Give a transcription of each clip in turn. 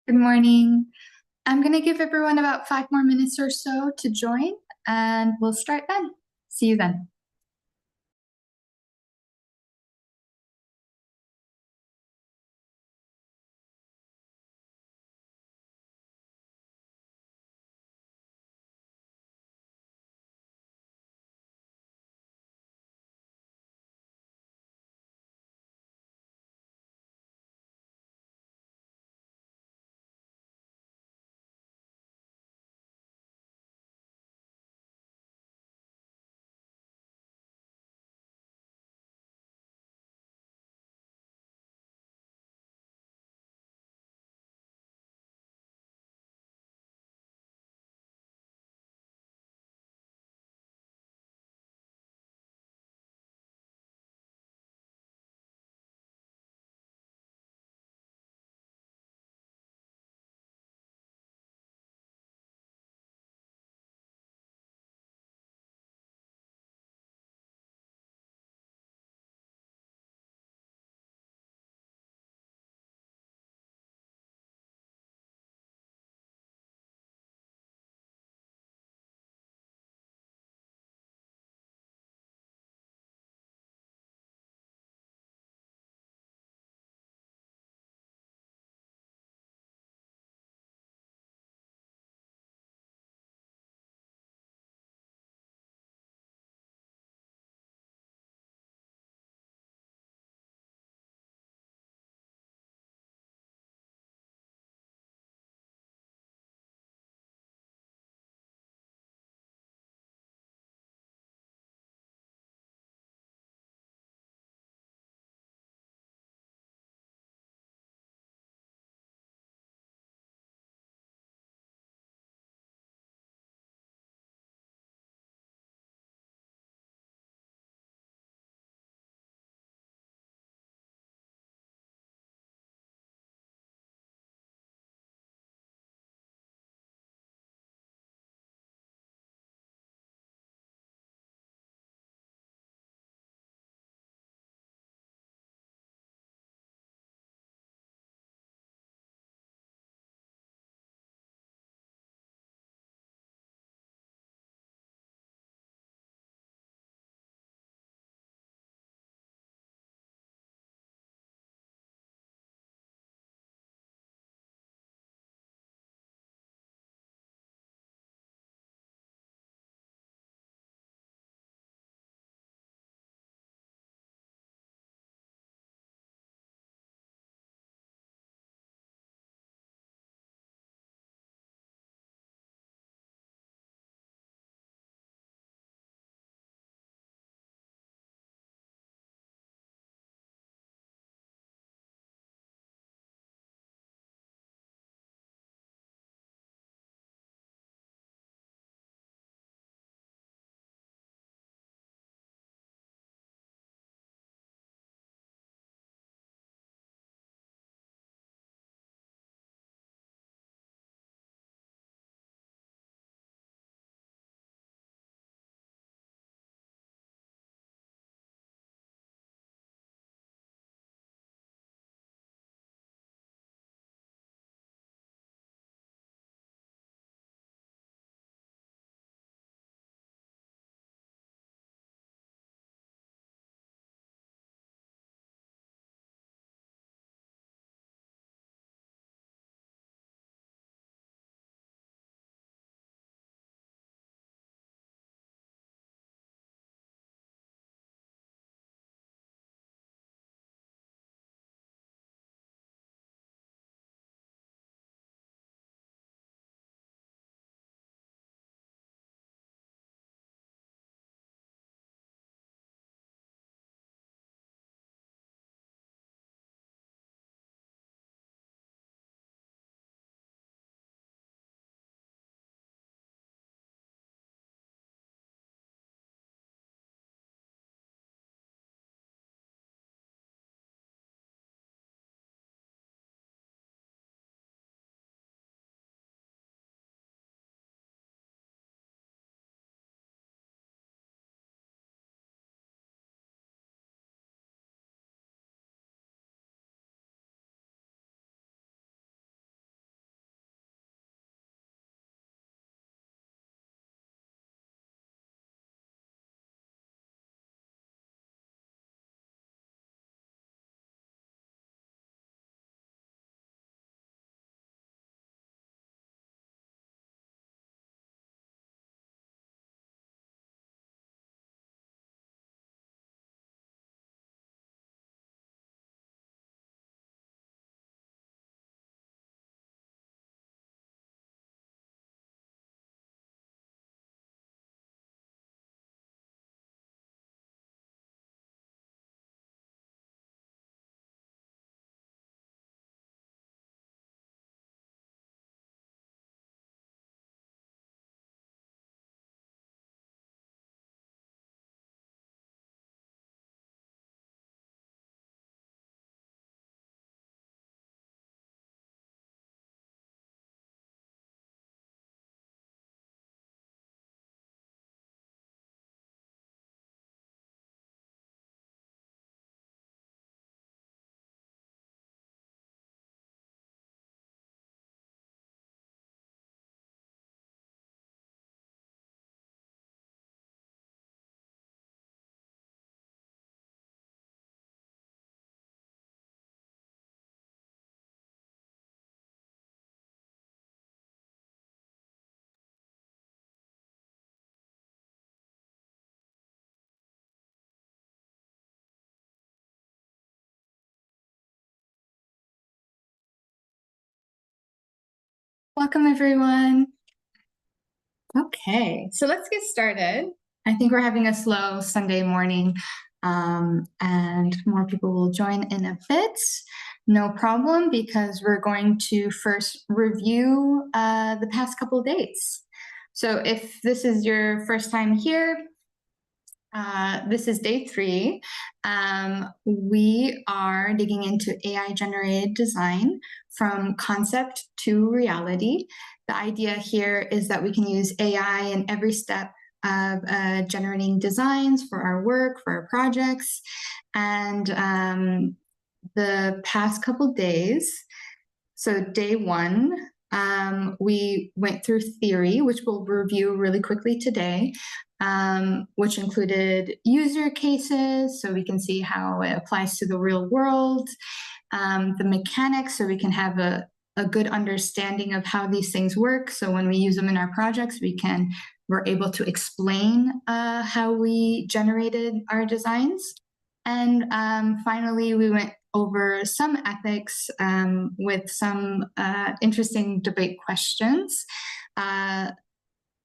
Good morning. I'm going to give everyone about 5 more minutes or so to join, and we'll start then. See you then. Welcome, everyone. Okay, so let's get started. I think we're having a slow Sunday morning, and more people will join in a bit. No problem, because we're going to first review the past couple of days. So if this is your first time here, this is day 3. We are digging into AI-generated design from concept to reality. The idea here is that we can use AI in every step of generating designs for our work, for our projects. And the past couple days, so day 1, we went through theory, which we'll review really quickly today, which included user cases, so we can see how it applies to the real world, the mechanics, so we can have a good understanding of how these things work. So when we use them in our projects, we're able to explain how we generated our designs. And finally, we went over some ethics with some interesting debate questions.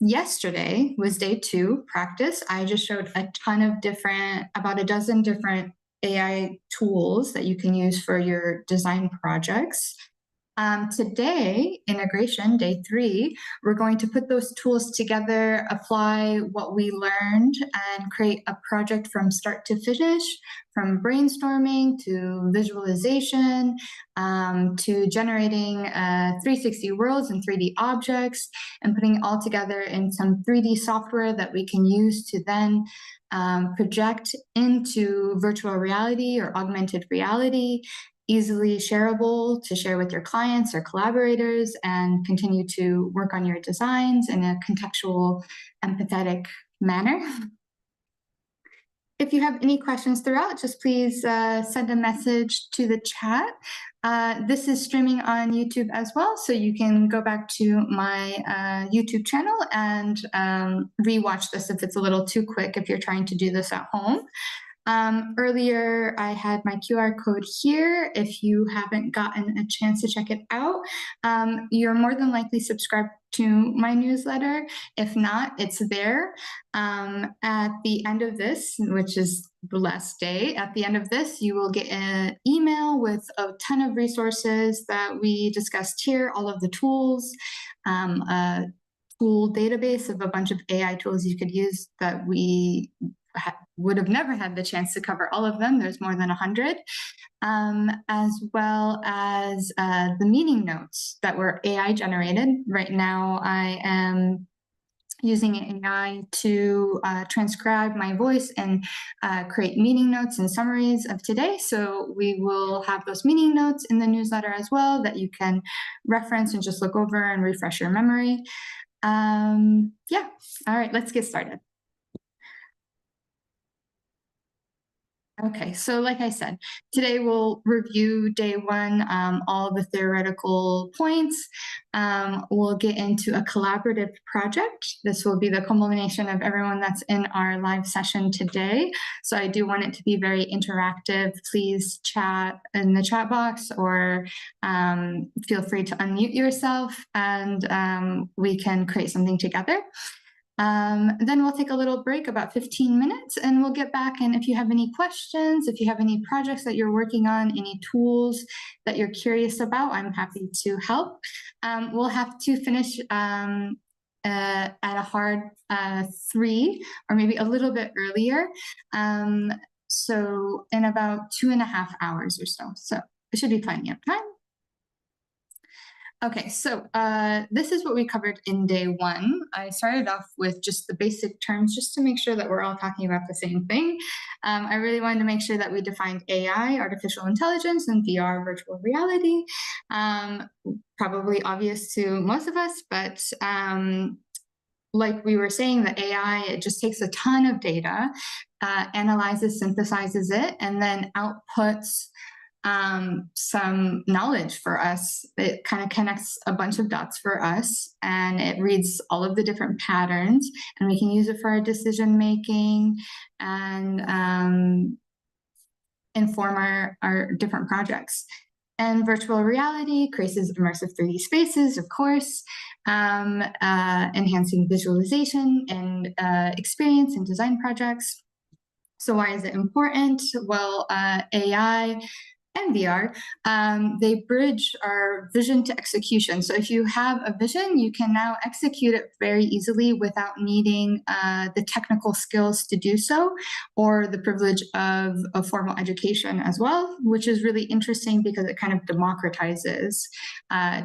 Yesterday was day 2, practice. I just showed a ton of about a dozen different AI tools that you can use for your design projects. Today, integration, day 3, we're going to put those tools together, apply what we learned, and create a project from start to finish, from brainstorming to visualization, to generating 360 worlds and 3D objects, and putting it all together in some 3D software that we can use to then project into virtual reality or augmented reality, easily shareable to share with your clients or collaborators, and continue to work on your designs in a contextual, empathetic manner. If you have any questions throughout, just please send a message to the chat. This is streaming on YouTube as well, so you can go back to my YouTube channel and rewatch this if it's a little too quick if you're trying to do this at home. Earlier, I had my QR code here. If you haven't gotten a chance to check it out, you're more than likely subscribed to my newsletter. If not, it's there. At the end of this, which is the last day, at the end of this, you will get an email with a ton of resources that we discussed here, all of the tools, a tool database of a bunch of AI tools you could use that we would have never had the chance to cover all of them. There's more than 100, as well as the meeting notes that were AI generated. Right now, I am using AI to transcribe my voice and create meeting notes and summaries of today. So we will have those meeting notes in the newsletter as well that you can reference and just look over and refresh your memory. Yeah, all right, let's get started. Okay, so like I said, today we'll review day 1, all the theoretical points. We'll get into a collaborative project. This will be the culmination of everyone that's in our live session today. So I do want it to be very interactive. Please chat in the chat box or feel free to unmute yourself, and we can create something together. Then we'll take a little break, about 15 minutes, and we'll get back. And if you have any questions, if you have any projects that you're working on, any tools that you're curious about, I'm happy to help. We'll have to finish at a hard 3 or maybe a little bit earlier. So in about 2.5 hours or so. So it should be plenty of time. Okay, so this is what we covered in day 1. I started off with just the basic terms just to make sure that we're all talking about the same thing. I really wanted to make sure that we defined AI, artificial intelligence, and VR, virtual reality. Probably obvious to most of us, but like we were saying, the AI, it just takes a ton of data, analyzes, synthesizes it, and then outputs some knowledge for us. It kind of connects a bunch of dots for us, and it reads all of the different patterns, and we can use it for our decision making and inform our different projects. And virtual reality creates immersive 3D spaces, of course, enhancing visualization and experience in design projects. So why is it important? Well, AI and VR, they bridge our vision to execution. So if you have a vision, you can now execute it very easily without needing the technical skills to do so, or the privilege of a formal education as well, which is really interesting because it kind of democratizes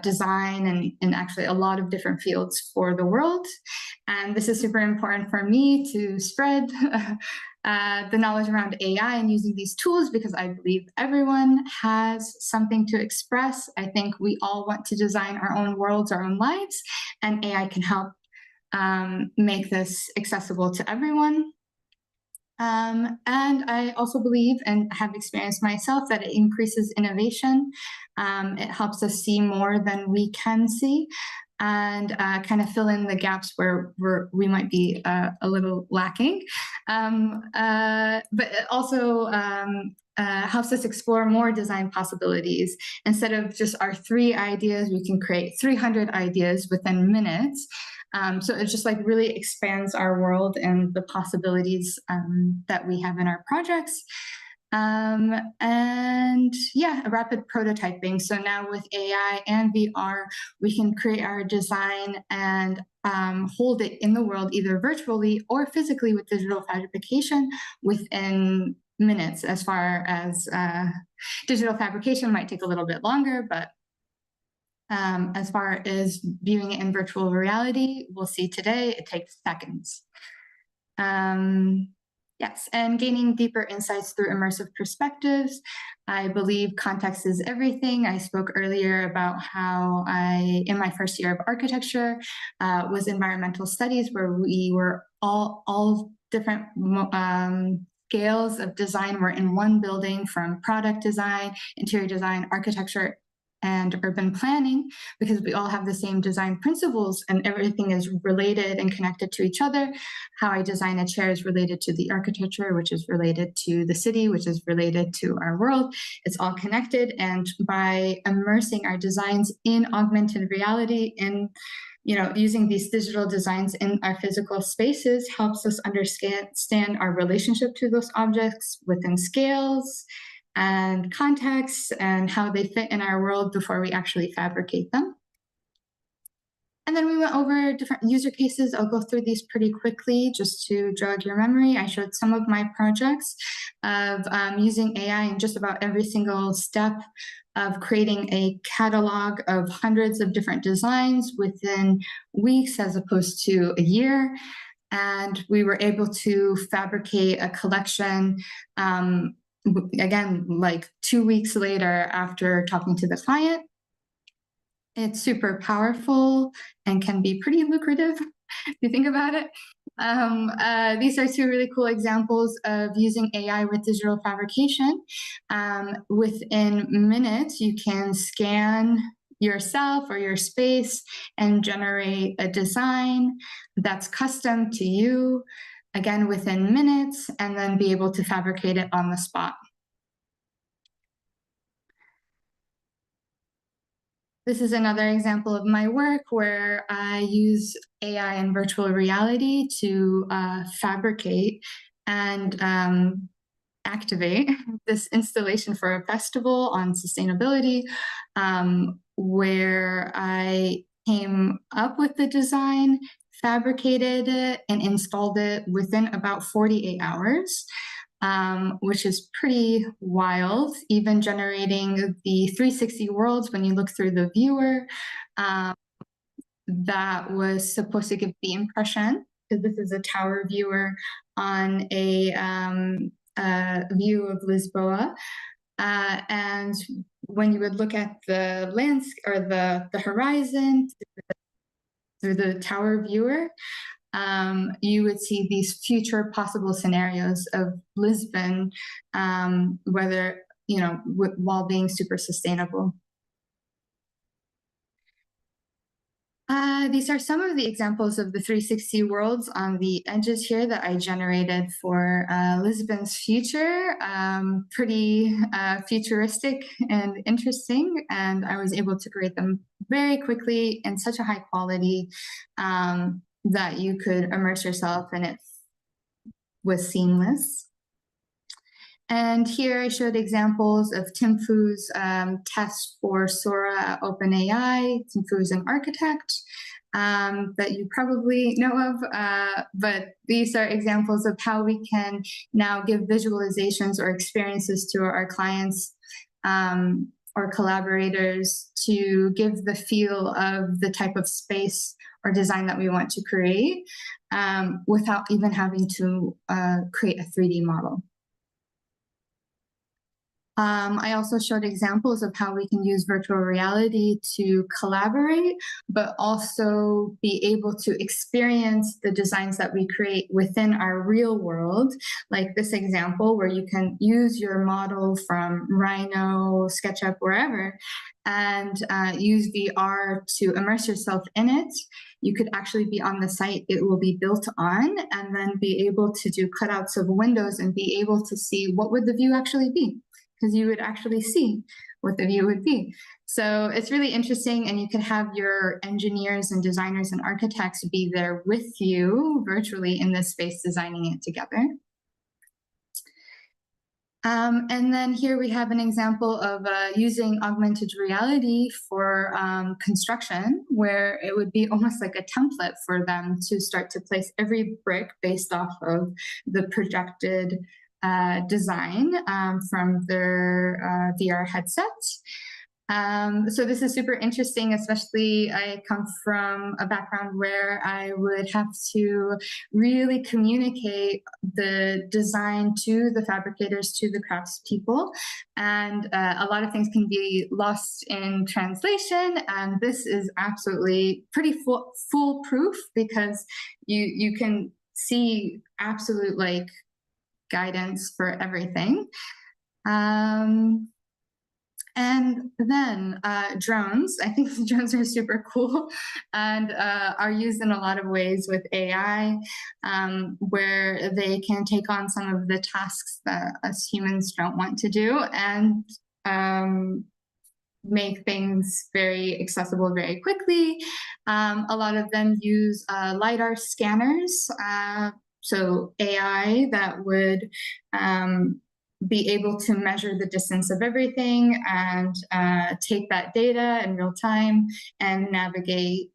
design and actually a lot of different fields for the world. And this is super important for me to spread the knowledge around AI and using these tools, because I believe everyone has something to express. I think we all want to design our own worlds, our own lives, and AI can help make this accessible to everyone. And I also believe, and have experienced myself, that it increases innovation. It helps us see more than we can see, and kind of fill in the gaps where we might be a little lacking. But it also helps us explore more design possibilities. Instead of just our 3 ideas, we can create 300 ideas within minutes. So it just like really expands our world and the possibilities that we have in our projects. And yeah, rapid prototyping. So now with AI and VR, we can create our design and hold it in the world, either virtually or physically with digital fabrication within minutes. As far as digital fabrication might take a little bit longer, but as far as viewing it in virtual reality, we'll see today, it takes seconds. Yes, and gaining deeper insights through immersive perspectives. I believe context is everything. I spoke earlier about how I, in my first year of architecture, was environmental studies, where we were all different scales of design were in one building, from product design, interior design, architecture, and urban planning, because we all have the same design principles and everything is related and connected to each other. How I design a chair is related to the architecture, which is related to the city, which is related to our world. It's all connected, and by immersing our designs in augmented reality and using these digital designs in our physical spaces helps us understand our relationship to those objects within scales and contexts and how they fit in our world before we actually fabricate them. And then we went over different user cases. I'll go through these pretty quickly just to jog your memory. I showed some of my projects of using AI in just about every single step of creating a catalog of hundreds of different designs within weeks as opposed to a year. And we were able to fabricate a collection again, like 2 weeks later after talking to the client. It's super powerful and can be pretty lucrative if you think about it. These are 2 really cool examples of using AI with digital fabrication. Within minutes, you can scan yourself or your space and generate a design that's custom to you, again, within minutes, and then be able to fabricate it on the spot. This is another example of my work where I use AI and virtual reality to fabricate and activate this installation for a festival on sustainability, where I came up with the design, fabricated it, and installed it within about 48 hours. Which is pretty wild, even generating the 360 worlds when you look through the viewer. That was supposed to give the impression, because this is a tower viewer on a view of Lisboa. And when you would look at the landscape or the horizon through the tower viewer, you would see these future possible scenarios of Lisbon, whether, while being super sustainable. These are some of the examples of the 360 worlds on the edges here that I generated for Lisbon's future. Pretty futuristic and interesting, and I was able to create them very quickly in such a high quality that you could immerse yourself in it. Was seamless. And here I showed examples of Tim Fu's test for Sora at OpenAI. Tim Fu is an architect that you probably know of, but these are examples of how we can now give visualizations or experiences to our clients or collaborators to give the feel of the type of space or design that we want to create without even having to create a 3D model. I also showed examples of how we can use virtual reality to collaborate, but also be able to experience the designs that we create within our real world, like this example where you can use your model from Rhino, SketchUp, wherever, and use VR to immerse yourself in it. You could actually be on the site it will be built on, and then be able to do cutouts of windows and be able to see what would the view actually be, because you would actually see what the view would be. So it's really interesting, and you could have your engineers and designers and architects be there with you virtually in this space, designing it together. And then here we have an example of using augmented reality for construction, where it would be almost like a template for them to start to place every brick based off of the projected design from their VR headsets. So this is super interesting, especially I come from a background where I would have to really communicate the design to the fabricators, to the craftspeople, and a lot of things can be lost in translation, and this is absolutely pretty foolproof, because you can see absolute like guidance for everything. And then drones. I think drones are super cool and are used in a lot of ways with AI, where they can take on some of the tasks that us humans don't want to do, and make things very accessible very quickly. A lot of them use LiDAR scanners, so AI that would be able to measure the distance of everything and take that data in real time and navigate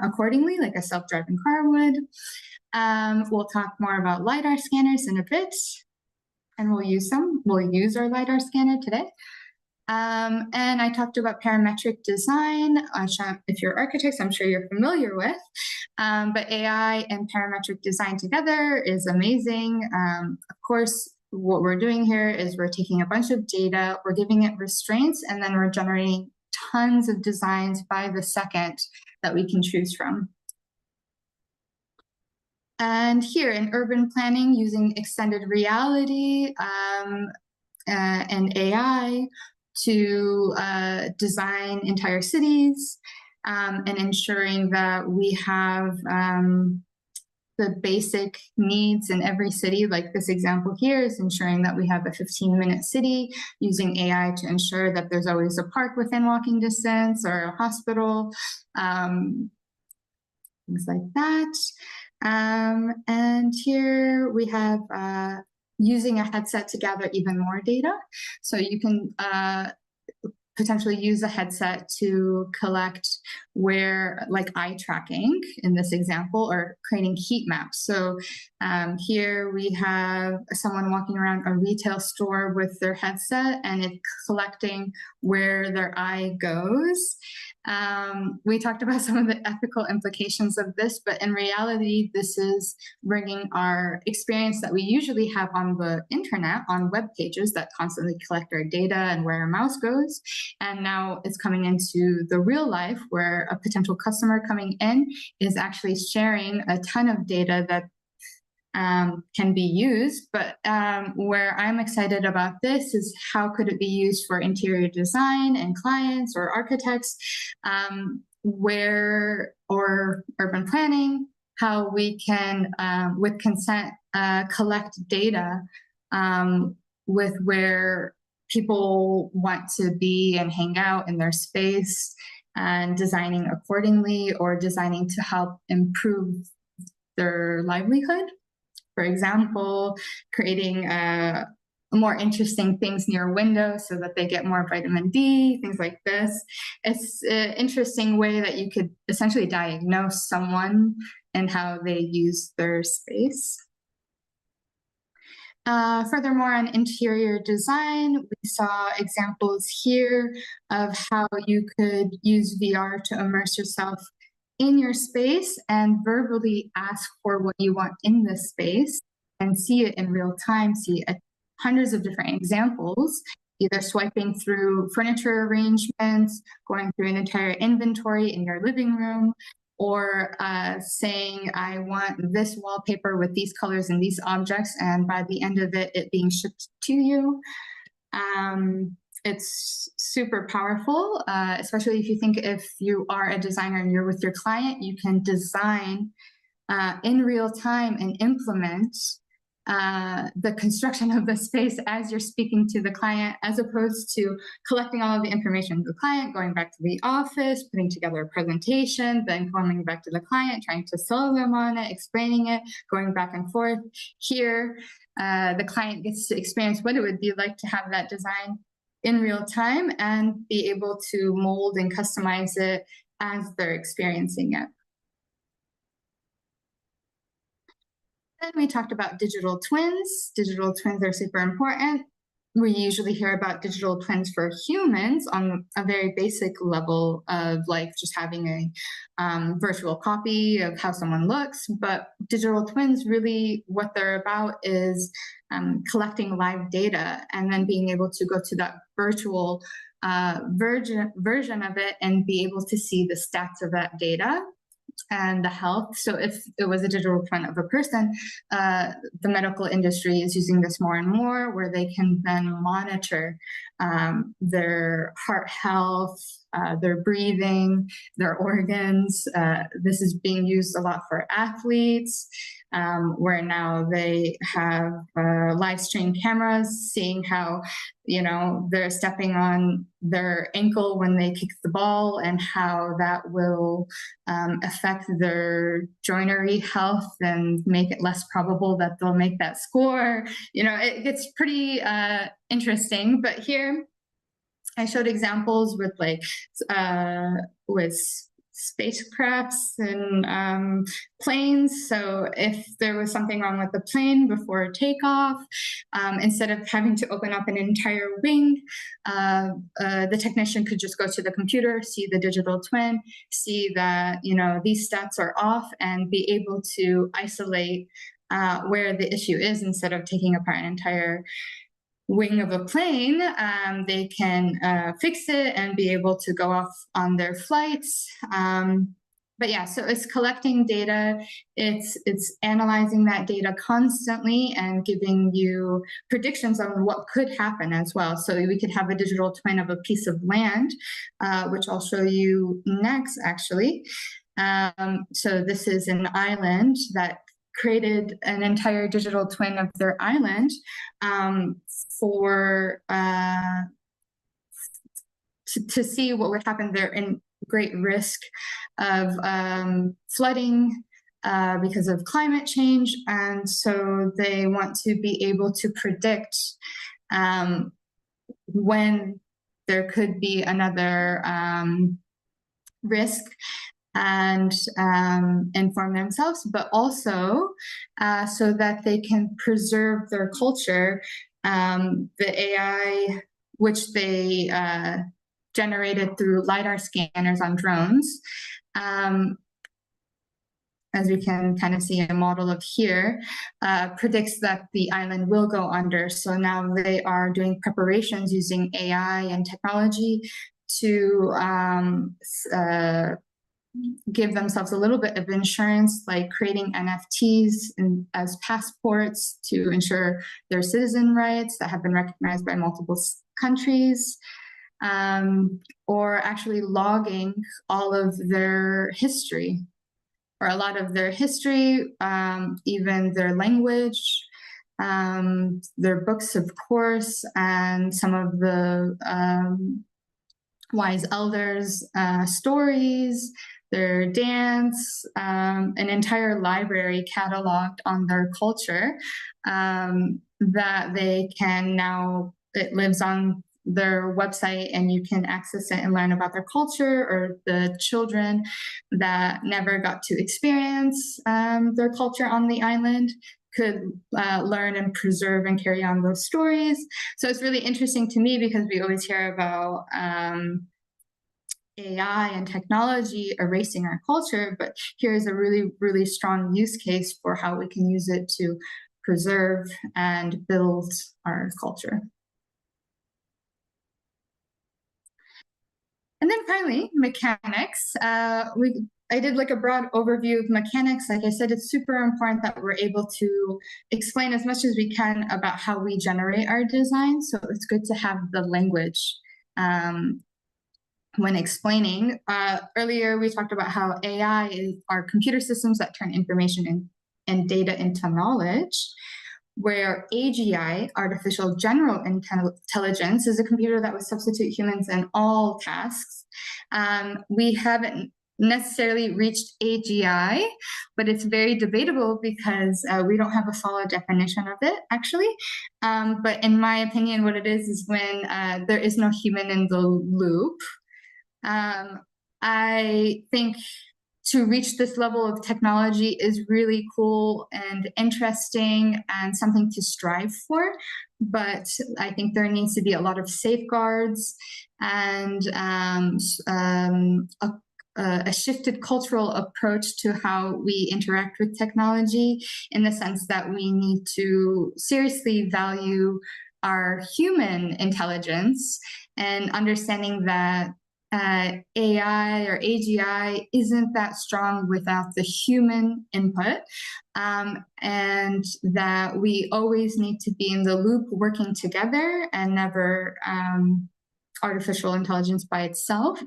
accordingly, like a self-driving car would. We'll talk more about LiDAR scanners in a bit, and we'll use them. We'll use our LiDAR scanner today. And I talked about parametric design, if you're architects, I'm sure you're familiar with, but AI and parametric design together is amazing. Of course, what we're doing here is we're taking a bunch of data, we're giving it restraints, and then we're generating tons of designs by the second that we can choose from. And here in urban planning, using extended reality and AI to design entire cities and ensuring that we have the basic needs in every city. Like this example here is ensuring that we have a 15-minute city, using AI to ensure that there's always a park within walking distance or a hospital, things like that. And here we have using a headset to gather even more data. So you can potentially use a headset to collect where, like eye tracking in this example, or creating heat maps. So here we have someone walking around a retail store with their headset, and it's collecting where their eye goes. We talked about some of the ethical implications of this, but in reality, this is bringing our experience that we usually have on the internet, on web pages that constantly collect our data and where our mouse goes. And now it's coming into the real life, where a potential customer coming in is actually sharing a ton of data that can be used. But where I'm excited about this is how could it be used for interior design and clients or architects, where, or urban planning, how we can, with consent, collect data with where people want to be and hang out in their space, and designing accordingly, or designing to help improve their livelihood. For example, creating more interesting things near windows so that they get more vitamin D, things like this. It's an interesting way that you could essentially diagnose someone and how they use their space. Furthermore, on interior design, we saw examples here of how you could use VR to immerse yourself in your space and verbally ask for what you want in this space and see it in real time, see hundreds of different examples, either swiping through furniture arrangements, going through an entire inventory in your living room, or saying, I want this wallpaper with these colors and these objects, and by the end of it, it being shipped to you. It's super powerful, especially if you think if you are a designer and you're with your client, you can design in real time and implement the construction of the space as you're speaking to the client, as opposed to collecting all of the information of the client, going back to the office, putting together a presentation, then coming back to the client, trying to sell them on it, explaining it, going back and forth. Here, the client gets to experience what it would be like to have that design in real time and be able to mold and customize it as they're experiencing it. Then we talked about digital twins. Digital twins are super important. We usually hear about digital twins for humans on a very basic level of like just having a virtual copy of how someone looks. But digital twins, really what they're about is collecting live data and then being able to go to that virtual version of it and be able to see the stats of that data and the health. So if it was a digital twin of a person, the medical industry is using this more and more, where they can then monitor their heart health, their breathing, their organs. This is being used a lot for athletes, where now they have live stream cameras seeing how, you know, they're stepping on their ankle when they kick the ball and how that will affect their joinery health and make it less probable that they'll make that score. You know, it gets pretty interesting. But here I showed examples with like with spacecrafts and planes. So if there was something wrong with the plane before takeoff, instead of having to open up an entire wing, the technician could just go to the computer, see the digital twin, see that, you know, these stats are off, and be able to isolate where the issue is. Instead of taking apart an entire wing of a plane, they can fix it and be able to go off on their flights. But yeah, so it's collecting data, it's analyzing that data constantly and giving you predictions on what could happen as well. So we could have a digital twin of a piece of land, which I'll show you next, actually. So this is an island that created an entire digital twin of their island for to see what would happen. They're in great risk of flooding because of climate change, and so they want to be able to predict when there could be another risk and inform themselves, but also so that they can preserve their culture. The AI, which they generated through LiDAR scanners on drones, as we can kind of see a model of here, predicts that the island will go under. So now they are doing preparations using AI and technology to give themselves a little bit of insurance, like creating NFTs as passports to ensure their citizen rights that have been recognized by multiple countries. or actually logging all of their history, or a lot of their history, even their language, their books, of course, and some of the wise elders' stories, their dance, an entire library cataloged on their culture that they can now, it lives on their website, and you can access it and learn about their culture, or the children that never got to experience their culture on the island could learn and preserve and carry on those stories. So it's really interesting to me, because we always hear about AI and technology erasing our culture, but here's a really, really strong use case for how we can use it to preserve and build our culture. And then finally, mechanics. I did like a broad overview of mechanics. Like I said, it's super important that we're able to explain as much as we can about how we generate our design. So it's good to have the language when explaining. Earlier, we talked about how AI are computer systems that turn information and data into knowledge, where AGI, artificial general intelligence, is a computer that would substitute humans in all tasks. We haven't necessarily reached AGI, but it's very debatable because we don't have a solid definition of it, actually. But in my opinion, what it is when there is no human in the loop. I think to reach this level of technology is really cool and interesting and something to strive for. But I think there needs to be a lot of safeguards and a shifted cultural approach to how we interact with technology, in the sense that we need to seriously value our human intelligence, and understanding that AI or AGI isn't that strong without the human input, and that we always need to be in the loop working together, and never artificial intelligence by itself,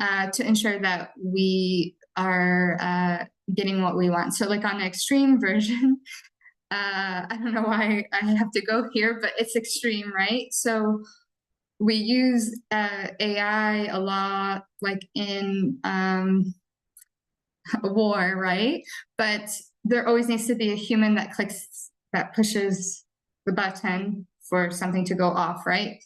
to ensure that we are getting what we want. So like on an extreme version, I don't know why I have to go here, but it's extreme, right? So we use AI a lot, like in a war, right? But there always needs to be a human that pushes the button for something to go off, right?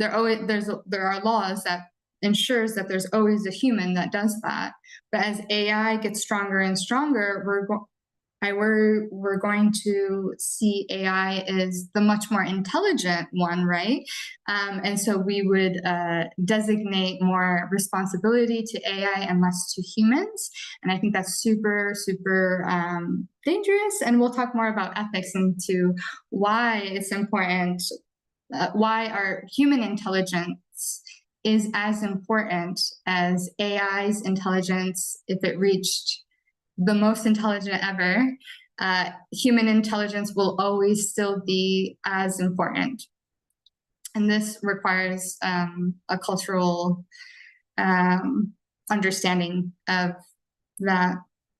There are laws that ensures that there's always a human that does that. But as AI gets stronger and stronger, we're going to see AI as the much more intelligent one, right? And so we would designate more responsibility to AI and less to humans. And I think that's super, super dangerous. And we'll talk more about ethics into why it's important, why our human intelligence is as important as AI's intelligence. If it reached the most intelligent ever, human intelligence will always still be as important. And this requires a cultural understanding of that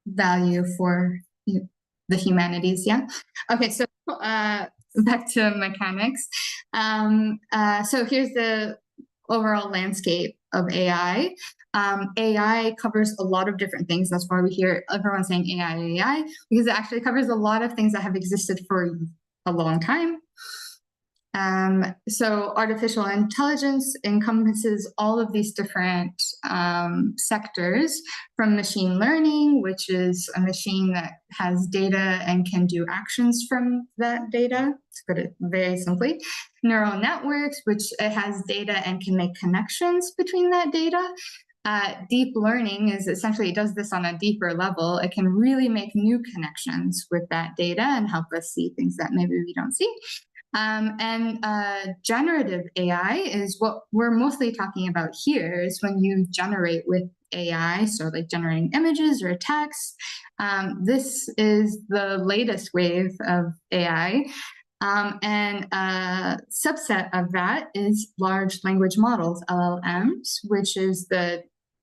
value for the humanities. Yeah. Okay, so back to mechanics. So here's the overall landscape of AI. AI covers a lot of different things. That's why we hear everyone saying AI, because it actually covers a lot of things that have existed for a long time. So artificial intelligence encompasses all of these different sectors, from machine learning, which is a machine that has data and can do actions from that data, to put it very simply. Neural networks, which it has data and can make connections between that data. Deep learning is essentially, it does this on a deeper level. It can really make new connections with that data and help us see things that maybe we don't see. And generative AI is what we're mostly talking about here, is when you generate with AI, so like generating images or text. This is the latest wave of AI. And a subset of that is large language models, LLMs, which is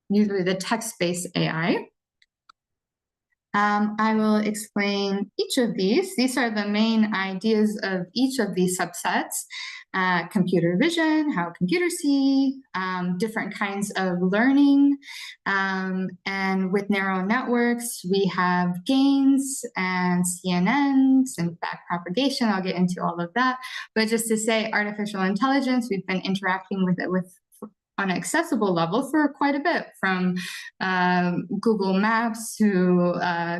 usually the text-based AI. I will explain each of these. These are the main ideas of each of these subsets. Computer vision, how computers see, different kinds of learning. And with neural networks, we have gains and CNNs and backpropagation. I'll get into all of that. But just to say, artificial intelligence, we've been interacting with it on an accessible level for quite a bit, from Google Maps to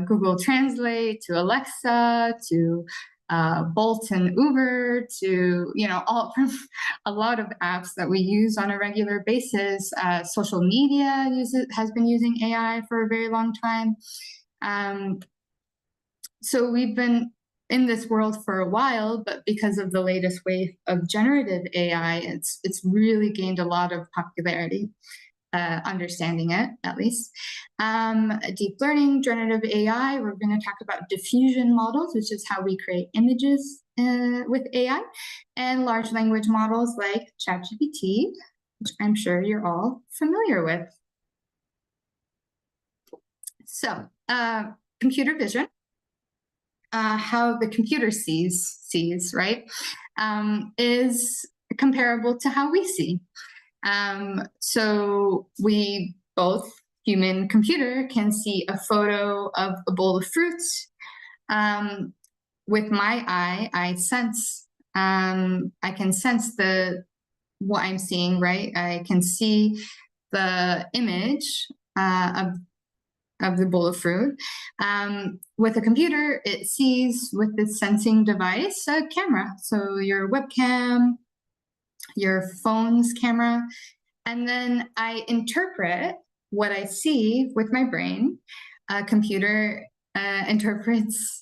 Google Translate to Alexa to Bolt and Uber to, all from a lot of apps that we use on a regular basis. Social media has been using AI for a very long time. So we've been in this world for a while, but because of the latest wave of generative AI, it's really gained a lot of popularity, understanding it, at least. Deep learning, generative AI, we're going to talk about diffusion models, which is how we create images with AI, and large language models like ChatGPT, which I'm sure you're all familiar with. So, computer vision. How the computer sees, right, is comparable to how we see. So we both, human computer, can see a photo of a bowl of fruits. With my eye, I can sense what I'm seeing, right? I can see the image of the bowl of fruit. With a computer, it sees with this sensing device a camera. So your webcam, your phone's camera, and then I interpret what I see with my brain. A computer interprets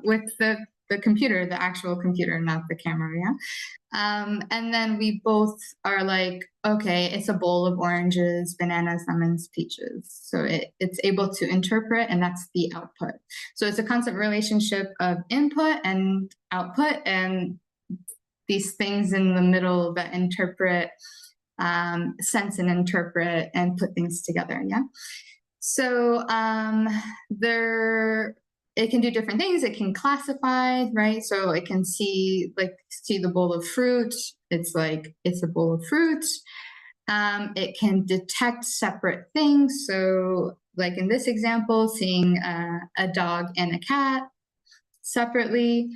with the computer, the actual computer, not the camera, yeah? And then we both are like, okay, it's a bowl of oranges, bananas, lemons, peaches. So it's able to interpret, and that's the output. So it's a constant relationship of input and output, and these things in the middle that interpret, sense and interpret and put things together, yeah? So it can do different things. It can classify, right? So it can see the bowl of fruit. It's like, it's a bowl of fruit. It can detect separate things. So like in this example, seeing a dog and a cat separately.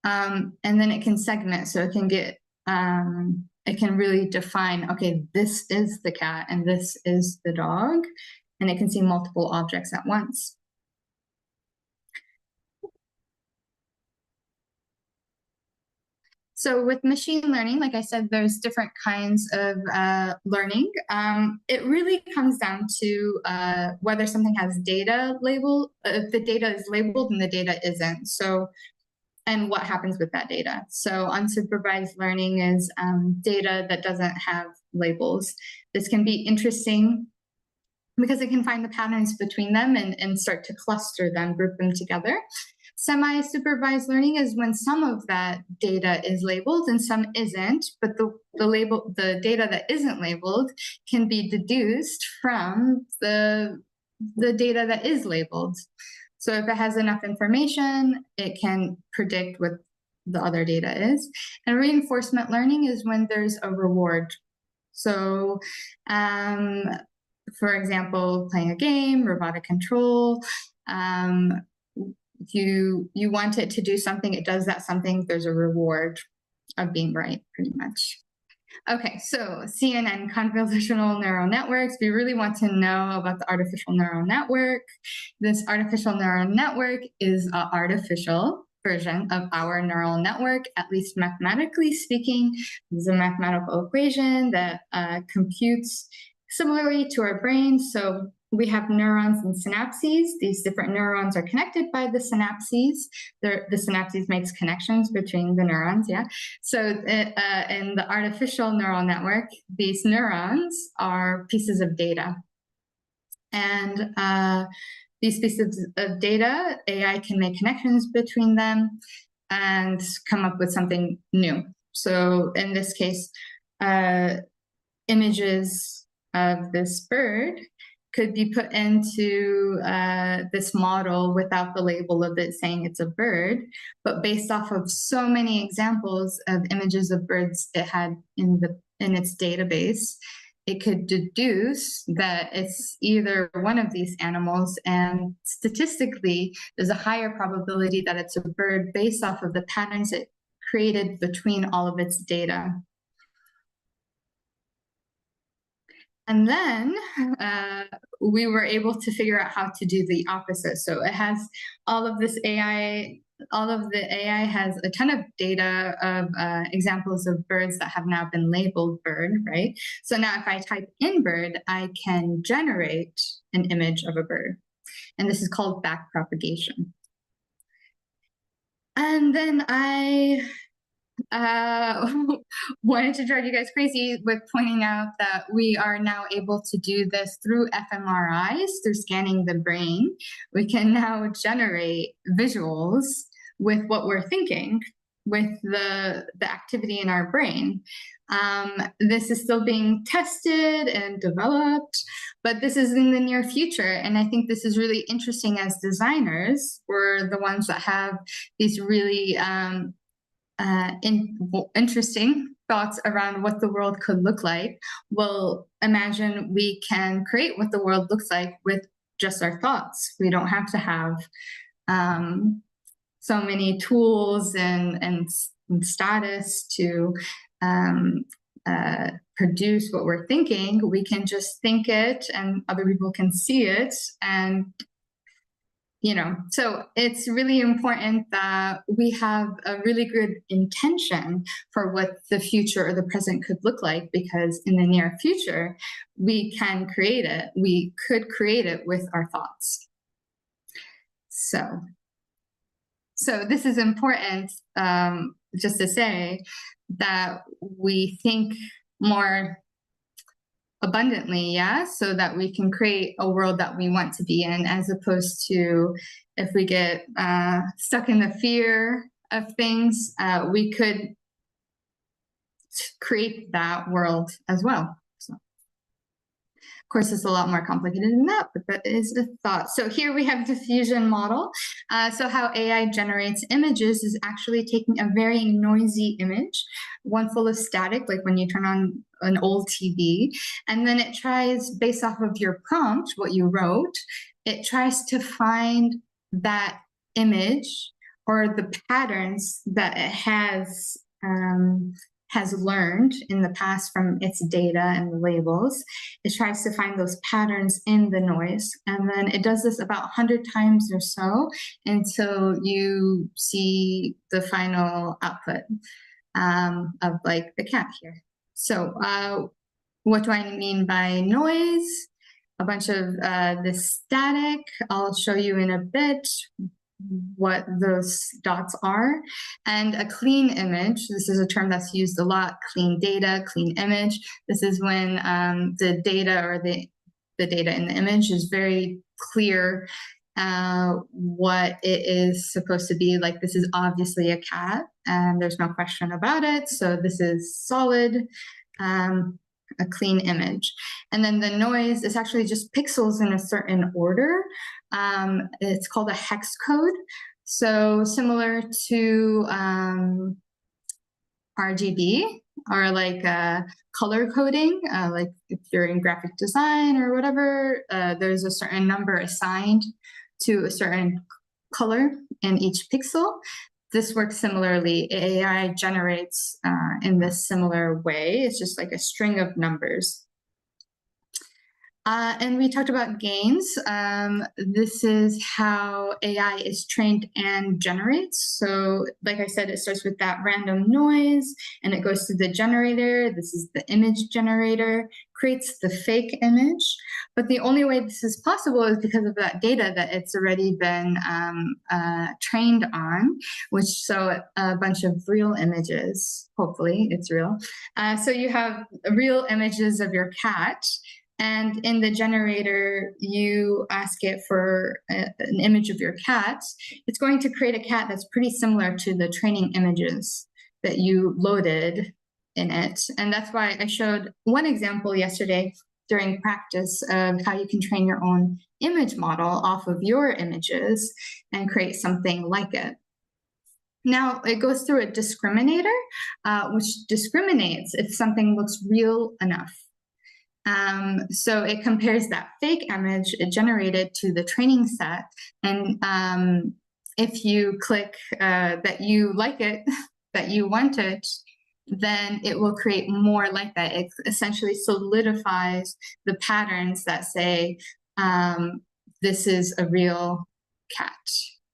And then it can segment. So it can it can really define, okay, this is the cat and this is the dog. And it can see multiple objects at once. So with machine learning, like I said, there's different kinds of learning. It really comes down to whether something has data labeled, if the data is labeled and the data isn't. So, and what happens with that data. So unsupervised learning is data that doesn't have labels. This can be interesting because it can find the patterns between them and start to cluster them, group them together. Semi-supervised learning is when some of that data is labeled and some isn't, but the data that isn't labeled can be deduced from the data that is labeled. So if it has enough information, it can predict what the other data is. And reinforcement learning is when there's a reward. So for example, playing a game, robotic control, you want it to do something, it does that something, there's a reward of being right, pretty much. Okay, so CNN, convolutional neural networks. We really want to know about the artificial neural network. This artificial neural network is an artificial version of our neural network, at least mathematically speaking. This is a mathematical equation that computes similarly to our brains. So we have neurons and synapses. These different neurons are connected by the synapses. The synapses makes connections between the neurons, yeah? So in the artificial neural network, these neurons are pieces of data. And these pieces of data, AI can make connections between them. and come up with something new. So in this case, images of this bird could be put into this model without the label of it saying it's a bird, but based off of so many examples of images of birds it had in its database, it could deduce that it's either one of these animals, and statistically, there's a higher probability that it's a bird based off of the patterns it created between all of its data. And then we were able to figure out how to do the opposite. So it has all of this AI, all of the AI has a ton of data of examples of birds that have now been labeled bird, right? So now if I type in bird, I can generate an image of a bird. And this is called backpropagation. And then I wanted to drive you guys crazy with pointing out that we are now able to do this through fMRIs, through scanning the brain. We can now generate visuals with what we're thinking, with the activity in our brain. This is still being tested and developed, but this is in the near future. And I think this is really interesting as designers. We're the ones that have these really interesting thoughts around what the world could look like. Well, imagine we can create what the world looks like with just our thoughts. We don't have to have so many tools and status to produce what we're thinking. We can just think it and other people can see it, and so it's really important that we have a really good intention for what the future or the present could look like, because in the near future, we can create it. We could create it with our thoughts. So this is important, just to say that we think more abundantly, so that we can create a world that we want to be in, as opposed to if we get stuck in the fear of things, we could create that world as well. So, of course, it's a lot more complicated than that, but that is a thought. So here we have diffusion model. So how AI generates images is actually taking a very noisy image, one full of static, like when you turn on an old TV, and then it tries, based off of your prompt, what you wrote, it tries to find that image or the patterns that it has learned in the past from its data and the labels. It tries to find those patterns in the noise. And then it does this about 100 times or so until you see the final output of like the cat here. So what do I mean by noise? A bunch of this static. I'll show you in a bit what those dots are. And a clean image, this is a term that's used a lot, clean data, clean image. This is when the data or the data in the image is very clear what it is supposed to be. Like, this is obviously a cat and there's no question about it. So this is solid, a clean image. And then the noise is actually just pixels in a certain order. It's called a hex code. So similar to RGB, or like color coding, like if you're in graphic design or whatever, there's a certain number assigned to a certain color in each pixel. This works similarly. AI generates in this similar way. It's just like a string of numbers. And we talked about gains. This is how AI is trained and generates. So like I said, it starts with that random noise and it goes to the generator. This is the image generator, creates the fake image. But the only way this is possible is because of that data that it's already been trained on, which show a bunch of real images. Hopefully it's real. So you have real images of your cat. And in the generator, you ask it for an image of your cat. It's going to create a cat that's pretty similar to the training images that you loaded in it. And that's why I showed one example yesterday during practice of how you can train your own image model off of your images and create something like it. Now it goes through a discriminator, which discriminates if something looks real enough. So it compares that fake image it generated to the training set. And if you click that you like it, that you want it, then it will create more like that. It essentially solidifies the patterns that say, this is a real cat.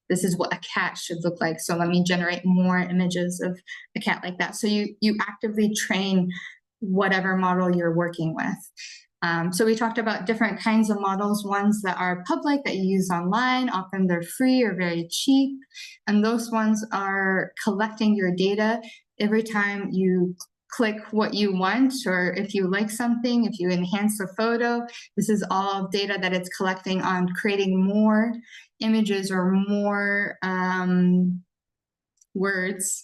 This is what a cat should look like. So let me generate more images of a cat like that. So you actively train whatever model you're working with. So we talked about different kinds of models, ones that are public that you use online, often they're free or very cheap. And those ones are collecting your data every time you click what you want, or if you like something, if you enhance a photo, this is all data that it's collecting on creating more images or more words,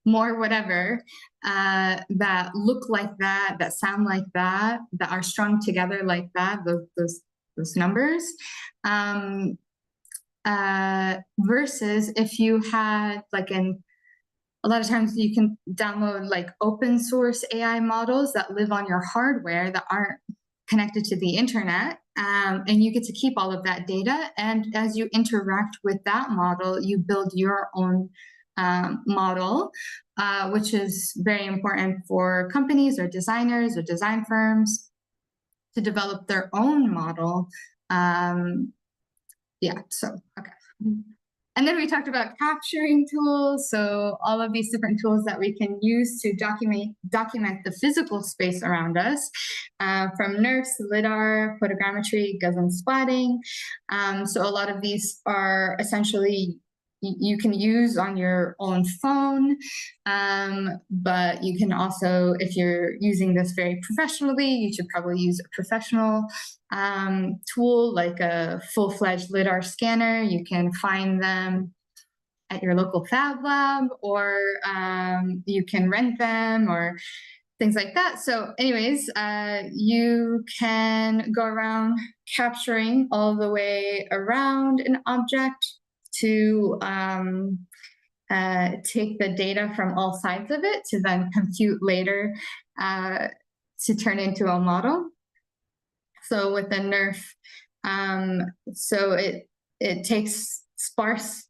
more whatever, that look like that, that sound like that are strung together like that, those numbers. Versus if you had like a lot of times you can download like open source AI models that live on your hardware that aren't connected to the internet, and you get to keep all of that data. And as you interact with that model, you build your own model, which is very important for companies or designers or design firms to develop their own model. Yeah, so, okay. And then we talked about capturing tools. So all of these different tools that we can use to document the physical space around us, from NeRFs, LiDAR, photogrammetry, Gaussian splatting. So a lot of these are essentially you can use on your own phone, but you can also, if you're using this very professionally, you should probably use a professional tool like a full-fledged LiDAR scanner. You can find them at your local fab lab, or you can rent them or things like that. So anyways, you can go around capturing all the way around an object to take the data from all sides of it to then compute later to turn into a model. So with the NeRF, so it takes sparse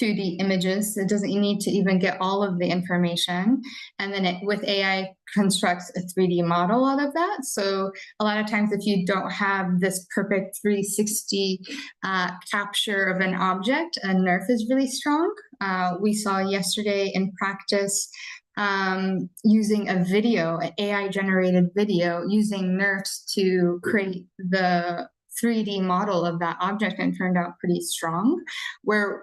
2D images. It doesn't need to even get all of the information. And then it, with AI, constructs a 3D model out of that. So a lot of times if you don't have this perfect 360 capture of an object, a NeRF is really strong. We saw yesterday in practice using a video, an AI-generated video, using NeRFs to create the 3D model of that object, and turned out pretty strong. Where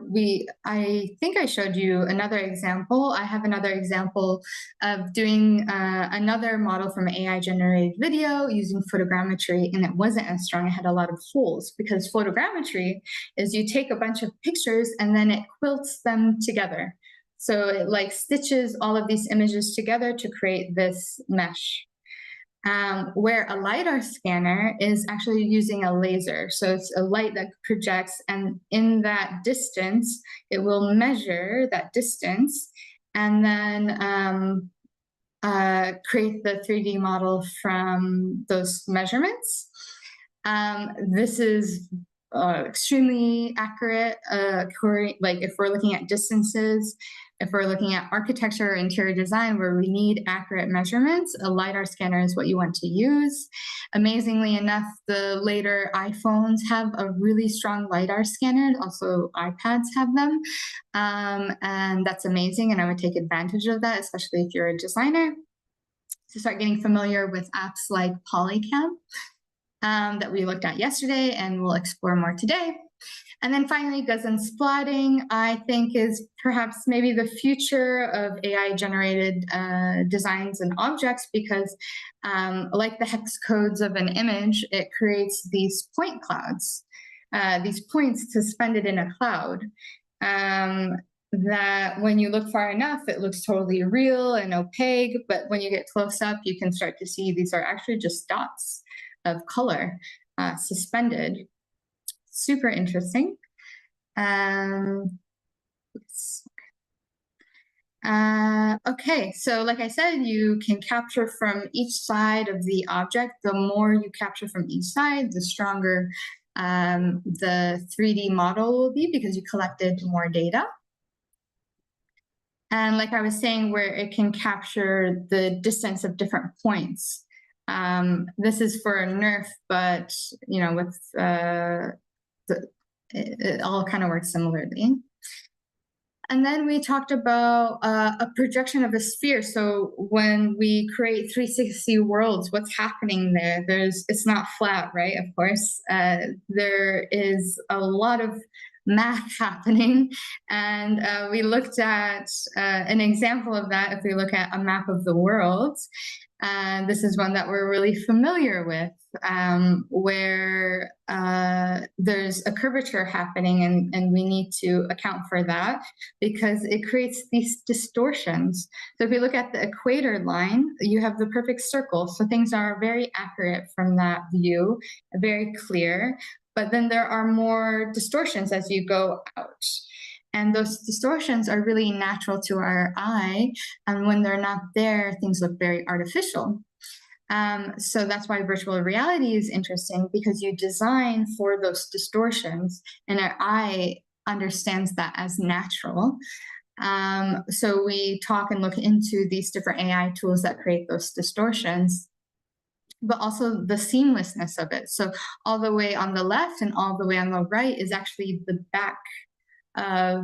I think I showed you another example. I have another example of doing another model from AI-generated video using photogrammetry, and it wasn't as strong. It had a lot of holes, because photogrammetry is you take a bunch of pictures and then it quilts them together. So it like stitches all of these images together to create this mesh. Where a LiDAR scanner is actually using a laser. So it's a light that projects, and in that distance, it will measure that distance and then create the 3D model from those measurements. This is extremely accurate, like if we're looking at distances, if we're looking at architecture or interior design where we need accurate measurements, a LiDAR scanner is what you want to use. Amazingly enough, the later iPhones have a really strong LiDAR scanner. Also, iPads have them. And that's amazing. And I would take advantage of that, especially if you're a designer, to start getting familiar with apps like Polycam that we looked at yesterday and we'll explore more today. And then finally, Gaussian splatting, I think, is perhaps maybe the future of AI-generated designs and objects, because like the hex codes of an image, it creates these point clouds, these points suspended in a cloud. That when you look far enough, it looks totally real and opaque, but when you get close up, you can start to see these are actually just dots of color suspended. Super interesting. Okay, so like I said, you can capture from each side of the object. The more you capture from each side, the stronger the 3D model will be, because you collected more data. And like I was saying, where it can capture the distance of different points. This is for a nerf, but with it all kind of works similarly. And then we talked about a projection of a sphere. So when we create 360 worlds, what's happening there? It's not flat, right? Of course, there is a lot of math happening. And we looked at an example of that. If we look at a map of the world, this is one that we're really familiar with, where there's a curvature happening, and we need to account for that because it creates these distortions. So if you look at the equator line, you have the perfect circle. So things are very accurate from that view, very clear. But then there are more distortions as you go out. And those distortions are really natural to our eye. And when they're not there, things look very artificial. So that's why virtual reality is interesting, because you design for those distortions and our eye understands that as natural. So we talk and look into these different AI tools that create those distortions, but also the seamlessness of it. So all the way on the left and all the way on the right is actually the back of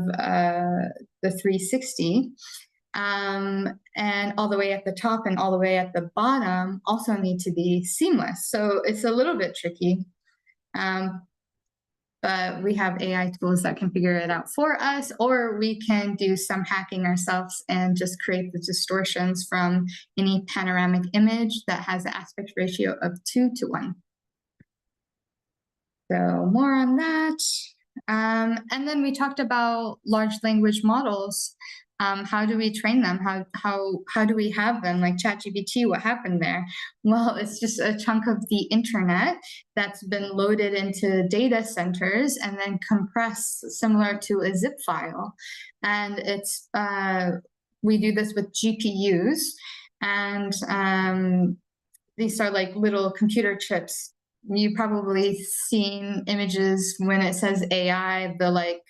the 360. And all the way at the top and all the way at the bottom also need to be seamless. So it's a little bit tricky. But we have AI tools that can figure it out for us, or we can do some hacking ourselves and just create the distortions from any panoramic image that has an aspect ratio of 2:1. So more on that. And then we talked about large language models. How do we train them? How do we have them? Like ChatGPT, what happened there? Well, it's just a chunk of the internet that's been loaded into data centers and then compressed similar to a zip file. And it's we do this with GPUs, and these are like little computer chips. You probably seen images when it says AI, the like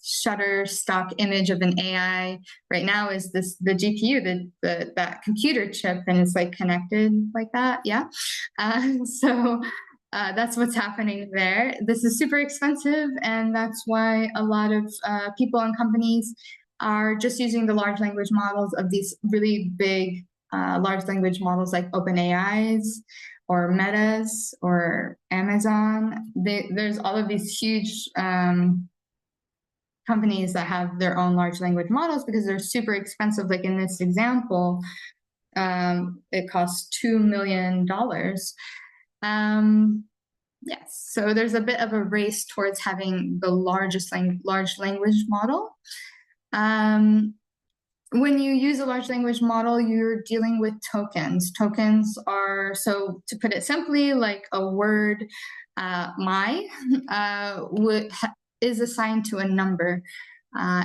Shutterstock image of an AI right now is the GPU, that computer chip, and it's like connected like that. Yeah. So that's what's happening there. This is super expensive, and that's why a lot of people and companies are just using the large language models of these really big large language models like OpenAI's or Meta's or Amazon. There's all of these huge companies that have their own large language models because they're super expensive. Like in this example, it costs $2 million. Yes, so there's a bit of a race towards having the largest large language model. When you use a large language model, you're dealing with tokens. Tokens are, so to put it simply, like a word, my, is assigned to a number.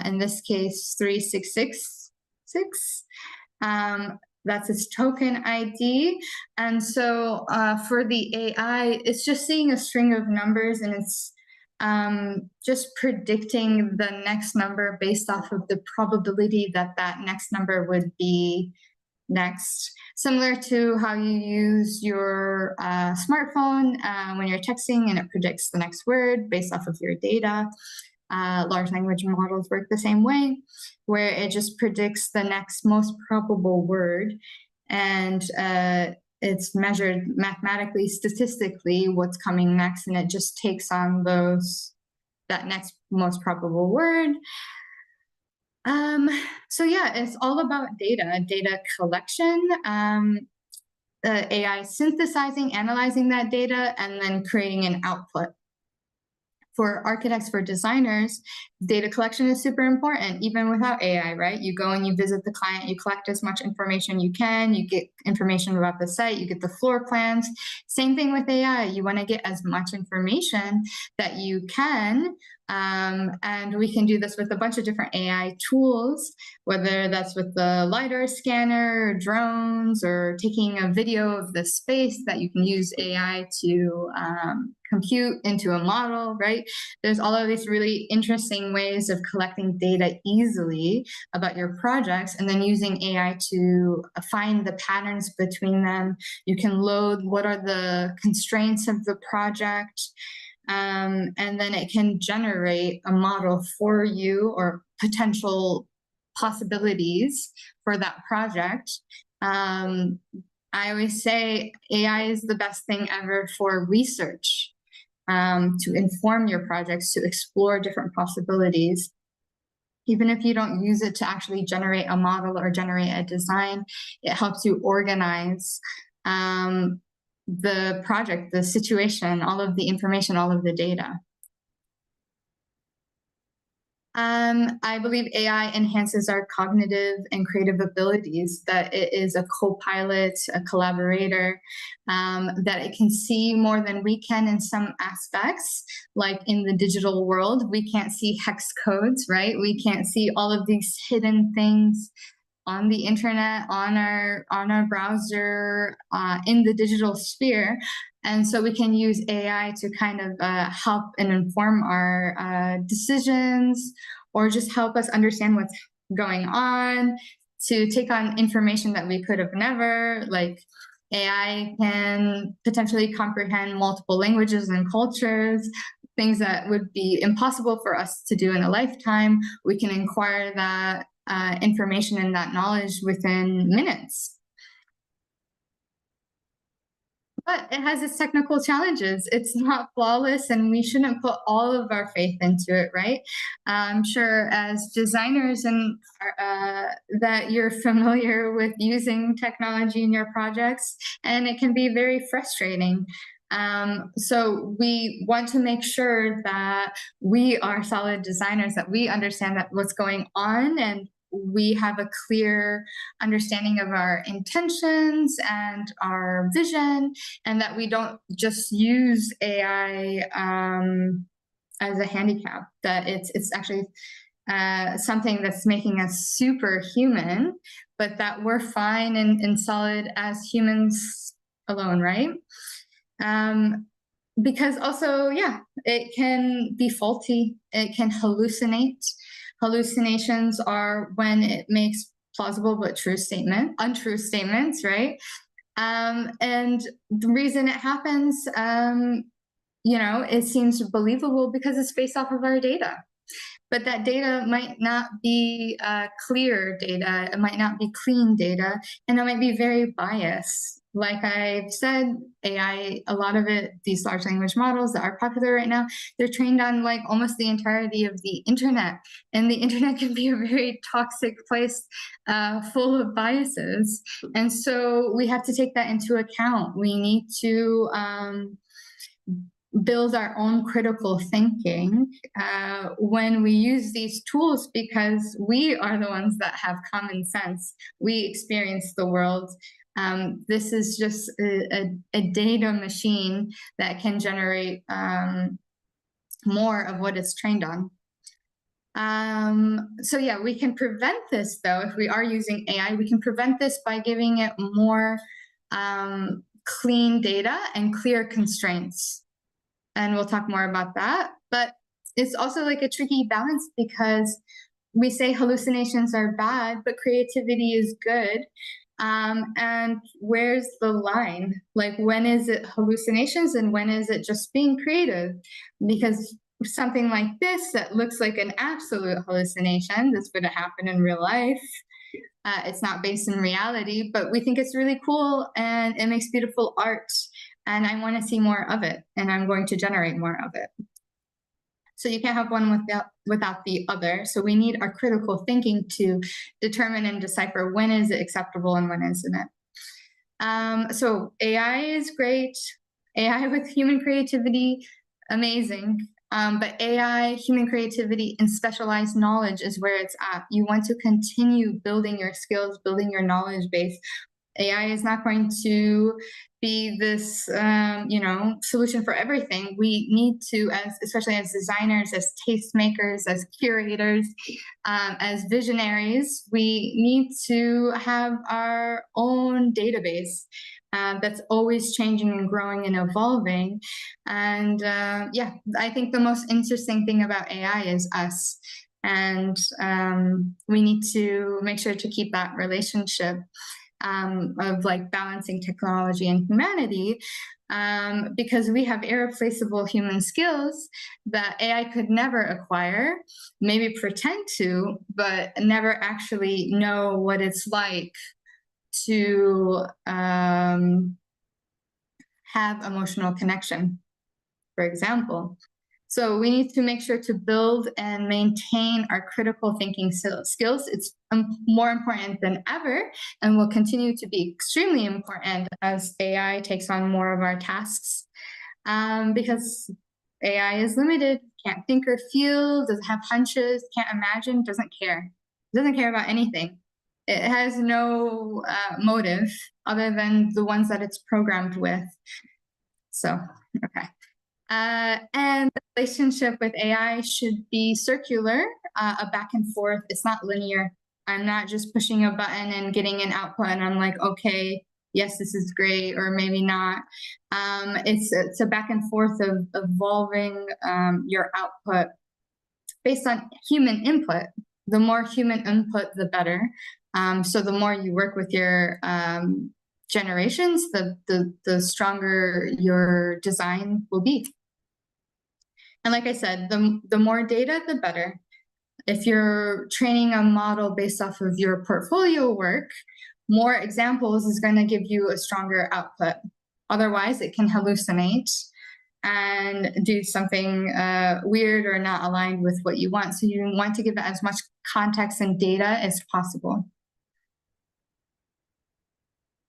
In this case, 3666. That's its token ID. And so for the AI, it's just seeing a string of numbers, and it's just predicting the next number based off of the probability that that next number would be next. Similar to how you use your smartphone when you're texting and it predicts the next word based off of your data. Large language models work the same way, where it just predicts the next most probable word, and it's measured mathematically, statistically, what's coming next, and it just takes on those that next most probable word. So yeah, it's all about data collection, the AI synthesizing, analyzing that data, and then creating an output. For architects, for designers, data collection is super important, even without AI, right? You go and you visit the client, you collect as much information you can, you get information about the site, you get the floor plans. Same thing with AI. You want to get as much information that you can. And we can do this with a bunch of different AI tools, whether that's with the LiDAR scanner, or drones, or taking a video of the space that you can use AI to compute into a model, right? There's all of these really interesting ways of collecting data easily about your projects and then using AI to find the patterns between them. You can load what are the constraints of the project, and then it can generate a model for you or potential possibilities for that project. I always say AI is the best thing ever for research, to inform your projects, to explore different possibilities. Even if you don't use it to actually generate a model or generate a design, it helps you organize the project, the situation, all of the information, all of the data. I believe AI enhances our cognitive and creative abilities, that it is a co-pilot, a collaborator, that it can see more than we can in some aspects. Like in the digital world, we can't see hex codes, right? We can't see all of these hidden things on the internet, on our browser, in the digital sphere. And so we can use AI to kind of help and inform our decisions, or just help us understand what's going on, to take on information that we could have never. Like AI can potentially comprehend multiple languages and cultures, things that would be impossible for us to do in a lifetime. We can acquire that information and that knowledge within minutes. But it has its technical challenges. It's not flawless, and we shouldn't put all of our faith into it, right? I'm sure as designers and that you're familiar with using technology in your projects, and it can be very frustrating. So we want to make sure that we are solid designers, that we understand that what's going on, and we have a clear understanding of our intentions and our vision, and that we don't just use AI as a handicap, that it's actually something that's making us superhuman, but that we're fine and solid as humans alone, right? Because also, yeah, it can be faulty, it can hallucinate. Hallucinations are when it makes plausible but untrue statements, right? And the reason it happens, it seems believable because it's based off of our data. But that data might not be clear data, it might not be clean data, and it might be very biased. Like I've said, AI, a lot of it, these large language models that are popular right now, they're trained on like almost the entirety of the internet. And the internet can be a very toxic place full of biases. And so we have to take that into account. We need to build our own critical thinking when we use these tools, because we are the ones that have common sense. We experience the world. This is just a data machine that can generate more of what it's trained on. So yeah, we can prevent this though. If we are using AI, we can prevent this by giving it more clean data and clear constraints. And we'll talk more about that. But it's also like a tricky balance, because we say hallucinations are bad, but creativity is good. And where's the line? Like, when is it hallucinations and when is it just being creative? Because something like this that looks like an absolute hallucination, this would have happened in real life. It's not based in reality, but we think it's really cool and it makes beautiful art. And I want to see more of it, and I'm going to generate more of it. So you can't have one without the other. So we need our critical thinking to determine and decipher when is it acceptable and when isn't it. So AI is great. AI with human creativity, amazing. But AI, human creativity, and specialized knowledge is where it's at. You want to continue building your skills, building your knowledge base. AI is not going to be this, solution for everything. We need to, especially as designers, as tastemakers, as curators, as visionaries, we need to have our own database that's always changing and growing and evolving. And I think the most interesting thing about AI is us. And we need to make sure to keep that relationship of like balancing technology and humanity, because we have irreplaceable human skills that AI could never acquire, maybe pretend to, but never actually know what it's like to have emotional connection, for example. So we need to make sure to build and maintain our critical thinking skills. It's more important than ever and will continue to be extremely important as AI takes on more of our tasks, because AI is limited, can't think or feel, doesn't have hunches, can't imagine, doesn't care. Doesn't care about anything. It has no motive other than the ones that it's programmed with. So, okay. And the relationship with AI should be circular, a back and forth. It's not linear. I'm not just pushing a button and getting an output and I'm like, okay, yes, this is great, or maybe not. It's a back and forth of evolving your output based on human input. The more human input, the better. So the more you work with your generations, the stronger your design will be. And like I said, the more data, the better. If you're training a model based off of your portfolio work, more examples is going to give you a stronger output. Otherwise, it can hallucinate and do something weird or not aligned with what you want. So you want to give it as much context and data as possible.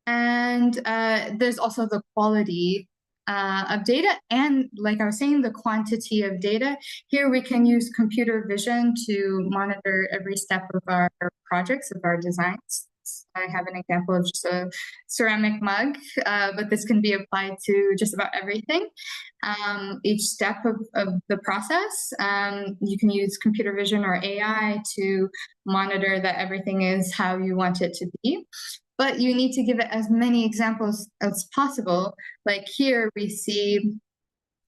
And there's also the quality of data, and like I was saying, the quantity of data. Here we can use computer vision to monitor every step of our projects, of our designs. I have an example of just a ceramic mug, but this can be applied to just about everything. Each step of the process, you can use computer vision or AI to monitor that everything is how you want it to be. But you need to give it as many examples as possible. Like here we see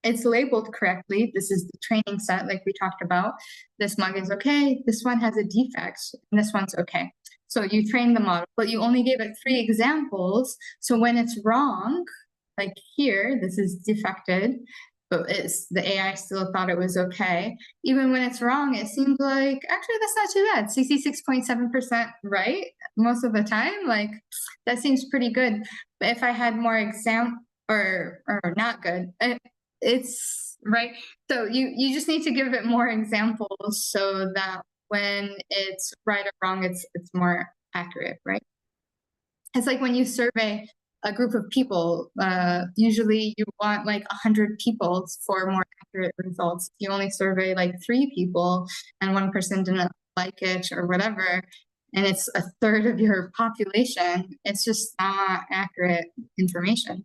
it's labeled correctly. This is the training set like we talked about. This mug is okay, this one has a defect, and this one's okay. So you train the model, but you only gave it 3 examples. So when it's wrong, like here, this is defected, but the AI still thought it was okay. Even when it's wrong, it seems like, actually, that's not too bad. 66.7% right most of the time. Like, that seems pretty good. But if I had more or not good, it's right. So you just need to give it more examples so that when it's right or wrong, it's more accurate, right? It's like when you survey a group of people, usually you want like 100 people for more accurate results. If you only survey like 3 people and one person didn't like it or whatever, and it's a third of your population, it's just not accurate information.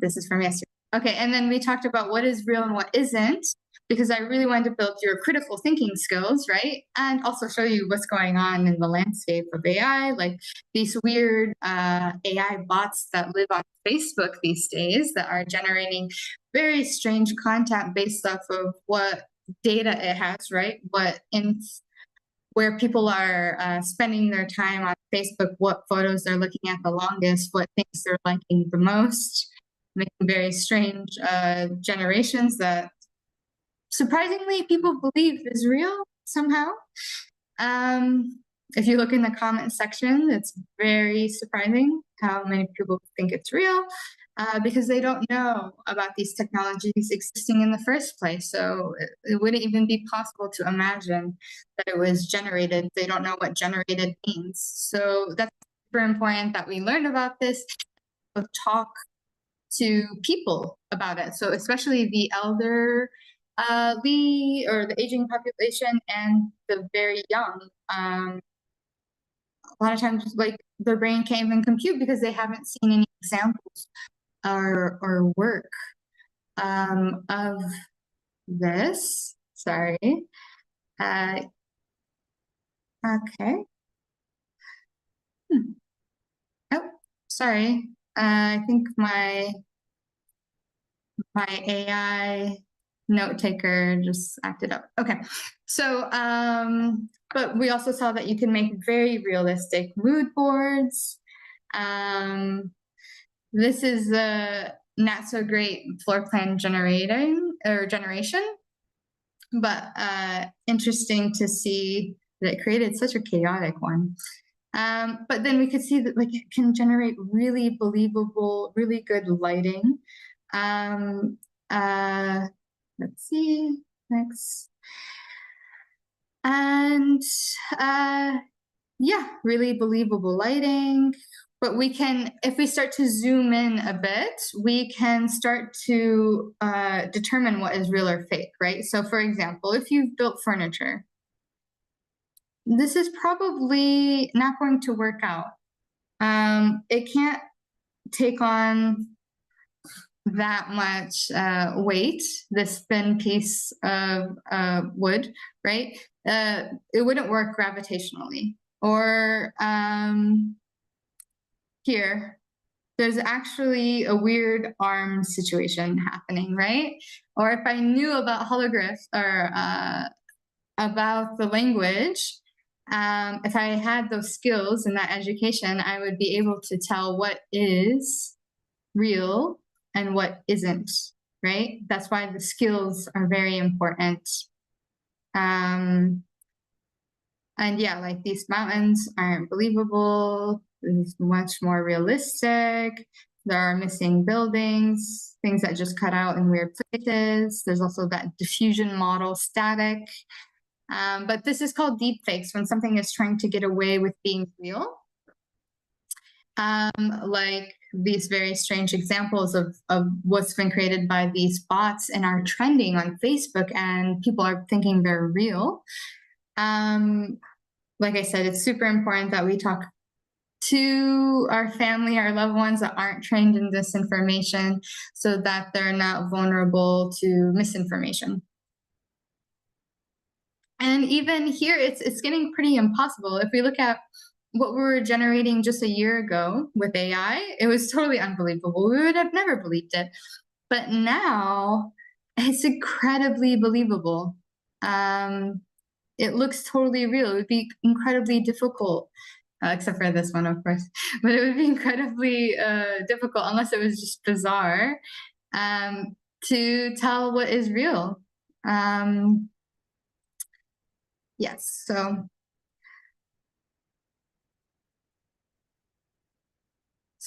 This is from yesterday. Okay, and then we talked about what is real and what isn't, because I really wanted to build your critical thinking skills, right? And also show you what's going on in the landscape of AI, like these weird AI bots that live on Facebook these days that are generating very strange content based off of what data it has, right? Where people are spending their time on Facebook, what photos they're looking at the longest, what things they're liking the most, making very strange generations that surprisingly people believe is real somehow. If you look in the comment section, it's very surprising how many people think it's real. because they don't know about these technologies existing in the first place. So it wouldn't even be possible to imagine that it was generated. They don't know what generated means. So that's super important that we learn about this, talk to people about it. So especially the elderly or the aging population and the very young. A lot of times, like, their brain can't even compute because they haven't seen any examples or work of this. Sorry. Okay. Oh, sorry. I think my AI note taker just acted up. Okay. So, but we also saw that you can make very realistic mood boards. This is the not so great floor plan generation, but interesting to see that it created such a chaotic one. But then we could see that, like, it can generate really believable, really good lighting. Let's see, next. And yeah, really believable lighting. But we can, if we start to zoom in a bit, we can start to determine what is real or fake, right? So for example, if you've built furniture, this is probably not going to work out. It can't take on that much weight, this thin piece of wood, right? It wouldn't work gravitationally. Or here, there's actually a weird arm situation happening, right? Or if I knew about hologlyphs or about the language, if I had those skills and that education, I would be able to tell what is real and what isn't, right? That's why the skills are very important. And yeah, like, these mountains aren't believable. It's much more realistic. There are missing buildings, things that just cut out in weird places. There's also that diffusion model static. But this is called deep fakes, when something is trying to get away with being real. Like these very strange examples of what's been created by these bots and are trending on Facebook, and people are thinking they're real. Like I said, it's super important that we talk to our family, our loved ones that aren't trained in this information, so that they're not vulnerable to misinformation. And even here, it's getting pretty impossible. If we look at what we were generating just a year ago with AI, it was totally unbelievable. We would have never believed it. But now it's incredibly believable. It looks totally real. It would be incredibly difficult, except for this one, of course, but it would be incredibly difficult, unless it was just bizarre, to tell what is real. Yes, so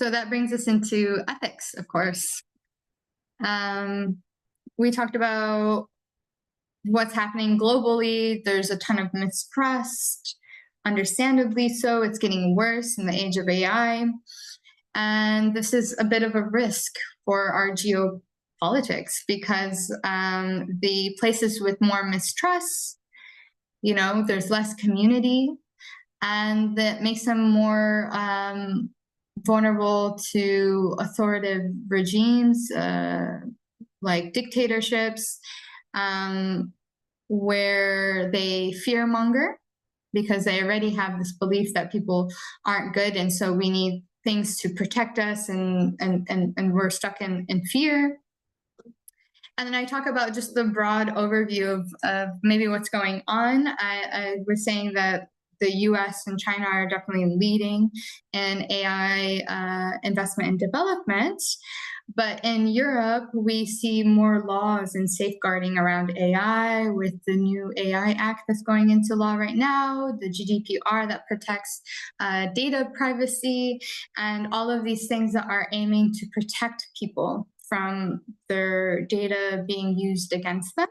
that brings us into ethics, of course. We talked about what's happening globally. There's a ton of mistrust, understandably so. It's getting worse in the age of AI. And this is a bit of a risk for our geopolitics, because the places with more mistrust, there's less community, and that makes them more vulnerable to authoritative regimes, like dictatorships, where they fearmonger, because they already have this belief that people aren't good, and so we need things to protect us, and we're stuck in fear. And then I talk about just the broad overview of maybe what's going on. I was saying that the US and China are definitely leading in AI investment and development. But in Europe, we see more laws and safeguarding around AI with the new AI Act that's going into law right now, the GDPR that protects data privacy, and all of these things that are aiming to protect people from their data being used against them.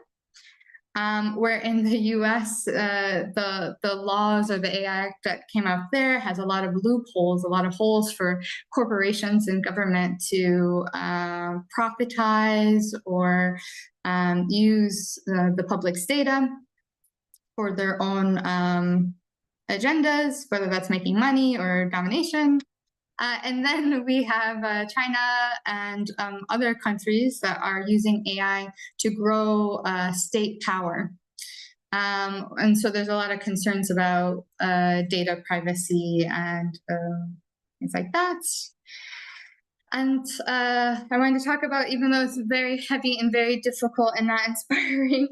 Where in the US, the laws or the AI Act that came out there has a lot of loopholes, a lot of holes for corporations and government to profitize or use the public's data for their own agendas, whether that's making money or domination. And then we have China and other countries that are using AI to grow state power. And so there's a lot of concerns about data privacy and things like that. And I wanted to talk about, even though it's very heavy and very difficult and not inspiring,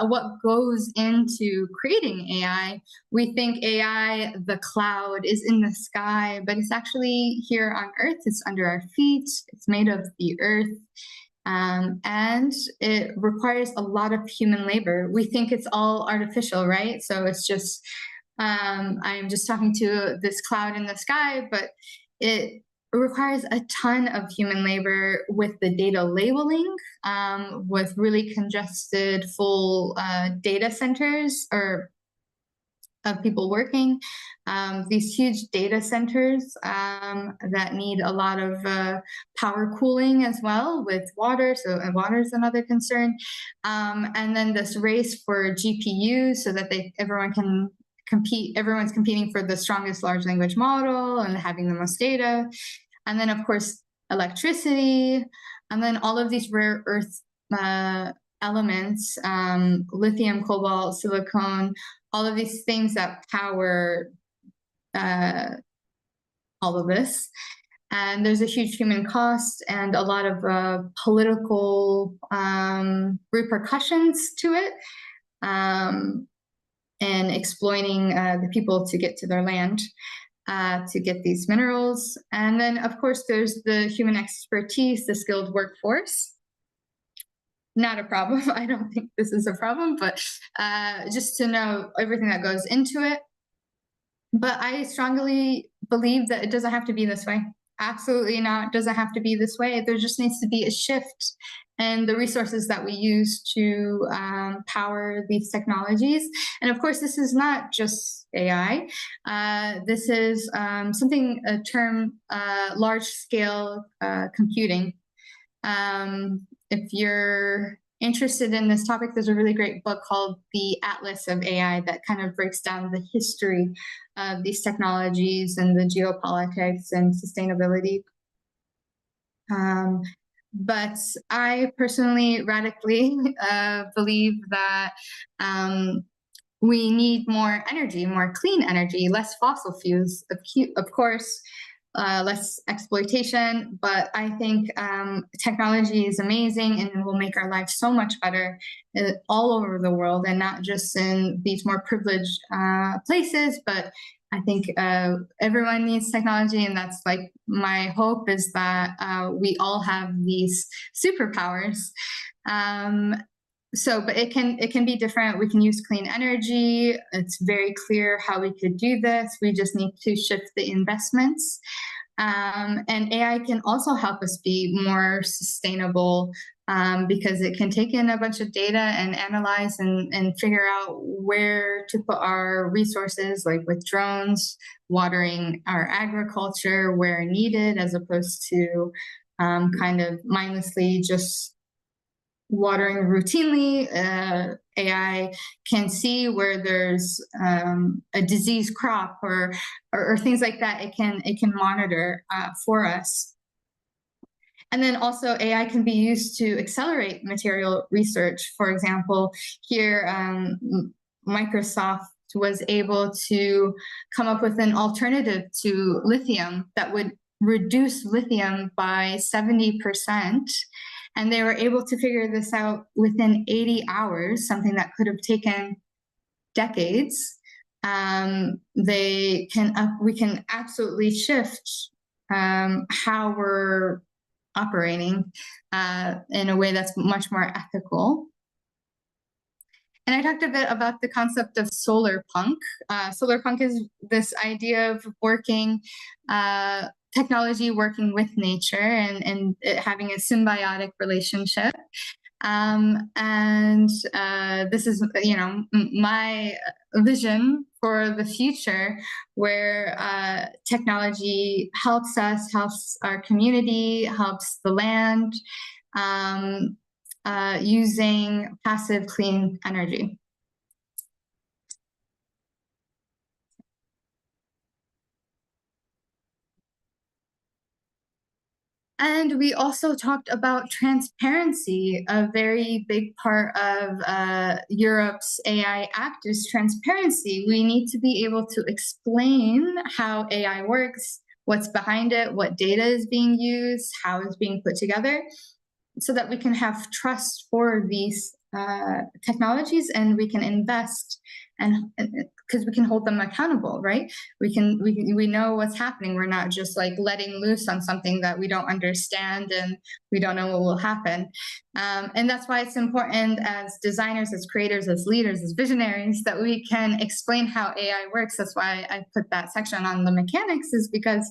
what goes into creating AI. We think AI, the cloud, is in the sky, but it's actually here on Earth. It's under our feet. It's made of the Earth. And it requires a lot of human labor. We think it's all artificial, right? So it's just, I'm just talking to this cloud in the sky, but it requires a ton of human labor with the data labeling, with really congested full data centers or of people working, these huge data centers that need a lot of power cooling as well with water. So water is another concern. And then this race for GPUs so that everyone can compete. Everyone's competing for the strongest large language model and having the most data. And then, of course, electricity, and then all of these rare earth elements, lithium, cobalt, silicon, all of these things that power all of this. And there's a huge human cost and a lot of political repercussions to it, and exploiting the people to get to their land, to get these minerals. And then, of course, there's the human expertise, the skilled workforce. Not a problem. I don't think this is a problem, but just to know everything that goes into it. But I strongly believe that it doesn't have to be this way. Absolutely not. It doesn't have to be this way. There just needs to be a shift in the resources that we use to power these technologies. And of course, this is not just AI. This is a term, large-scale computing. If you're interested in this topic, there's a really great book called The Atlas of AI that kind of breaks down the history of these technologies and the geopolitics and sustainability. But I personally radically believe that we need more energy, more clean energy, less fossil fuels, of course, less exploitation. But I think technology is amazing and will make our lives so much better all over the world, and not just in these more privileged places. But I think everyone needs technology, and that's like my hope, is that we all have these superpowers. But it can be different. We can use clean energy. It's very clear how we could do this. We just need to shift the investments. And AI can also help us be more sustainable, because it can take in a bunch of data and analyze and figure out where to put our resources, like with drones, watering our agriculture where needed, as opposed to kind of mindlessly just watering routinely. AI can see where there's a diseased crop or things like that. It can monitor for us. And then also AI can be used to accelerate material research. For example, here Microsoft was able to come up with an alternative to lithium that would reduce lithium by 70%. And they were able to figure this out within 80 hours, something that could have taken decades. We can absolutely shift how we're operating in a way that's much more ethical. And I talked a bit about the concept of solar punk. Solar punk is this idea of working, technology working with nature and it having a symbiotic relationship. This is, my vision for the future, where technology helps us, helps our community, helps the land, using passive clean energy. And we also talked about transparency. A very big part of Europe's AI Act is transparency. We need to be able to explain how AI works, what's behind it, what data is being used, how it's being put together, so that we can have trust for these technologies and we can invest, and because we can hold them accountable, right? We know what's happening. We're not just like letting loose on something that we don't understand and we don't know what will happen. And that's why it's important as designers, as creators, as leaders, as visionaries, that we can explain how AI works. That's why I put that section on the mechanics, is because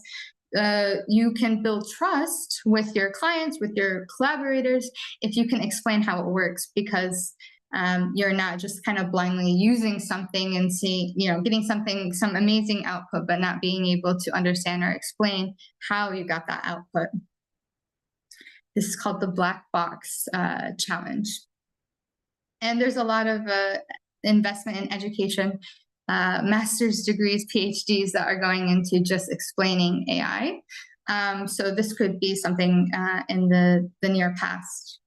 you can build trust with your clients, with your collaborators, if you can explain how it works, because you're not just kind of blindly using something and getting some amazing output, but not being able to understand or explain how you got that output. This is called the black box challenge. And there's a lot of investment in education, master's degrees, PhDs that are going into just explaining AI. So this could be something in the near past.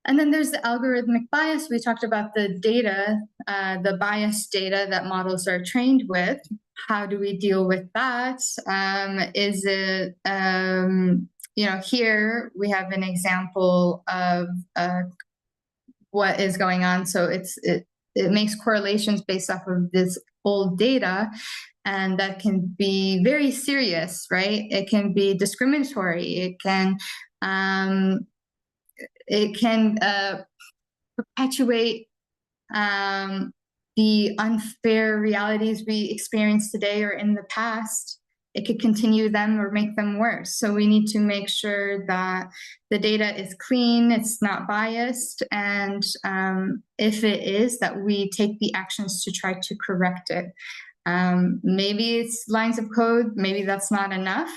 And then there's the algorithmic bias. We talked about the data, the biased data that models are trained with. How do we deal with that? Is it, here we have an example of what is going on. So it makes correlations based off of this old data, and that can be very serious, right? It can be discriminatory. It can perpetuate the unfair realities we experience today or in the past. It could continue them or make them worse. So we need to make sure that the data is clean, it's not biased, and if it is, that we take the actions to try to correct it. Maybe it's lines of code, maybe that's not enough.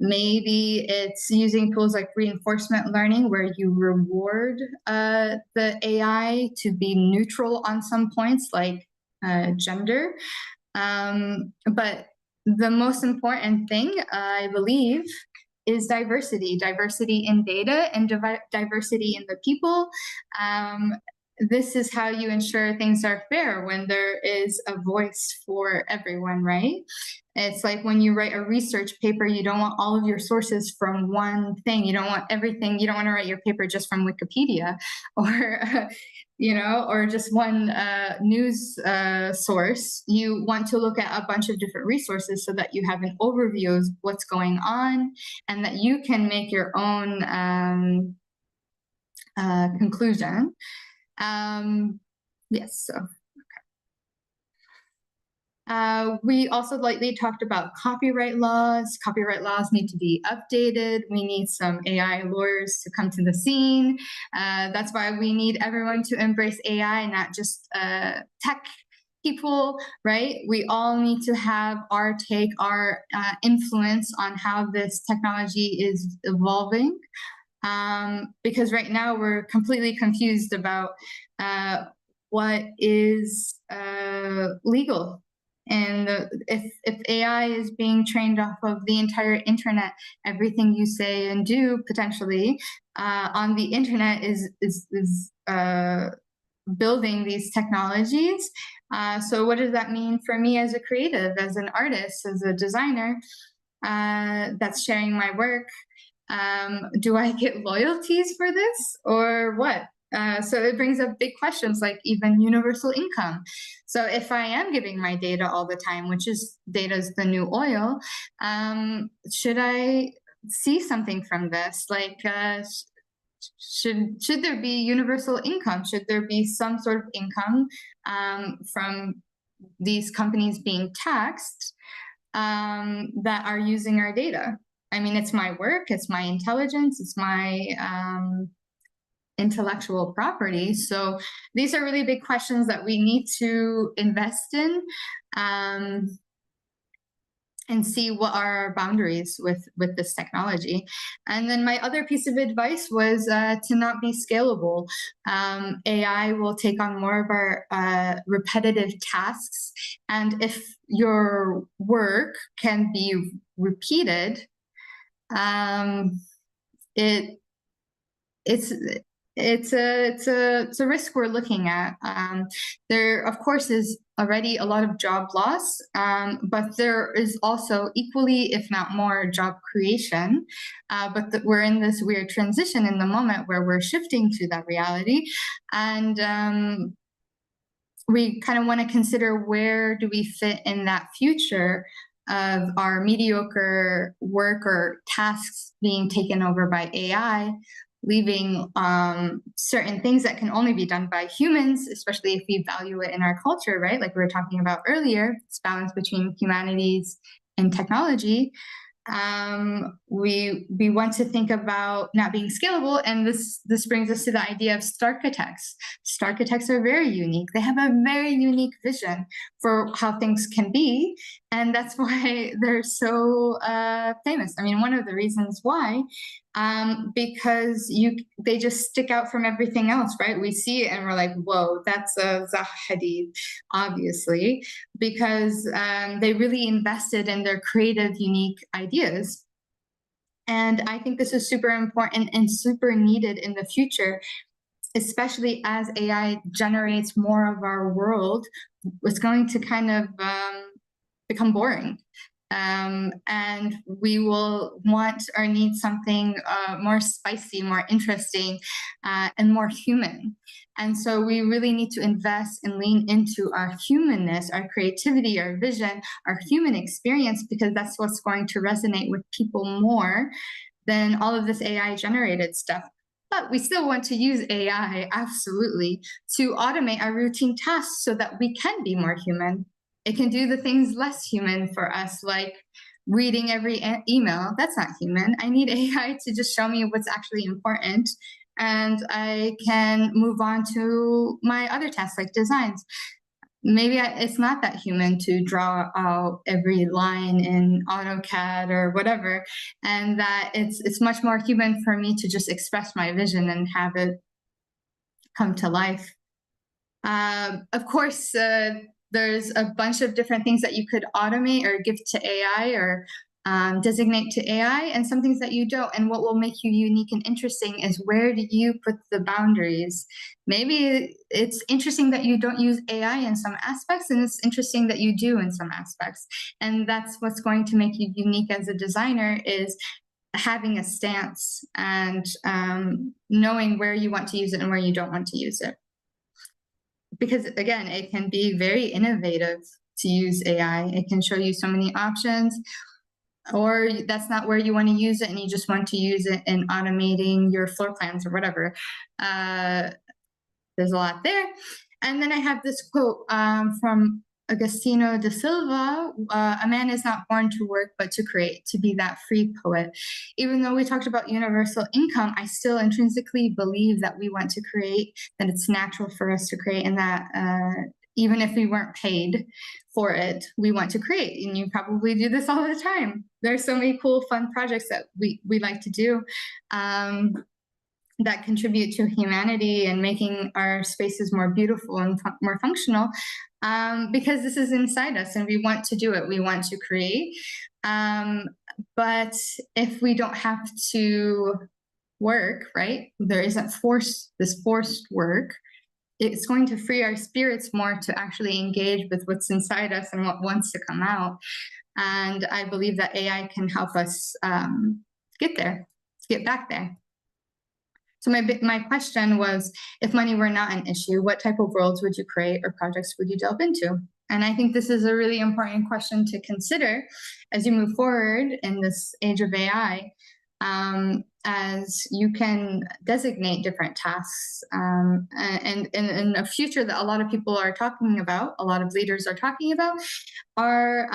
Maybe it's using tools like reinforcement learning, where you reward the AI to be neutral on some points, like gender. But the most important thing, I believe, is diversity in data and diversity in the people. This is how you ensure things are fair, when there is a voice for everyone, right? It's like when you write a research paper, you don't want all of your sources from one thing. You don't want everything. You don't want to write your paper just from Wikipedia or, or just one news source. You want to look at a bunch of different resources so that you have an overview of what's going on and that you can make your own conclusion. Yes, so. We also lightly talked about copyright laws. Copyright laws need to be updated. We need some AI lawyers to come to the scene. That's why we need everyone to embrace AI, not just tech people, right? We all need to have our take, our influence on how this technology is evolving. Because right now we're completely confused about what is legal. And if AI is being trained off of the entire internet, everything you say and do potentially on the internet is building these technologies. So what does that mean for me as a creative, as an artist, as a designer that's sharing my work? Do I get loyalties for this or what? So it brings up big questions like even universal income. So if I am giving my data all the time, which is data is the new oil, should I see something from this? Like, should there be universal income? Should there be some sort of income from these companies being taxed that are using our data? I mean, it's my work, it's my intelligence, it's my intellectual property. So these are really big questions that we need to invest in and see what are our boundaries with this technology. And then my other piece of advice was to not be scalable. AI will take on more of our repetitive tasks. And if your work can be repeated, it's a risk we're looking at. There, of course, is already a lot of job loss, but there is also equally, if not more, job creation. But we're in this weird transition in the moment where we're shifting to that reality, and we kind of want to consider where do we fit in that future of our mediocre work or tasks being taken over by AI, leaving certain things that can only be done by humans, especially if we value it in our culture, right? Like we were talking about earlier, this balance between humanities and technology. We want to think about not being scalable, and this brings us to the idea of starchitects. Starchitects are very unique. They have a very unique vision for how things can be, and that's why they're so famous. I mean, one of the reasons why, because they just stick out from everything else, right? We see it and we're like, whoa, that's a Zaha Hadid, obviously, because they really invested in their creative, unique ideas. And I think this is super important and super needed in the future, especially as AI generates more of our world. It's going to kind of become boring. And we will want or need something more spicy, more interesting, and more human. And so we really need to invest and lean into our humanness, our creativity, our vision, our human experience, because that's what's going to resonate with people more than all of this AI generated stuff. But we still want to use AI, absolutely, to automate our routine tasks so that we can be more human. It can do the things less human for us, like reading every email. That's not human. I need AI to just show me what's actually important, and I can move on to my other tasks like designs. Maybe it's not that human to draw out every line in AutoCAD or whatever, and that it's much more human for me to just express my vision and have it come to life. Of course, there's a bunch of different things that you could automate or give to AI or designate to AI, and some things that you don't. And what will make you unique and interesting is where do you put the boundaries? Maybe it's interesting that you don't use AI in some aspects, and it's interesting that you do in some aspects. And that's what's going to make you unique as a designer, is having a stance and knowing where you want to use it and where you don't want to use it. Because again, it can be very innovative to use AI. It can show you so many options, or that's not where you want to use it and you just want to use it in automating your floor plans or whatever. There's a lot there. And then I have this quote from Agostinho da Silva: a man is not born to work, but to create, to be that free poet. Even though we talked about universal income, I still intrinsically believe that we want to create, that it's natural for us to create, and that even if we weren't paid for it, we want to create. And you probably do this all the time. There's so many cool, fun projects that we like to do that contribute to humanity and making our spaces more beautiful and more functional, because this is inside us and we want to do it. We want to create. But if we don't have to work, right? There isn't this forced work. It's going to free our spirits more to actually engage with what's inside us and what wants to come out. And I believe that AI can help us get there, get back there. So my question was, if money were not an issue, what type of worlds would you create or projects would you delve into? And I think this is a really important question to consider as you move forward in this age of AI, as you can designate different tasks. And in a future that a lot of people are talking about, a lot of leaders are talking about, are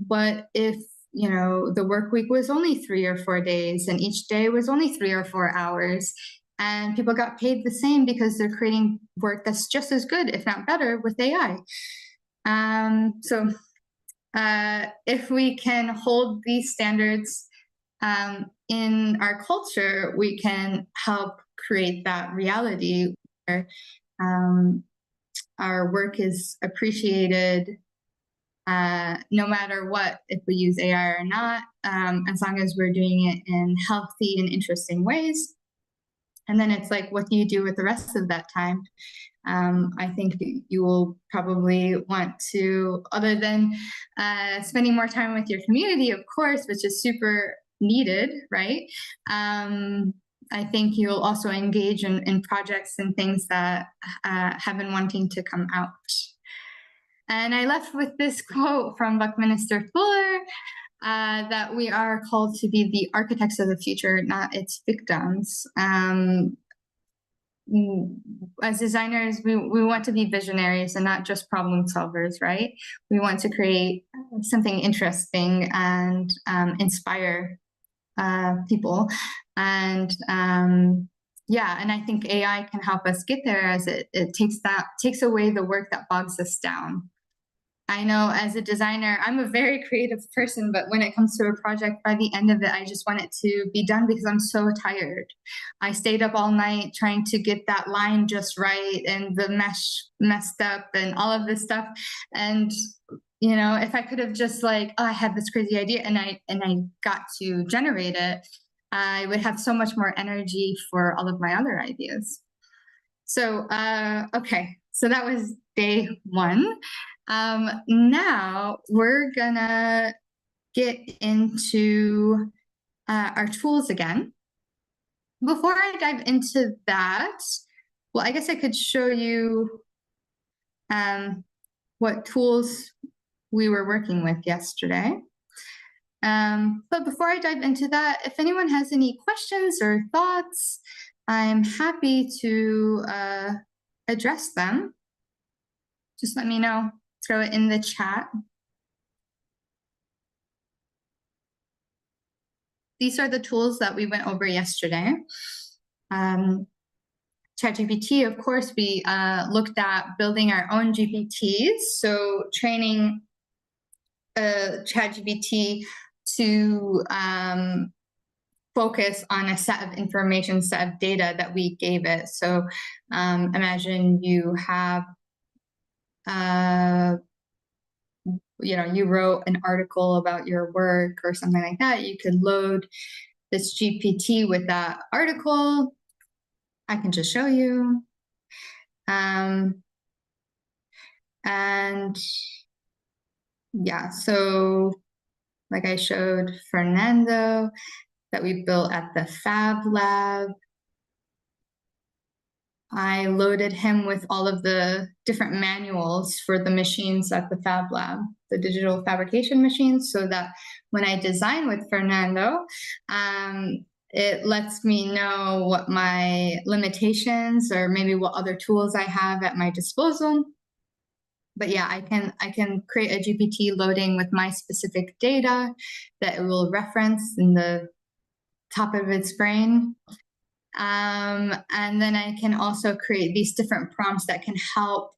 what if the work week was only 3 or 4 days and each day was only 3 or 4 hours, and people got paid the same because they're creating work that's just as good, if not better, with AI. So if we can hold these standards in our culture, we can help create that reality where our work is appreciated, no matter what, if we use AI or not, as long as we're doing it in healthy and interesting ways. And then it's like, what do you do with the rest of that time? I think you will probably want to, other than spending more time with your community, of course, which is super needed, right? I think you'll also engage in projects and things that have been wanting to come out. And I left with this quote from Buckminster Fuller, that we are called to be the architects of the future, not its victims. As designers, we want to be visionaries and not just problem solvers, right? We want to create something interesting and inspire people. And yeah, and I think AI can help us get there, as it takes away the work that bogs us down. I know as a designer, I'm a very creative person, but when it comes to a project, by the end of it, I just want it to be done because I'm so tired. I stayed up all night trying to get that line just right and the mesh messed up and all of this stuff. And if I could have just like, oh, I had this crazy idea and I got to generate it, I would have so much more energy for all of my other ideas. So, okay, so that was day 1. Now we're gonna get into our tools again. Before I dive into that, well, I guess I could show you what tools we were working with yesterday. But before I dive into that, if anyone has any questions or thoughts, I'm happy to address them. Just let me know. Throw it in the chat. These are the tools that we went over yesterday. ChatGPT, of course, we looked at building our own GPTs. So training ChatGPT to focus on a set of information, set of data that we gave it. So imagine you have you wrote an article about your work or something like that. You could load this GPT with that article. I can just show you. And yeah, so like I showed Fernando, that we built at the Fab Lab. I loaded him with all of the different manuals for the machines at the Fab Lab, the digital fabrication machines, so that when I design with Fernando, it lets me know what my limitations or maybe what other tools I have at my disposal. But yeah, I can create a GPT loading with my specific data that it will reference in the top of its brain. And then I can also create these different prompts that can help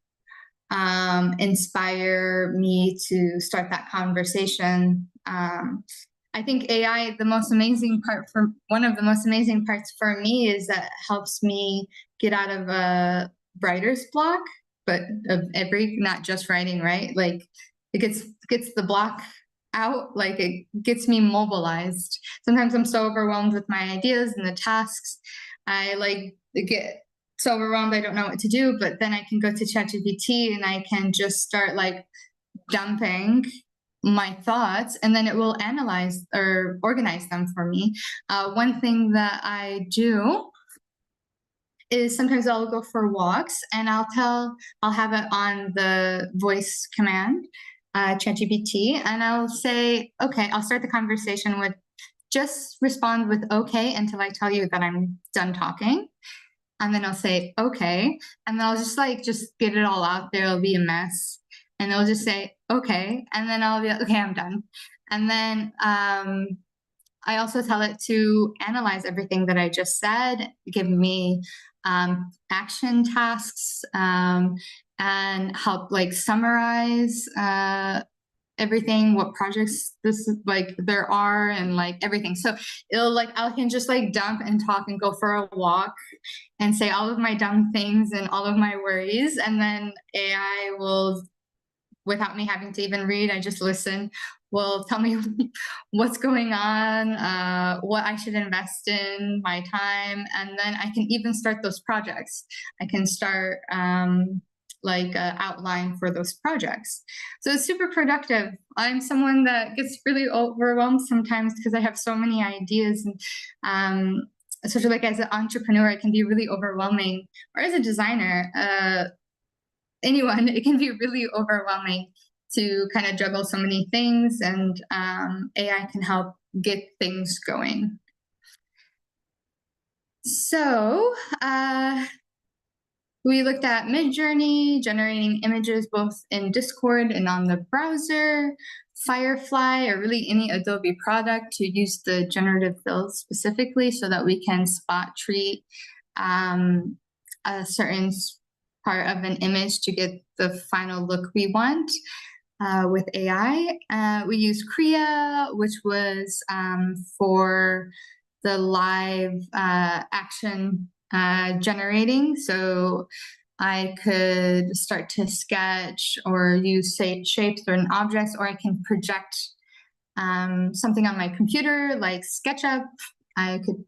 inspire me to start that conversation. I think AI, one of the most amazing parts for me is that it helps me get out of a writer's block, but not just writing, right? Like it gets the block out, like it gets me mobilized. Sometimes I'm so overwhelmed with my ideas and the tasks. I get so overwhelmed I don't know what to do, but then I can go to ChatGPT and I can just start like dumping my thoughts, and then it will analyze or organize them for me. One thing that I do is sometimes I'll go for walks and I'll have it on the voice command, ChatGPT, and I'll say, okay, I'll start the conversation with just respond with okay until I tell you that I'm done talking. And then I'll say, okay. And then I'll just get it all out there. It'll be a mess. And they'll just say, okay. And then I'll be like, okay, I'm done. And then I also tell it to analyze everything that I just said, give me action tasks, and help like summarize everything, what projects there are, and like everything. So it'll I can just dump and talk and go for a walk and say all of my dumb things and all of my worries, and then AI will, without me having to even read, I just listen, will tell me what's going on, what I should invest in my time, and then I can even start those projects. I can start outline for those projects. So it's super productive. I'm someone that gets really overwhelmed sometimes because I have so many ideas, and especially as an entrepreneur, it can be really overwhelming, or as a designer, anyone, it can be really overwhelming to kind of juggle so many things, and AI can help get things going. So we looked at Midjourney, generating images both in Discord and on the browser, Firefly, or really any Adobe product to use the generative fill specifically so that we can spot treat a certain part of an image to get the final look we want. With AI, we use Kriya, which was for the live action generating. So I could start to sketch or use, say, shapes or objects, or I can project something on my computer like SketchUp. I could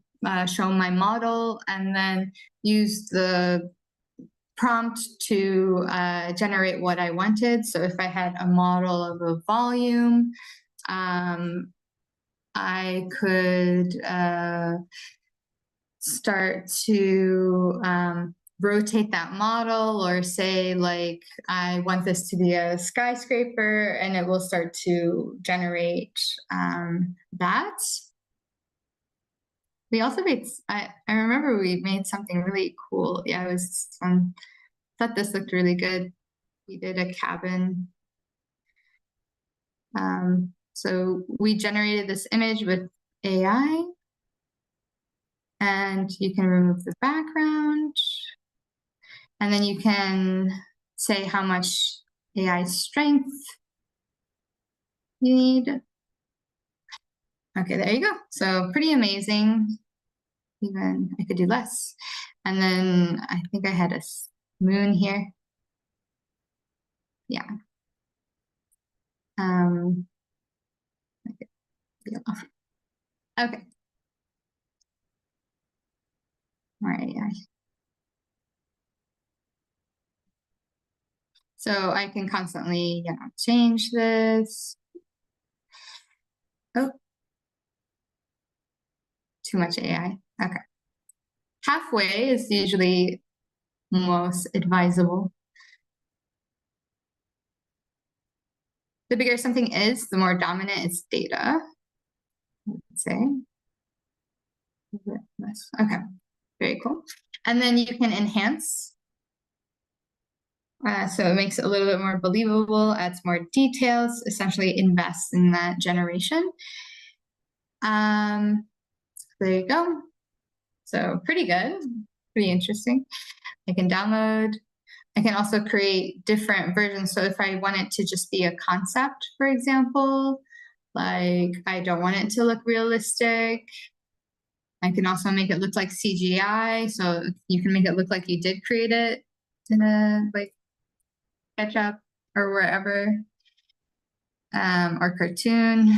show my model and then use the prompt to generate what I wanted. So if I had a model of a volume, I could start to rotate that model, or say I want this to be a skyscraper, and it will start to generate that. We also made, I remember we made something really cool. Yeah, it was fun. I thought this looked really good. We did a cabin. So we generated this image with AI, and you can remove the background, and then you can say how much AI strength you need. Okay, there you go. So pretty amazing. Even I could do less. And then I think I had a moon here. Yeah. Okay. Okay. All right. Yeah. So I can constantly, change this. Oh, too much AI. Okay. Halfway is usually most advisable. The bigger something is, the more dominant its data, let's say. Okay, very cool. And then you can enhance. So it makes it a little bit more believable, adds more details, essentially invests in that generation. There you go. So pretty good, pretty interesting. I can download. I can also create different versions. So if I want it to just be a concept, for example, I don't want it to look realistic, I can also make it look like CGI. So you can make it look like you did create it in a SketchUp or wherever, or cartoon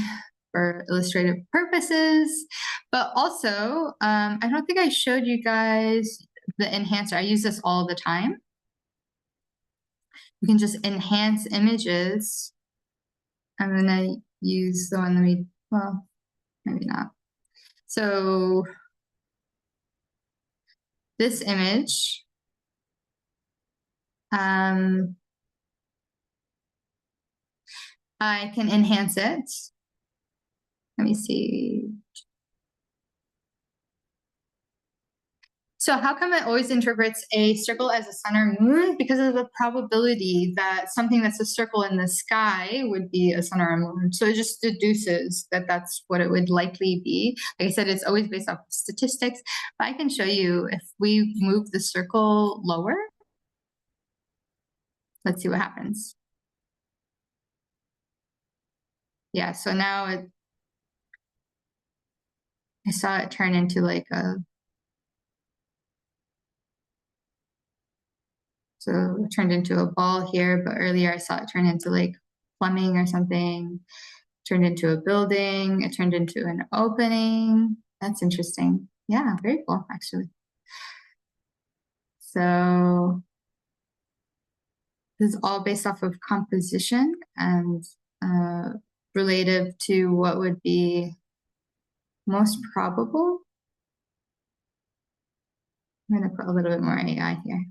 for illustrative purposes. But also, I don't think I showed you guys the enhancer. I use this all the time. You can just enhance images. I'm gonna use the one that well, maybe not. So this image, I can enhance it. Let me see. So how come it always interprets a circle as a sun or moon? Because of the probability that something that's a circle in the sky would be a sun or a moon. So it just deduces that that's what it would likely be. Like I said, it's always based off of statistics. But I can show you if we move the circle lower. Let's see what happens. Yeah, so now I saw it turn into like so it turned into a ball here, but earlier I saw it turn into like plumbing or something, turned into a building, it turned into an opening. That's interesting. Yeah, very cool, actually. So this is all based off of composition and relative to what would be most probable. I'm going to put a little bit more AI here.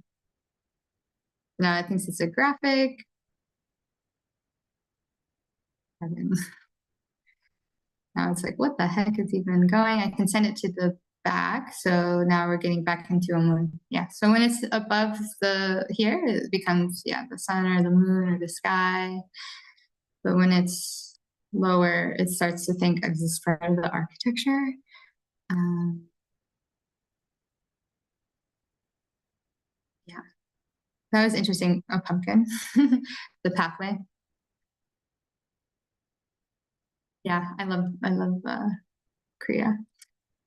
Now it thinks it's a graphic. Now it's like, what the heck is even going? I can send it to the back. So now we're getting back into a moon. Yeah. So when it's above the here, it becomes, yeah, the sun or the moon or the sky. But when it's lower, it starts to think of this part of the architecture. Yeah. That was interesting. A pumpkin, the pathway. Yeah, I love Korea.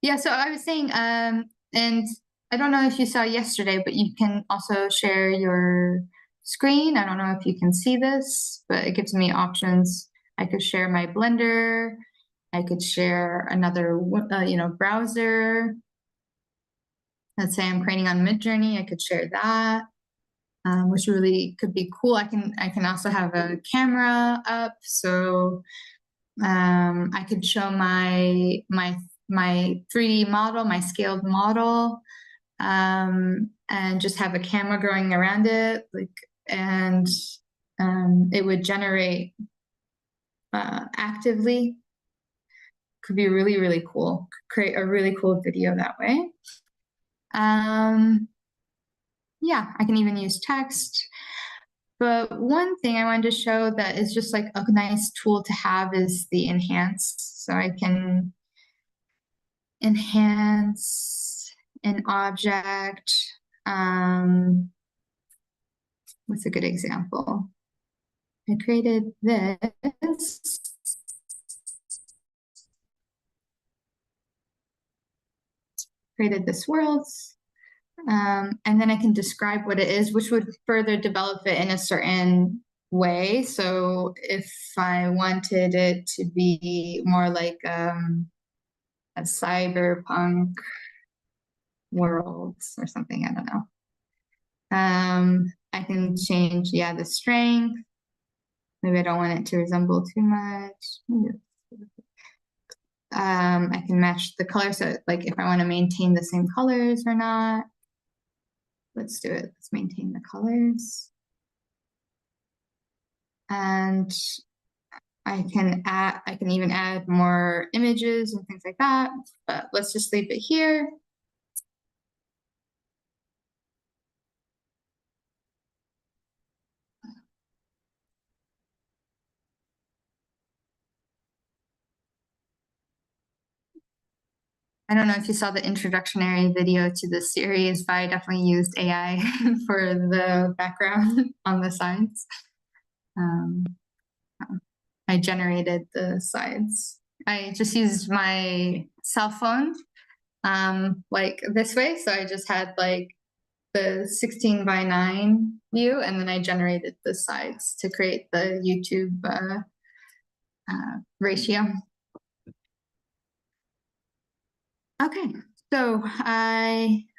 Yeah, so I was saying, and I don't know if you saw yesterday, but you can also share your screen. I don't know if you can see this, but it gives me options. I could share my Blender. I could share another, browser. Let's say I'm creating on Midjourney. I could share that, which really could be cool. I can also have a camera up, so I could show my 3D model, my scaled model, and just have a camera going around it, and it would generate actively. Could be really, really cool. Create a really cool video that way. Yeah, I can even use text. But one thing I wanted to show that is just like a nice tool to have is the enhance. So I can enhance an object. What's a good example? I created this. Created this world. And then I can describe what it is, which would further develop it in a certain way. So if I wanted it to be more like a cyberpunk world or something, I don't know. I can change, yeah, the strength. Maybe I don't want it to resemble too much. I can match the color. So like if I want to maintain the same colors or not. Let's do it. Let's maintain the colors. And I can even add more images and things like that, but let's just leave it here. I don't know if you saw the introductory video to this series, but I definitely used AI for the background on the sides. I generated the sides. I just used my cell phone like this way. So I just had like the 16:9 view, and then I generated the sides to create the YouTube ratio. Okay, so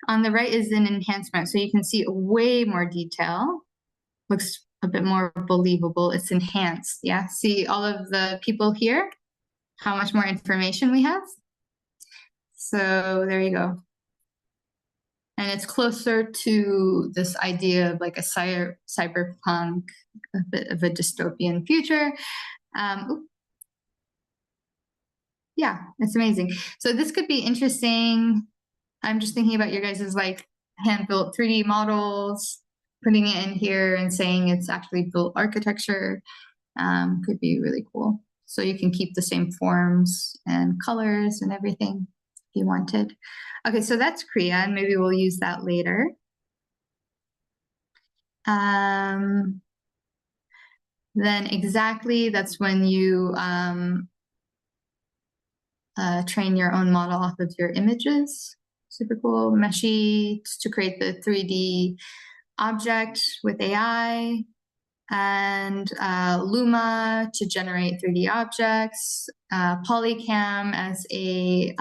on the right is an enhancement. So you can see way more detail. Looks a bit more believable. It's enhanced. Yeah, see all of the people here, how much more information we have. So there you go. And it's closer to this idea of like a cyberpunk, a bit of a dystopian future. Yeah, it's amazing. So this could be interesting. I'm just thinking about your guys' like hand-built 3D models, putting it in here and saying it's actually built architecture. Could be really cool. So you can keep the same forms and colors and everything if you wanted. Okay, so that's Kriya, and maybe we'll use that later. Then exactly, that's when you train your own model off of your images. Super cool. Meshy to create the 3D object with AI, and Luma to generate 3D objects, Polycam as a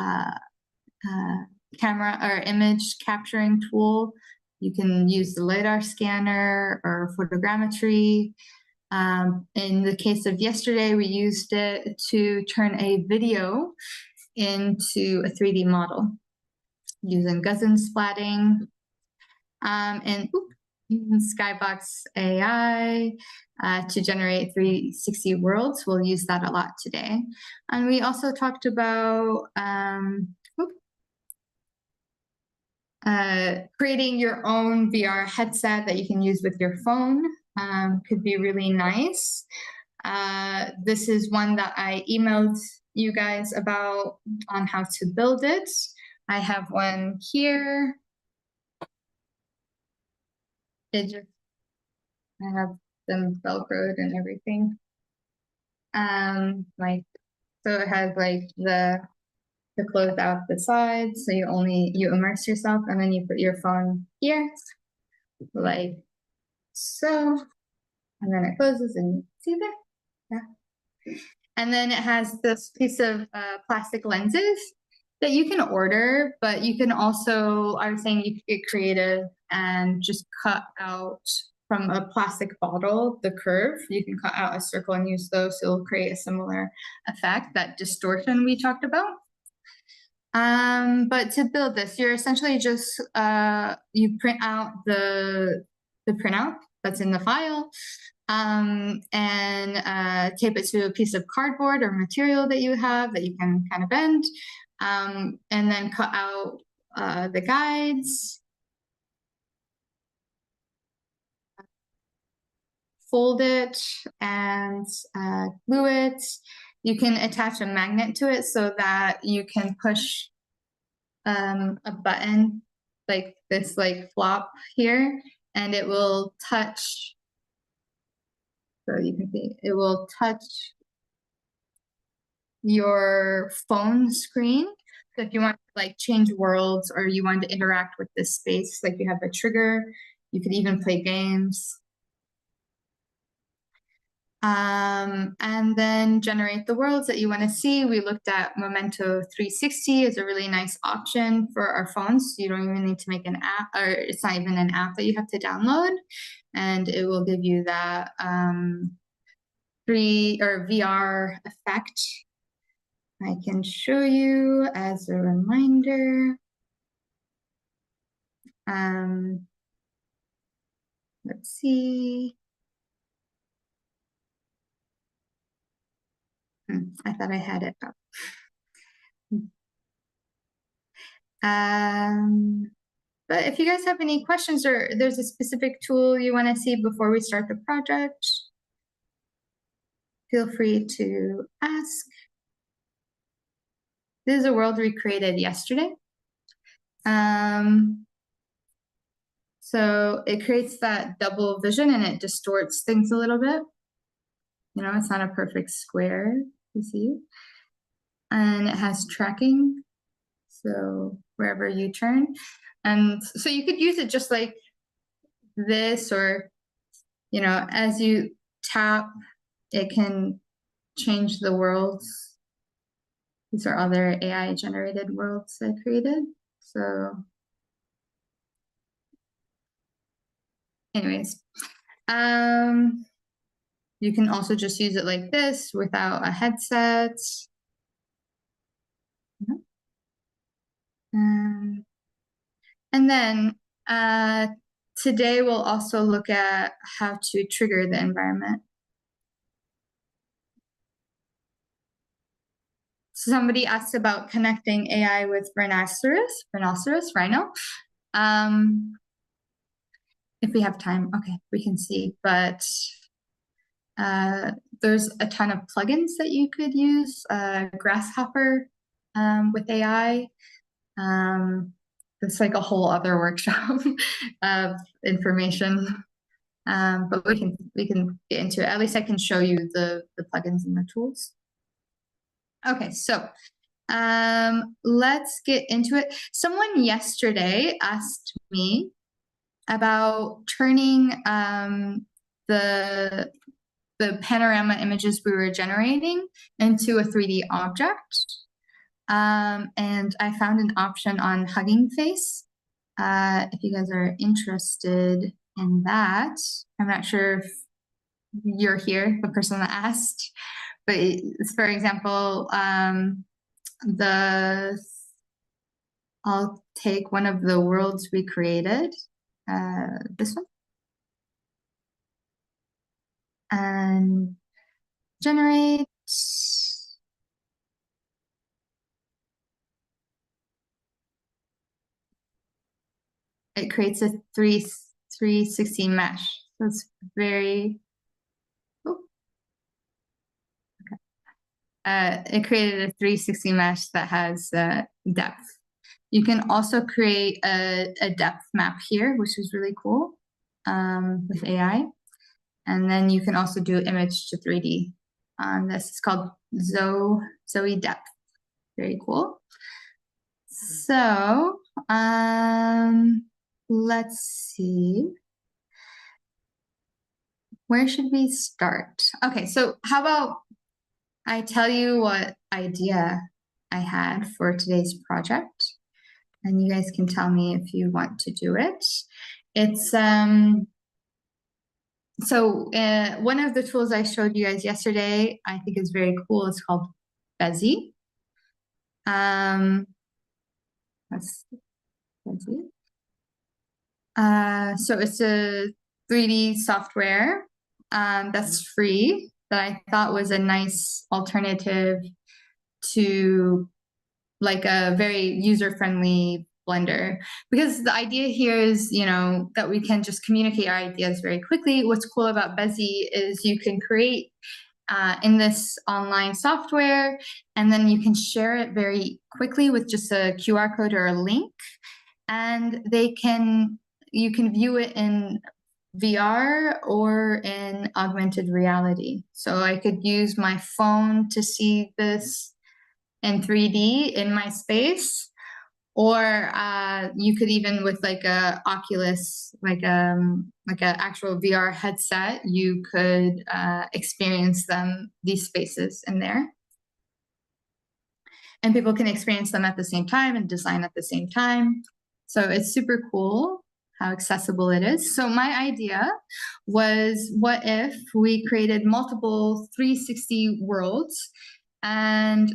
camera or image capturing tool. You can use the LiDAR scanner or photogrammetry. In the case of yesterday, we used it to turn a video into a 3D model using Gaussian splatting. And Skybox AI to generate 360 worlds. We'll use that a lot today. And we also talked about creating your own VR headset that you can use with your phone. Could be really nice. This is one that I emailed you guys about on how to build it. I have one here. I have them velcroed and everything. Like, so it has like the close out the sides, so you immerse yourself, and then you put your phone here, like so, and then it closes, and you see there, yeah. And then it has this piece of plastic lenses that you can order, but you can also, I was saying, you could get creative and just cut out from a plastic bottle the curve. You can cut out a circle and use those, so it'll create a similar effect, that distortion we talked about. But to build this, you're essentially just you print out the printout that's in the file, and tape it to a piece of cardboard or material that you have that you can kind of bend, and then cut out the guides, fold it, and glue it. You can attach a magnet to it so that you can push a button like this, like flop here, and it will touch. So you can see it will touch your phone screen. So if you want to like change worlds, or you want to interact with this space, like you have a trigger, you could even play games. And then generate the worlds that you want to see. We looked at Memento 360 as a really nice option for our phones. You don't even need to make an app, or it's not even an app that you have to download, and it will give you that VR effect. I can show you as a reminder. Let's see. I thought I had it up. But if you guys have any questions, or there's a specific tool you want to see before we start the project, feel free to ask. This is a world we created yesterday. So it creates that double vision, and it distorts things a little bit. You know, it's not a perfect square, you see. And it has tracking, so wherever you turn. And so you could use it just like this, or, you know, as you tap, it can change the worlds. These are other AI generated worlds I created. So anyways, you can also just use it like this without a headset. And then uh, today we'll also look at how to trigger the environment. Somebody asked about connecting AI with rhino. If we have time, okay, we can see, but there's a ton of plugins that you could use, Grasshopper with AI. It's like a whole other workshop of information. But we can get into it. At least I can show you the plugins and the tools. Okay, so let's get into it. Someone yesterday asked me about turning the panorama images we were generating into a 3D object. And I found an option on Hugging Face. If you guys are interested in that, I'm not sure if you're here, the person that asked, but for example, I'll take one of the worlds we created, this one, and generate. It creates a 360 mesh. So it's very, oh, it created a 360 mesh that has depth. You can also create a depth map here, which is really cool with AI. And then you can also do image to 3D. This is called Zoe Depth. Very cool. So let's see. Where should we start? Okay, so how about I tell you what idea I had for today's project, and you guys can tell me if you want to do it. It's so one of the tools I showed you guys yesterday, I think is very cool. It's called Bezier. That's Bezier. So it's a 3D software that's free that I thought was a nice alternative to like a very user-friendly Blender. Because the idea here is, you know, that we can just communicate our ideas very quickly. What's cool about Bezier is you can create in this online software, and then you can share it very quickly with just a QR code or a link. And you can view it in VR or in augmented reality. So I could use my phone to see this in 3D in my space, or you could even with like a Oculus, like a actual VR headset, you could experience these spaces in there. And people can experience them at the same time and design at the same time. So it's super cool how accessible it is. So my idea was, what if we created multiple 360 worlds and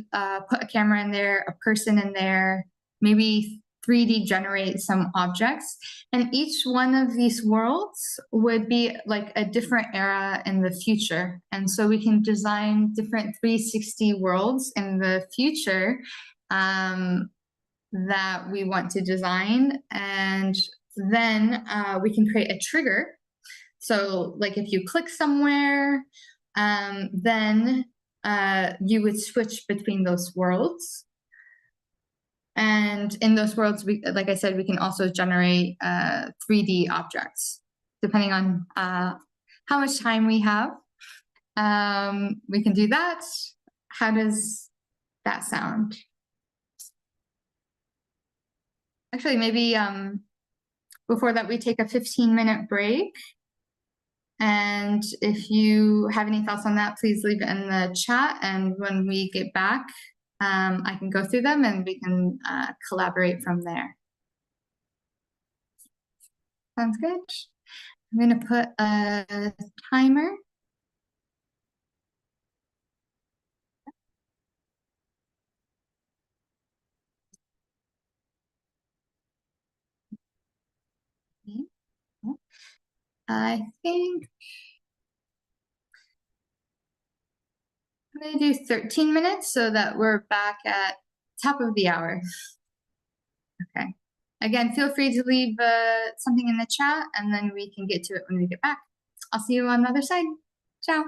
put a camera in there, a person in there, maybe 3D generate some objects. And each one of these worlds would be like a different era in the future. And so we can design different 360 worlds in the future that we want to design. And then we can create a trigger. So like if you click somewhere, then you would switch between those worlds. And in those worlds, like I said, we can also generate 3D objects, depending on how much time we have. We can do that. How does that sound? Actually, maybe before that, we take a 15-minute break. And if you have any thoughts on that, please leave it in the chat. And when we get back, I can go through them and we can collaborate from there. Sounds good. I'm going to put a timer. I think I'm going to do 13 minutes so that we're back at top of the hour. Okay. Again, feel free to leave something in the chat and then we can get to it when we get back. I'll see you on the other side. Ciao.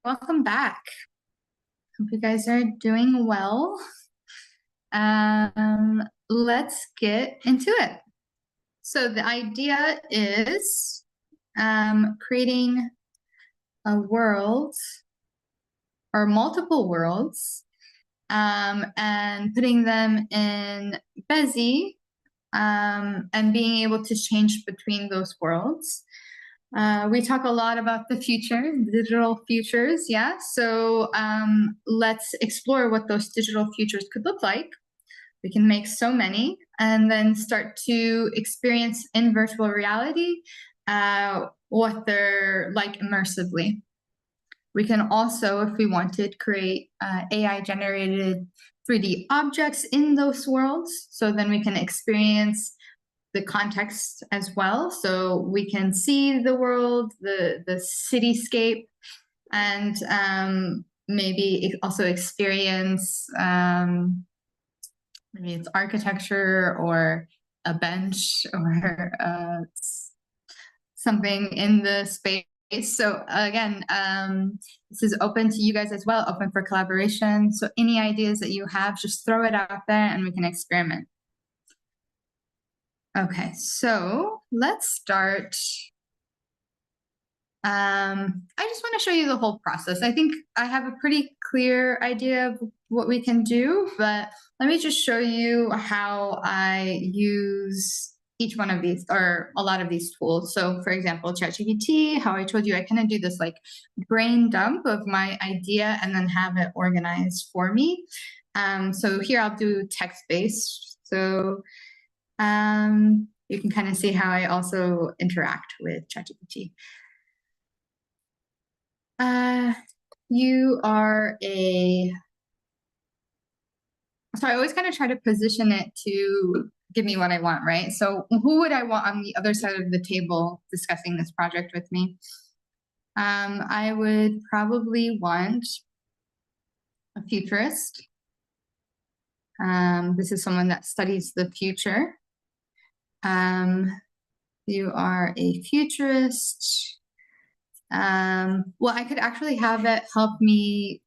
welcome back. Hope you guys are doing well. Let's get into it. So the idea is creating a world or multiple worlds and putting them in Bezier and being able to change between those worlds. We talk a lot about the future, digital futures, yeah? So let's explore what those digital futures could look like. We can make so many and then start to experience in virtual reality what they're like immersively. We can also, if we wanted, create AI-generated 3D objects in those worlds. So then we can experience the context as well. So we can see the world, the cityscape, and maybe also experience maybe it's architecture or a bench or something in the space. So again, this is open to you guys as well, open for collaboration. So any ideas that you have, just throw it out there and we can experiment. Okay, so let's start. I just want to show you the whole process. I think I have a pretty clear idea of what we can do, but let me just show you how I use each one of these or a lot of these tools. So for example, ChatGPT, how I told you, I kind of do this like brain dump of my idea and then have it organized for me. So here I'll do text-based. So you can kind of see how I also interact with ChatGPT. You are so I always kind of try to position it to give me what I want, right? So who would I want on the other side of the table discussing this project with me? I would probably want a futurist. This is someone that studies the future. You are a futurist. Well, I could actually have it help me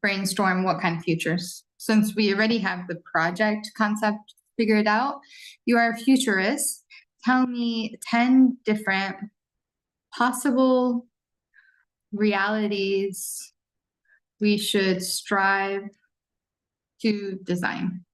brainstorm what kind of futures. Since we already have the project concept figured out, you are a futurist. Tell me 10 different possible realities we should strive to design.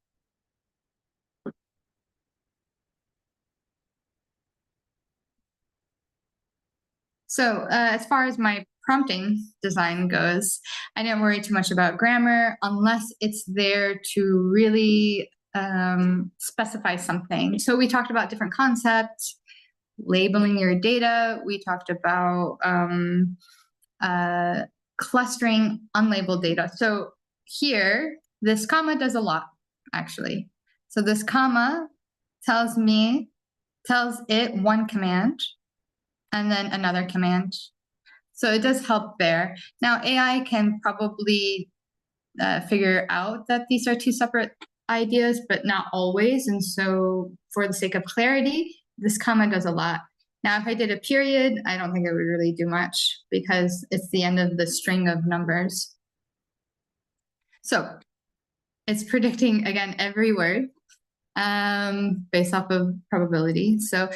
So as far as my prompting design goes, I didn't worry too much about grammar unless it's there to really specify something. So we talked about different concepts, labeling your data. We talked about clustering unlabeled data. So here, this comma does a lot, actually. So this comma tells it one command and then another command. So it does help there. Now AI can probably figure out that these are two separate ideas, but not always. And so for the sake of clarity, this comma does a lot. Now, if I did a period, I don't think it would really do much because it's the end of the string of numbers. So it's predicting, again, every word based off of probability. So,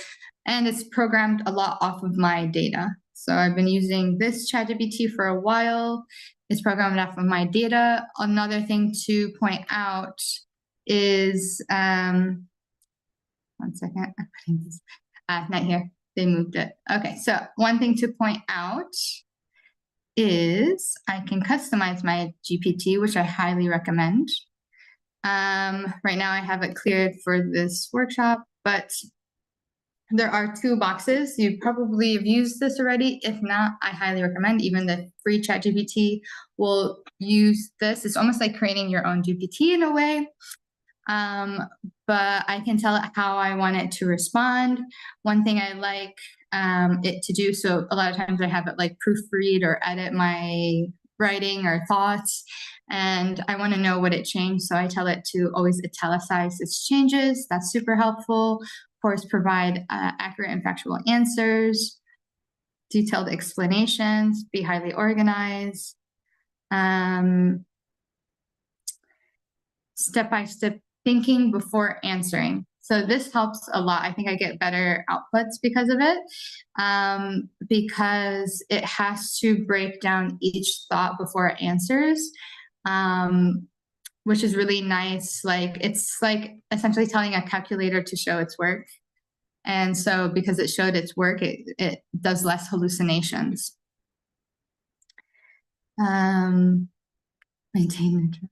and it's programmed a lot off of my data. So I've been using this ChatGPT for a while. It's programmed off of my data. Another thing to point out is, one second, I'm putting this, not here, they moved it. Okay, so one thing to point out is I can customize my GPT, which I highly recommend. Right now I have it cleared for this workshop, but there are two boxes. You probably have used this already. If not, I highly recommend. Even the free ChatGPT will use this. It's almost like creating your own GPT in a way. But I can tell it how I want it to respond. One thing I like it to do, so a lot of times I have it like proofread or edit my writing or thoughts, and I want to know what it changed. So I tell it to always italicize its changes. That's super helpful. Of course, provide accurate and factual answers. detailed explanations, be highly organized, step-by-step thinking before answering. So this helps a lot. I think I get better outputs because of it, because it has to break down each thought before it answers, which is really nice. Like it's like essentially telling a calculator to show its work. And so because it showed its work, it does less hallucinations. Maintain interest.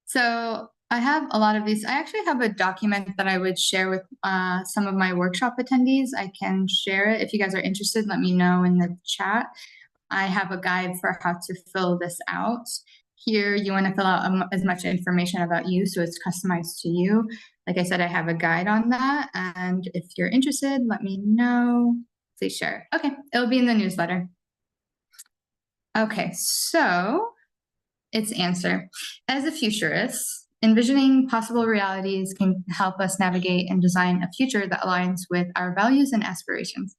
So I have a lot of these. I actually have a document that I would share with some of my workshop attendees. I can share it. If you guys are interested, let me know in the chat. I have a guide for how to fill this out. Here, you want to fill out as much information about you, so it's customized to you. Like I said, I have a guide on that. And if you're interested, let me know. Please share. Okay, it'll be in the newsletter. Okay, so its answer. As a futurist, envisioning possible realities can help us navigate and design a future that aligns with our values and aspirations.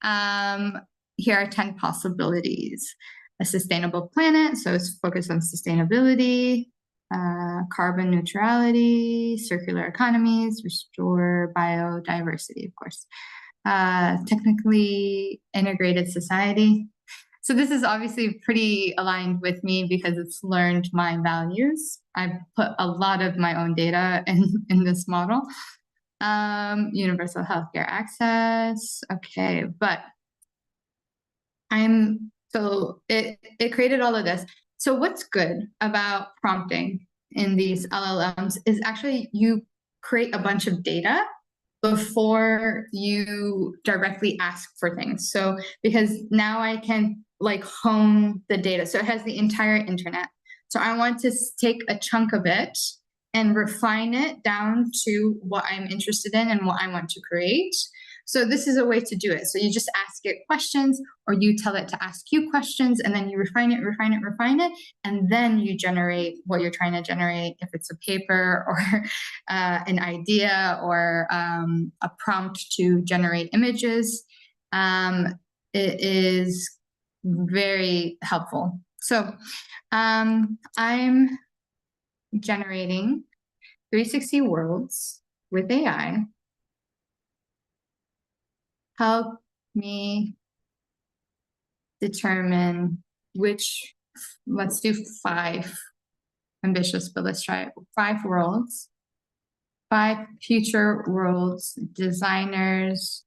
Here are 10 possibilities. A sustainable planet, so it's focused on sustainability, carbon neutrality, circular economies, restore biodiversity, of course. Technically integrated society. So this is obviously pretty aligned with me because it's learned my values. I've put a lot of my own data in this model. Universal healthcare access. Okay, but so it created all of this. So what's good about prompting in these LLMs is actually you create a bunch of data before you directly ask for things. So because now I can like hone the data. So it has the entire internet. So I want to take a chunk of it and refine it down to what I'm interested in and what I want to create. So this is a way to do it. So you just ask it questions, or you tell it to ask you questions, and then you refine it, and then you generate what you're trying to generate, if it's a paper or an idea or a prompt to generate images. It is very helpful. So I'm generating 360 worlds with AI. Help me determine which, let's do 5, ambitious, but let's try it. 5 worlds, 5 future worlds designers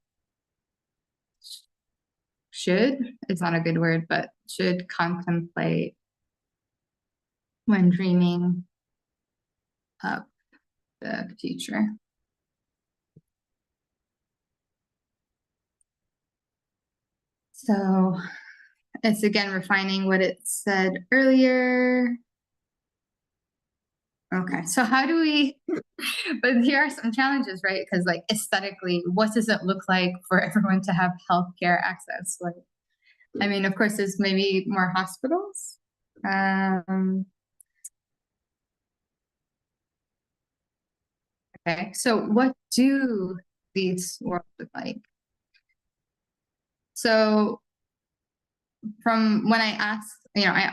it's not a good word, but should contemplate when dreaming up the future. So it's again refining what it said earlier. Okay, so how do we, but here are some challenges, right? Because like aesthetically, what does it look like for everyone to have healthcare access? Like, I mean, of course, there's maybe more hospitals. Okay, so what do these worlds look like? So from when I asked,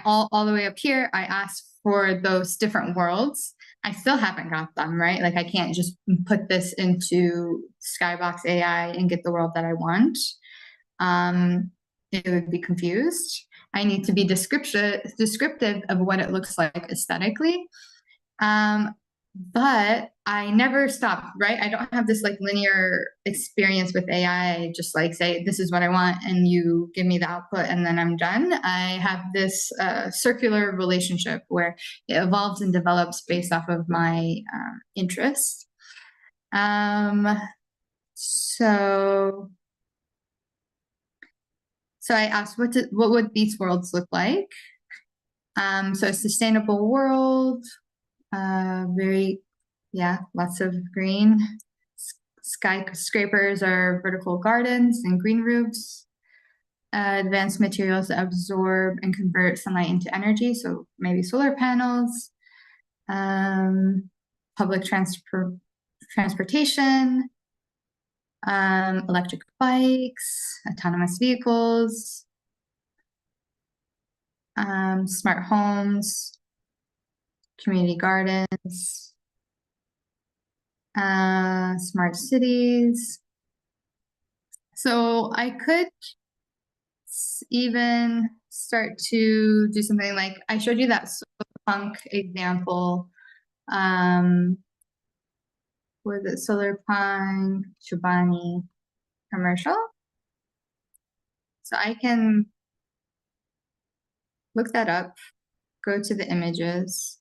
all the way up here, I asked for those different worlds. I still haven't got them, right? Like I can't just put this into Skybox AI and get the world that I want. It would be confused. I need to be descriptive of what it looks like aesthetically. But I never stop, right? I don't have this like linear experience with AI. I just like say, this is what I want, and you give me the output, and then I'm done. I have this circular relationship where it evolves and develops based off of my interests. So I asked, what would these worlds look like? So a sustainable world, lots of green. Skyscrapers are vertical gardens and green roofs. Advanced materials that absorb and convert sunlight into energy, so maybe solar panels. Public transportation. Electric bikes, autonomous vehicles, smart homes, community gardens, smart cities. So I could even start to do something like I showed you that punk example. Was it Solar Punk Chobani commercial? So I can look that up, go to the images.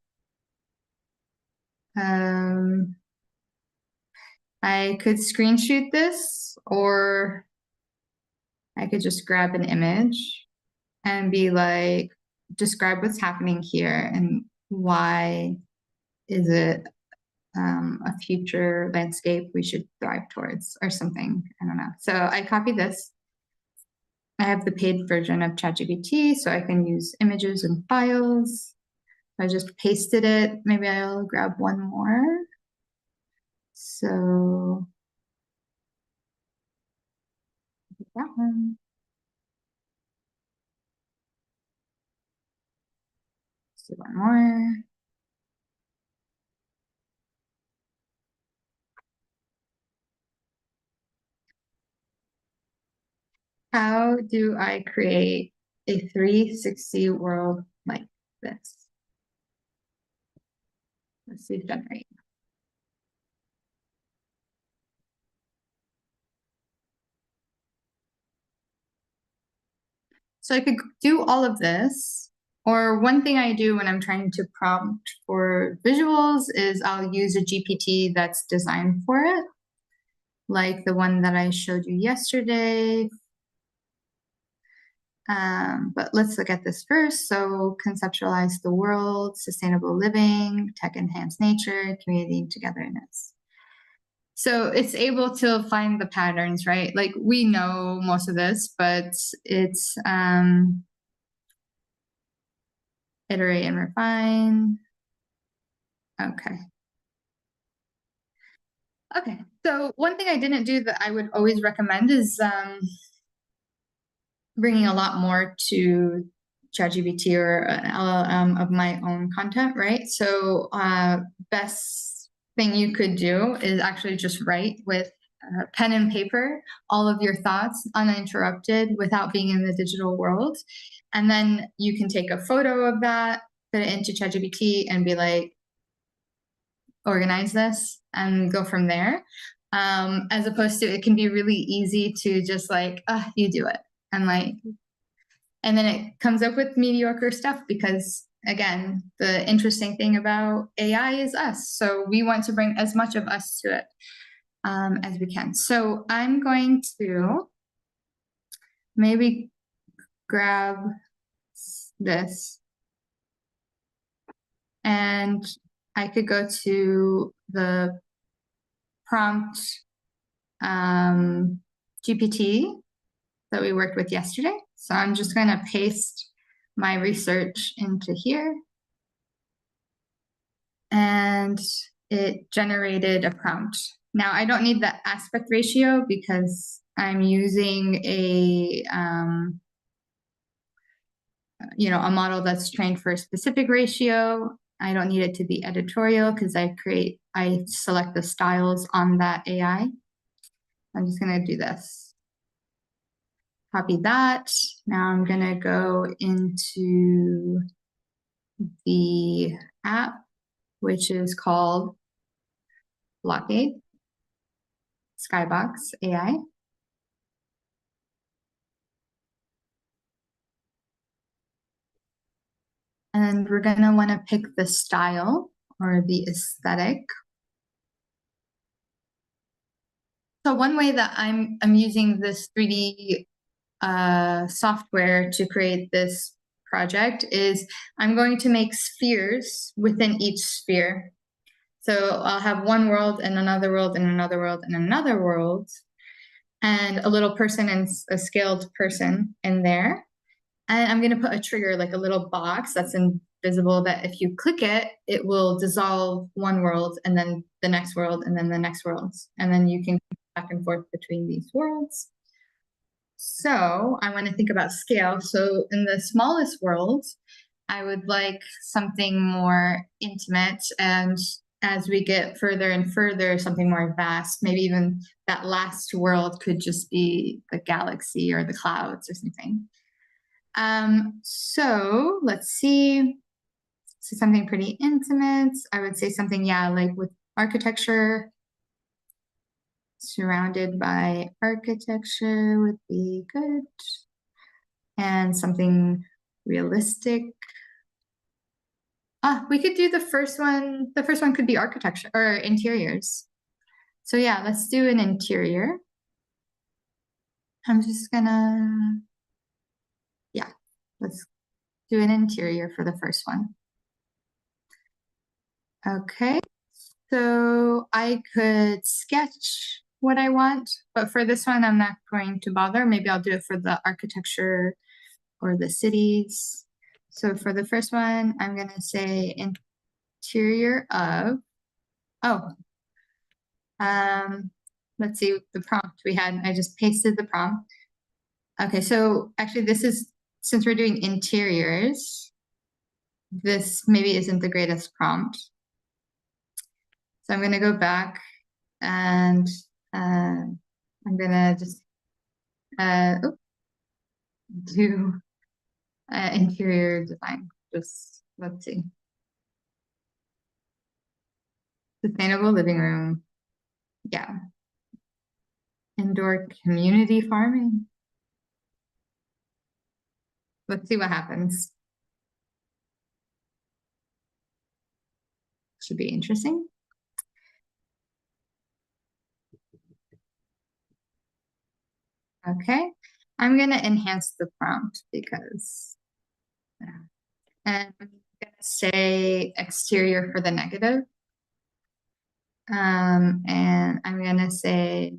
I could screenshot this, or I could just grab an image and be like, describe what's happening here and why is it a future landscape we should thrive towards or something. I don't know. So I copy this. I have the paid version of ChatGPT, so I can use images and files. I just pasted it. Maybe I'll grab one more. So that one. Let's do one more. How do I create a 360 world like this? Let's see, generate. So I could do all of this, or one thing I do when I'm trying to prompt for visuals is I'll use a GPT that's designed for it, like the one that I showed you yesterday. But let's look at this first. So conceptualize the world, sustainable living, tech-enhanced nature, community togetherness. So it's able to find the patterns, right? Like we know most of this, but it's iterate and refine. Okay. Okay. So one thing I didn't do that I would always recommend is bringing a lot more to ChatGPT or an LLM of my own content, right? So best thing you could do is actually just write with pen and paper all of your thoughts uninterrupted without being in the digital world. And then you can take a photo of that, put it into ChatGPT and be like, organize this and go from there. As opposed to it can be really easy to just like, you do it. And like, and then it comes up with mediocre stuff because again, the interesting thing about AI is us. So we want to bring as much of us to it as we can. So I'm going to maybe grab this and I could go to the prompt GPT that we worked with yesterday. So I'm just going to paste my research into here. And it generated a prompt. Now I don't need the aspect ratio because I'm using a a model that's trained for a specific ratio. I don't need it to be editorial because I select the styles on that AI. I'm just going to do this. Copy that. Now I'm going to go into the app, which is called Blockade Skybox AI. And we're going to want to pick the style or the aesthetic. So one way that I'm using this 3D software to create this project is I'm going to make spheres within each sphere. So I'll have one world and another world and another world and another world, and a little person and a scaled person in there. And I'm going to put a trigger, like a little box that's invisible, that if you click it, it will dissolve one world and then the next world and then the next world. And then you can back and forth between these worlds. So I want to think about scale. So in the smallest world, I would like something more intimate, and as we get further and further, something more vast. Maybe even that last world could just be the galaxy or the clouds or something. So let's see. So something pretty intimate. I would say something, yeah, like with architecture. Surrounded by architecture would be good. And something realistic. We could do the first one. The first one could be architecture or interiors. So yeah, let's do an interior. I'm just gonna, yeah, let's do an interior for the first one. Okay, so I could sketch what I want, but for this one, I'm not going to bother. Maybe I'll do it for the architecture or the cities. So for the first one, I'm gonna say interior of, oh, let's see the prompt we had. I just pasted the prompt. Okay, so actually this is, since we're doing interiors, this maybe isn't the greatest prompt. So I'm gonna go back and I'm gonna just do interior design. Just let's see. Sustainable living room. Yeah. Indoor community farming. Let's see what happens. Should be interesting. Okay, I'm gonna enhance the prompt because, and I'm gonna say exterior for the negative. And I'm gonna say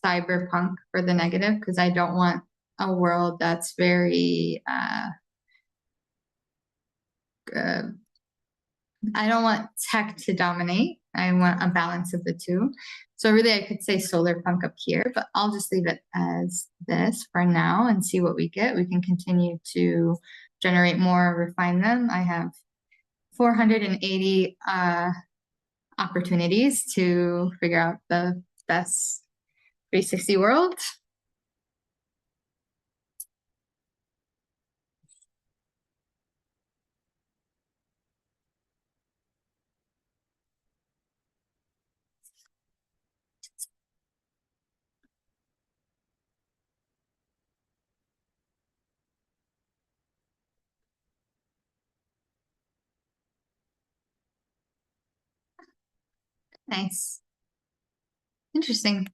cyberpunk for the negative because I don't want a world that's very, I don't want tech to dominate. I want a balance of the two. So really I could say solar punk up here, but I'll just leave it as this for now and see what we get. We can continue to generate more, refine them. I have 480 opportunities to figure out the best 360 world. Nice. Interesting.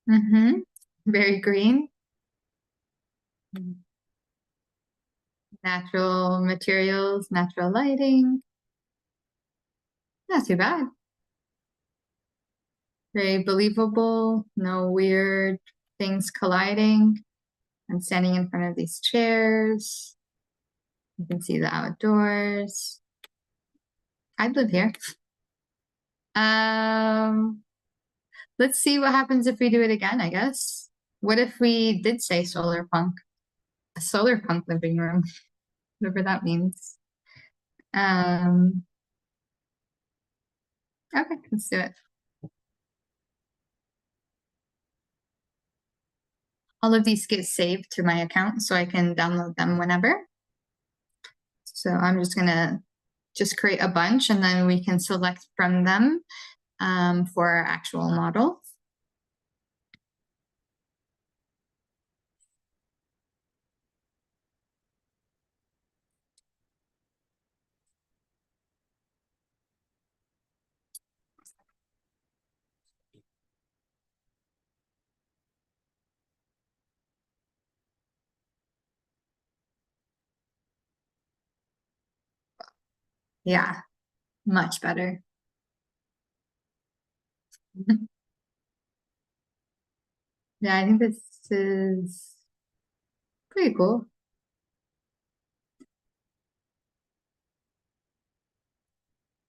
Mm-hmm. Very green. Natural materials, natural lighting. Not too bad. Very believable, no weird things colliding. I'm standing in front of these chairs. You can see the outdoors. I'd live here. Let's see what happens if we do it again, I guess. What if we did say solar punk? A solar punk living room, whatever that means. Okay, let's do it. All of these get saved to my account so I can download them whenever. So I'm just gonna just create a bunch and then we can select from them for our actual model. Yeah, much better. Yeah, I think this is pretty cool.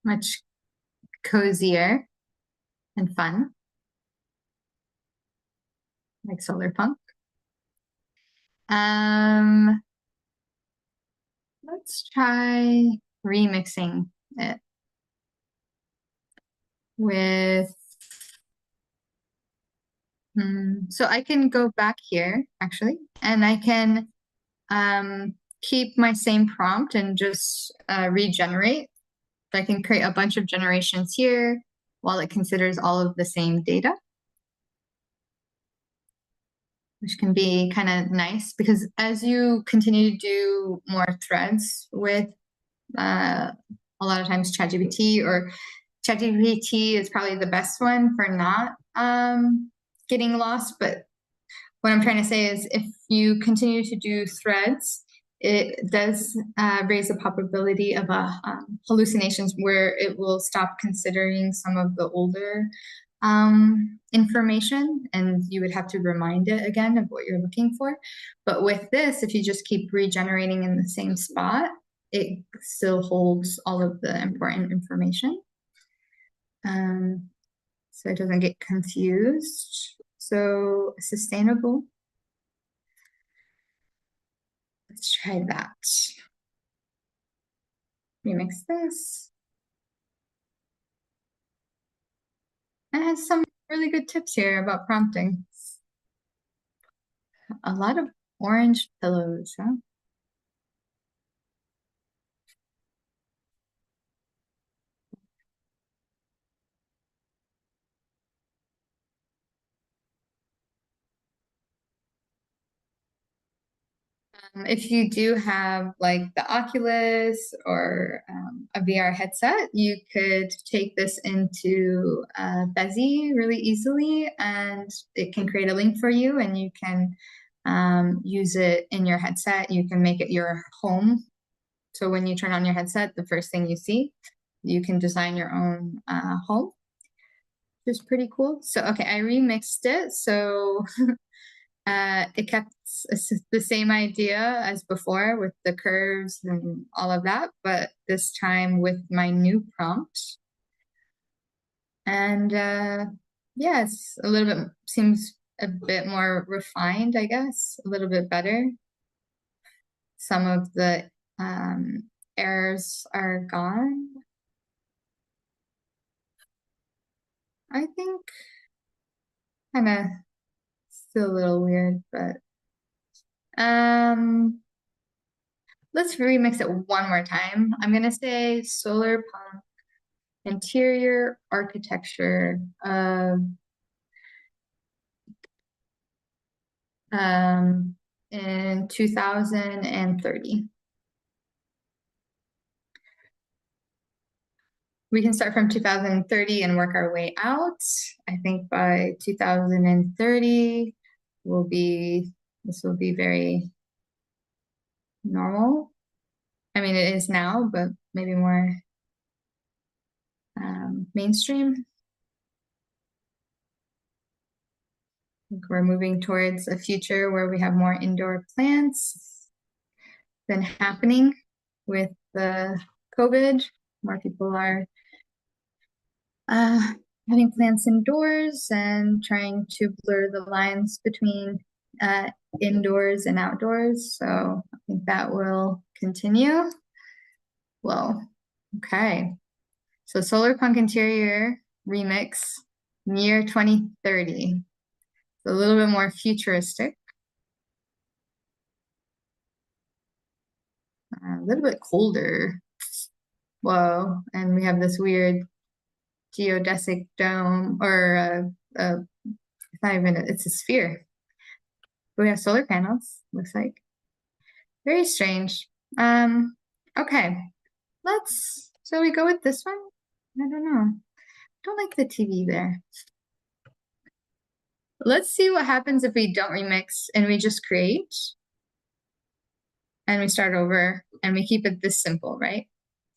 Much cozier. and fun, like solar punk. Let's try remixing it with, so I can go back here actually, and I can keep my same prompt and just regenerate. So I can create a bunch of generations here while it considers all of the same data, which can be kind of nice because as you continue to do more threads with a lot of times ChatGPT, or ChatGPT is probably the best one for not getting lost. But what I'm trying to say is if you continue to do threads, it does raise the probability of hallucinations where it will stop considering some of the older information, and you would have to remind it again of what you're looking for. But with this, if you just keep regenerating in the same spot, it still holds all of the important information. So it doesn't get confused. So sustainable. Let's try that. Remix this. And it has some really good tips here about prompting. A lot of orange pillows, huh? If you do have like the Oculus or a VR headset, you could take this into Bezi really easily, and it can create a link for you, and you can use it in your headset. You can make it your home. So when you turn on your headset, the first thing you see, you can design your own home, which is pretty cool. So, okay, I remixed it. So it kept the same idea as before with the curves and all of that, but this time with my new prompt. And yeah, it's a little bit, seems a bit more refined, I guess, a little bit better. Some of the errors are gone. I think kind of still a little weird, but let's remix it one more time. I'm gonna say solar punk interior architecture of in 2030. We can start from 2030 and work our way out. I think by 2030 this will be very normal. I mean, it is now, but maybe more mainstream. I think we're moving towards a future where we have more indoor plants than happening with the COVID. More people are having plants indoors and trying to blur the lines between indoors and outdoors. So I think that will continue. Whoa, okay. So Solar Punk Interior Remix, year 2030. It's a little bit more futuristic. A little bit colder. Whoa, and we have this weird geodesic dome, or it's not even, it's a sphere. We have solar panels, looks like. Very strange. Okay, so we go with this one? I don't know. I don't like the TV there. Let's see what happens if we don't remix and we just create. And we start over and we keep it this simple, right?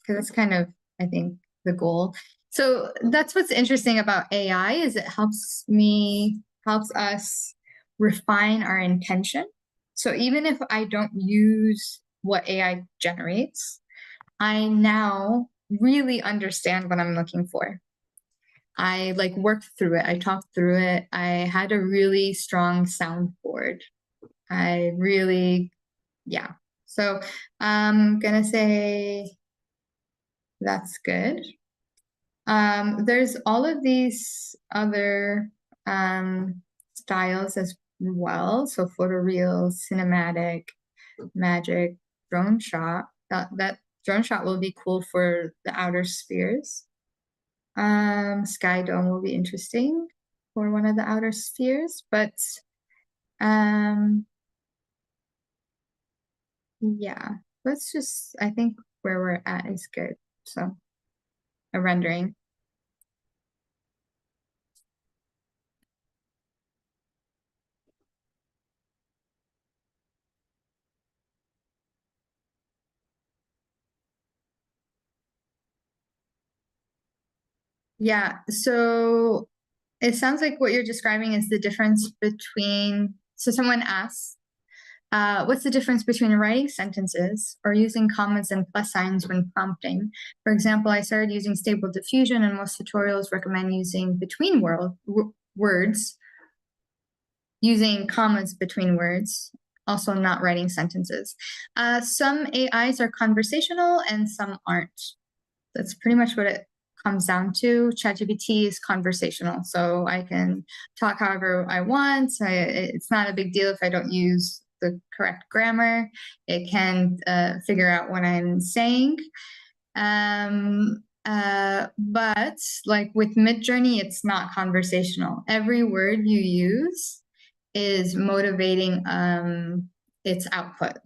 Because that's kind of, I think, the goal. So that's what's interesting about AI is it helps us refine our intention. So even if I don't use what AI generates, I now really understand what I'm looking for. I like worked through it. I talked through it. I had a really strong soundboard. I really, yeah. So I'm gonna say that's good. There's all of these other styles as well. So photoreal, cinematic, magic, drone shot. That drone shot will be cool for the outer spheres. Sky dome will be interesting for one of the outer spheres, but yeah, let's just, I think where we're at is good. So a rendering. Yeah, so it sounds like what you're describing is the difference between, so someone asks, what's the difference between writing sentences or using commas and plus signs when prompting? For example, I started using Stable Diffusion, and most tutorials recommend using between words, using commas between words, also not writing sentences. Some AIs are conversational and some aren't. That's pretty much what it comes down to. ChatGPT is conversational, so I can talk however I want. It's not a big deal if I don't use the correct grammar. It can figure out what I'm saying. But like with Midjourney, it's not conversational. Every word you use is motivating its output.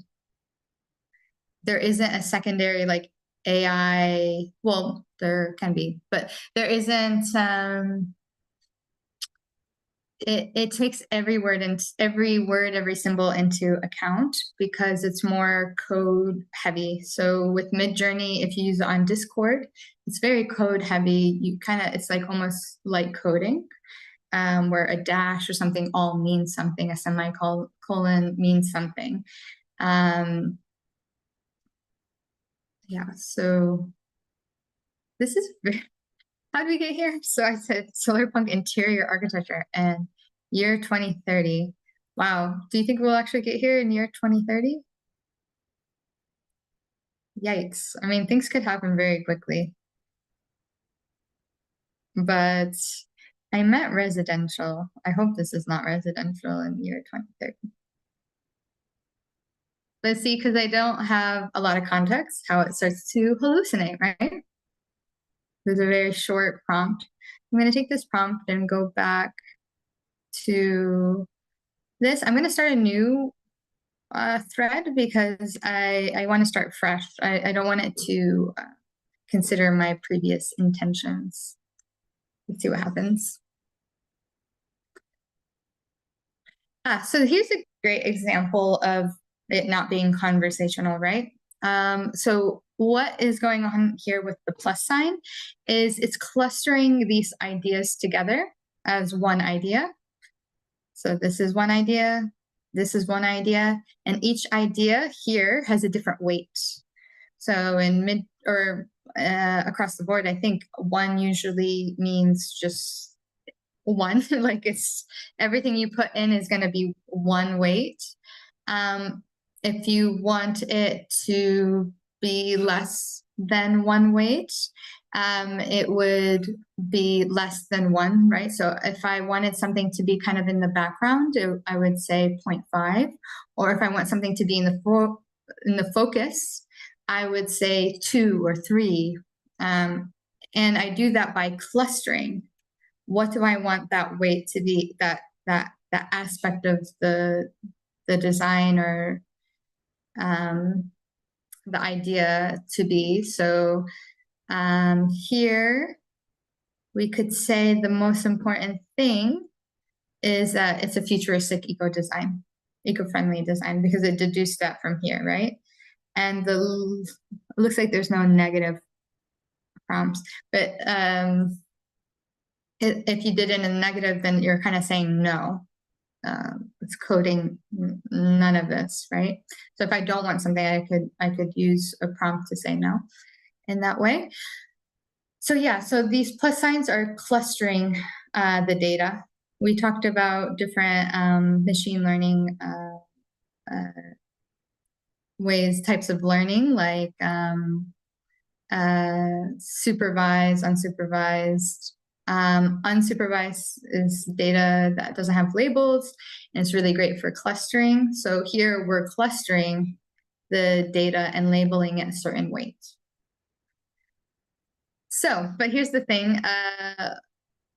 There isn't a secondary like AI, well, there can be, but there isn't, it takes every word and every symbol into account because it's more code heavy. So with Midjourney, if you use it on Discord, it's very code heavy. You kind of, it's like almost like coding, where a dash or something all means something, a semicolon means something. Yeah, so this is how did we get here? So I said solar punk interior architecture and year 2030. Wow. Do you think we'll actually get here in year 2030? Yikes. I mean, things could happen very quickly. But I meant residential. I hope this is not residential in year 2030. But see, because I don't have a lot of context, how it starts to hallucinate, right? There's a very short prompt. I'm going to take this prompt and go back to this. I'm going to start a new thread because I want to start fresh. I don't want it to consider my previous intentions. Let's see what happens. So here's a great example of it not being conversational, right? So what is going on here with the plus sign is it's clustering these ideas together as one idea. So this is one idea, this is one idea, and each idea here has a different weight. So in mid or across the board, I think one usually means just one, like it's everything you put in is going to be one weight. If you want it to be less than one weight, it would be less than one, right? So if I wanted something to be kind of in the background, I would say 0.5. Or if I want something to be in the focus, I would say 2 or 3. And I do that by clustering. What do I want that weight to be, that aspect of the design or the idea to be? So here we could say the most important thing is that it's a futuristic eco-friendly design, because it deduced that from here, right? And it looks like there's no negative prompts, but if you did it in a negative, then you're kind of saying no. It's coding none of this, right? So if I don't want something, I could use a prompt to say no in that way. So yeah, so these plus signs are clustering the data. We talked about different machine learning uh, ways, types of learning, like supervised, unsupervised. Unsupervised is data that doesn't have labels, and it's really great for clustering. So here we're clustering the data and labeling it certain weights. So, but here's the thing,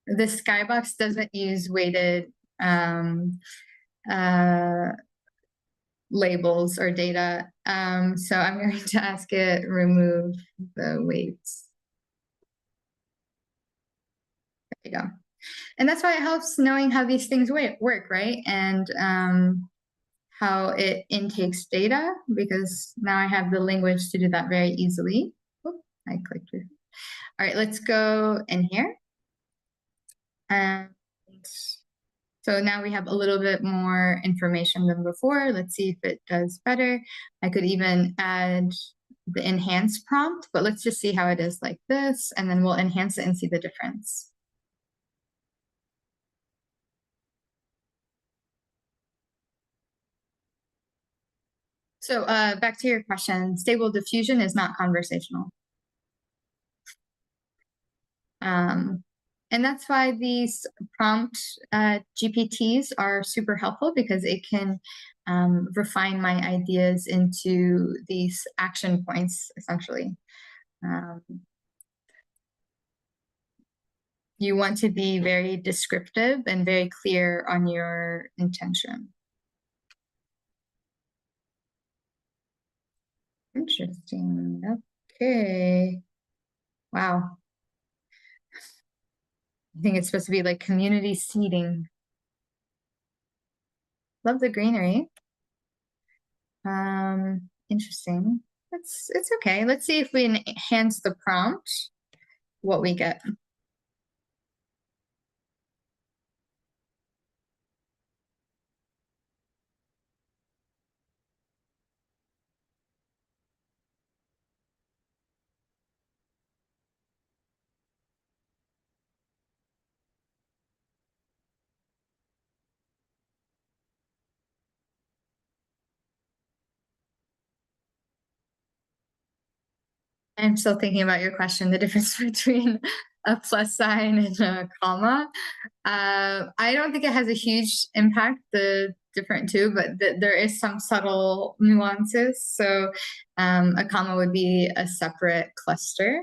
the skybox doesn't use weighted labels or data. So I'm going to ask it remove the weights. There you go. And that's why it helps knowing how these things work, right? And how it intakes data, because now I have the language to do that very easily. Oh, I clicked through. All right, let's go in here. And so now we have a little bit more information than before. Let's see if it does better. I could even add the enhance prompt, but let's just see how it is like this, and then we'll enhance it and see the difference. So back to your question, stable diffusion is not conversational. And that's why these prompt GPTs are super helpful, because it can refine my ideas into these action points, essentially. You want to be very descriptive and very clear on your intention. Interesting. Okay. Wow. I think it's supposed to be like community seating. Love the greenery. Interesting. It's okay. Let's see if we enhance the prompt, what we get. I'm still thinking about your question, the difference between a plus sign and a comma. I don't think it has a huge impact, the different two, but there is some subtle nuances. So a comma would be a separate cluster.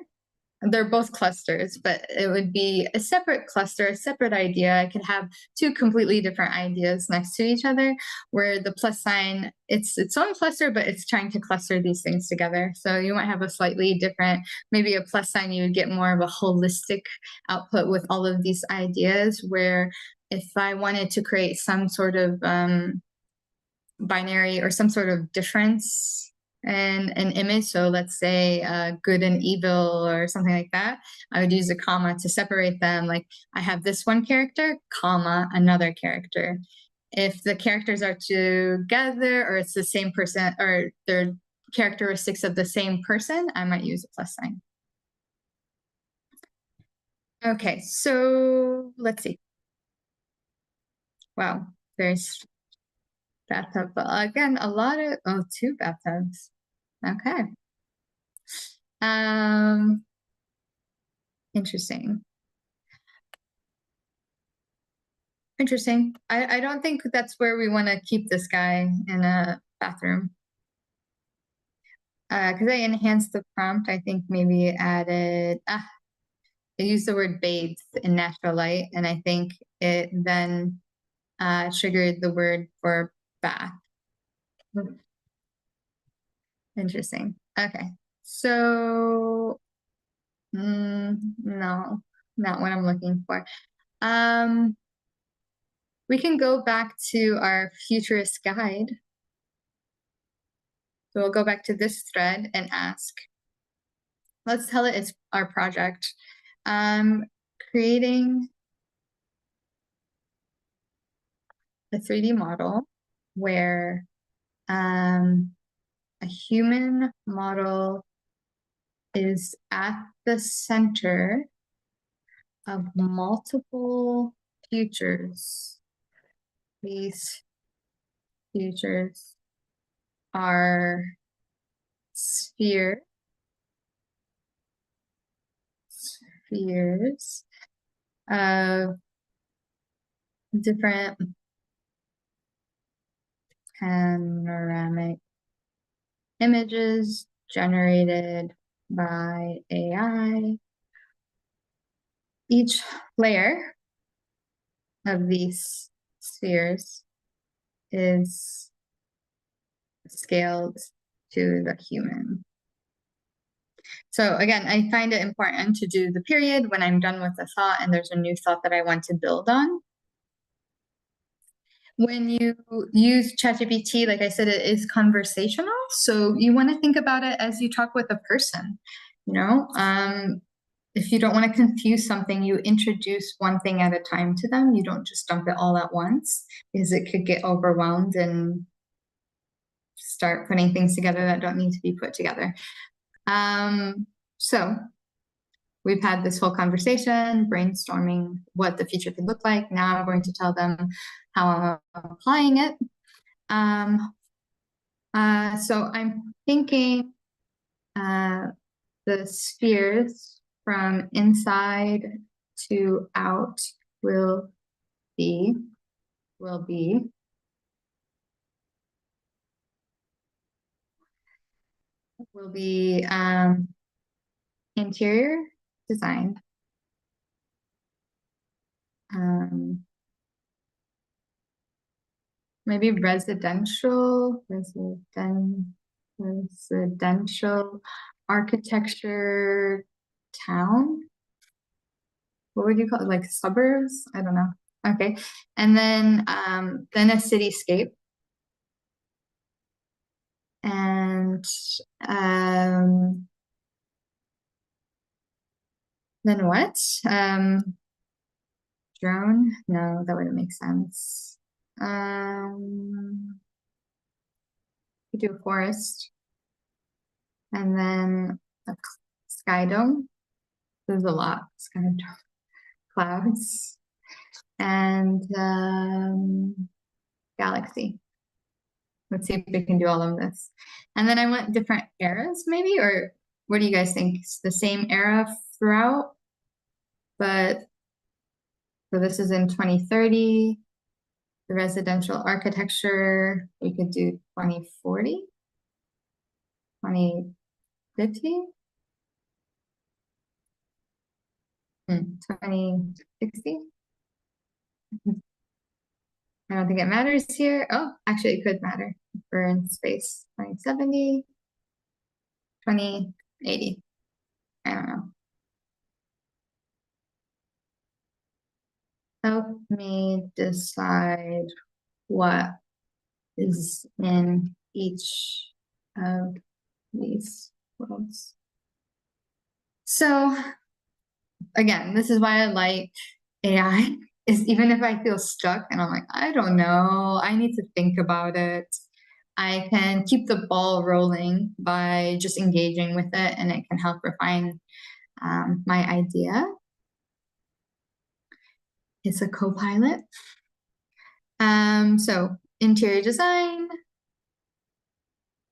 They're both clusters, but it would be a separate cluster, a separate idea. I could have two completely different ideas next to each other, where the plus sign, it's its own cluster, but it's trying to cluster these things together. So you might have a slightly different, maybe a plus sign, you would get more of a holistic output with all of these ideas, where if I wanted to create some sort of binary or some sort of difference in an image, so let's say good and evil or something like that, I would use a comma to separate them. Like I have this one character, comma, another character. If the characters are together, or it's the same person, or they're characteristics of the same person, I might use a plus sign. Okay, so let's see. Wow, there's bathtub, but again, a lot of, oh, two bathtubs. Okay. Interesting. Interesting. I don't think that's where we want to keep this guy in a bathroom. Because I enhanced the prompt, I think maybe added, I used the word bathed in natural light, and I think it then triggered the word for bath. Interesting. Okay. So, no, not what I'm looking for. We can go back to our futurist guide. So we'll go back to this thread and ask, let's tell it it's our project. Creating a 3D model where a human model is at the center of multiple futures. These futures are spheres of different panoramic images generated by AI. Each layer of these spheres is scaled to the human. So again, I find it important to do the period when I'm done with the thought and there's a new thought that I want to build on. When you use ChatGPT, like I said, it is conversational. So you want to think about it as you talk with a person, you know? If you don't want to confuse something, you introduce one thing at a time to them. You don't just dump it all at once because it could get overwhelmed and start putting things together that don't need to be put together. So we've had this whole conversation, brainstorming what the future could look like. Now I'm going to tell them how I'm applying it. So I'm thinking the spheres from inside to out will be interior design, maybe residential architecture town. What would you call it? Like suburbs? I don't know. Okay. And then a cityscape. And then what? Drone? No, that wouldn't make sense. We do a forest. And then a sky dome. There's a lot. Sky dome. Clouds. And galaxy. Let's see if we can do all of this. And then I want different eras maybe, or what do you guys think? It's the same era throughout, but so this is in 2030. The residential architecture, we could do 2040, 2050, 2060. I don't think it matters here. Oh, actually it could matter. We're in space. 2070, 2080. I don't know. Help me decide what is in each of these worlds. So again, this is why I like AI, is even if I feel stuck and I'm like, I don't know, I need to think about it, I can keep the ball rolling by just engaging with it, and it can help refine my idea. It's a co-pilot. So interior design.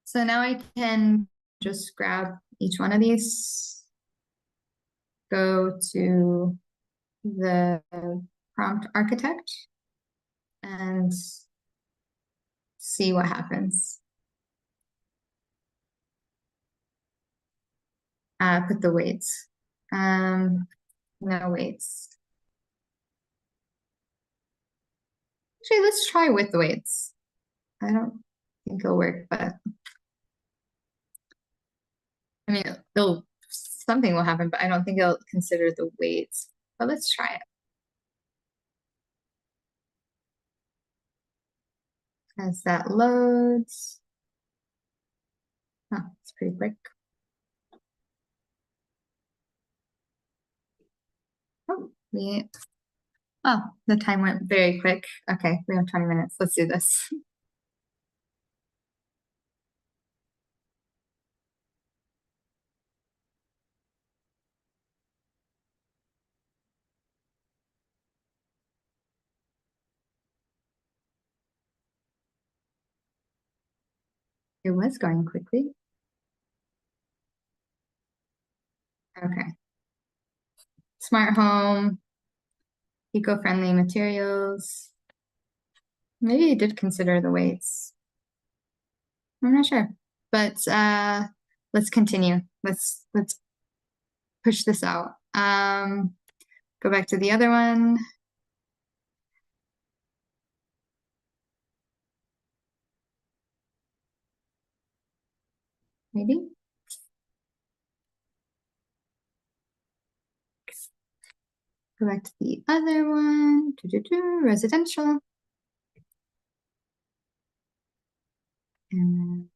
So now I can just grab each one of these, go to the prompt architect, and see what happens. Put the weights. No weights. Actually, let's try with the weights. I don't think it'll work, but I mean, something will happen, but I don't think it'll consider the weights. But let's try it. As that loads. Oh, it's pretty quick. Oh, the time went very quick. Okay, we have 20 minutes. Let's do this. It was going quickly. Okay. Smart home, eco-friendly materials. Maybe you did consider the weights. I'm not sure. But let's continue. Let's push this out. Go back to the other one. Maybe. Go back to the other one. Residential. And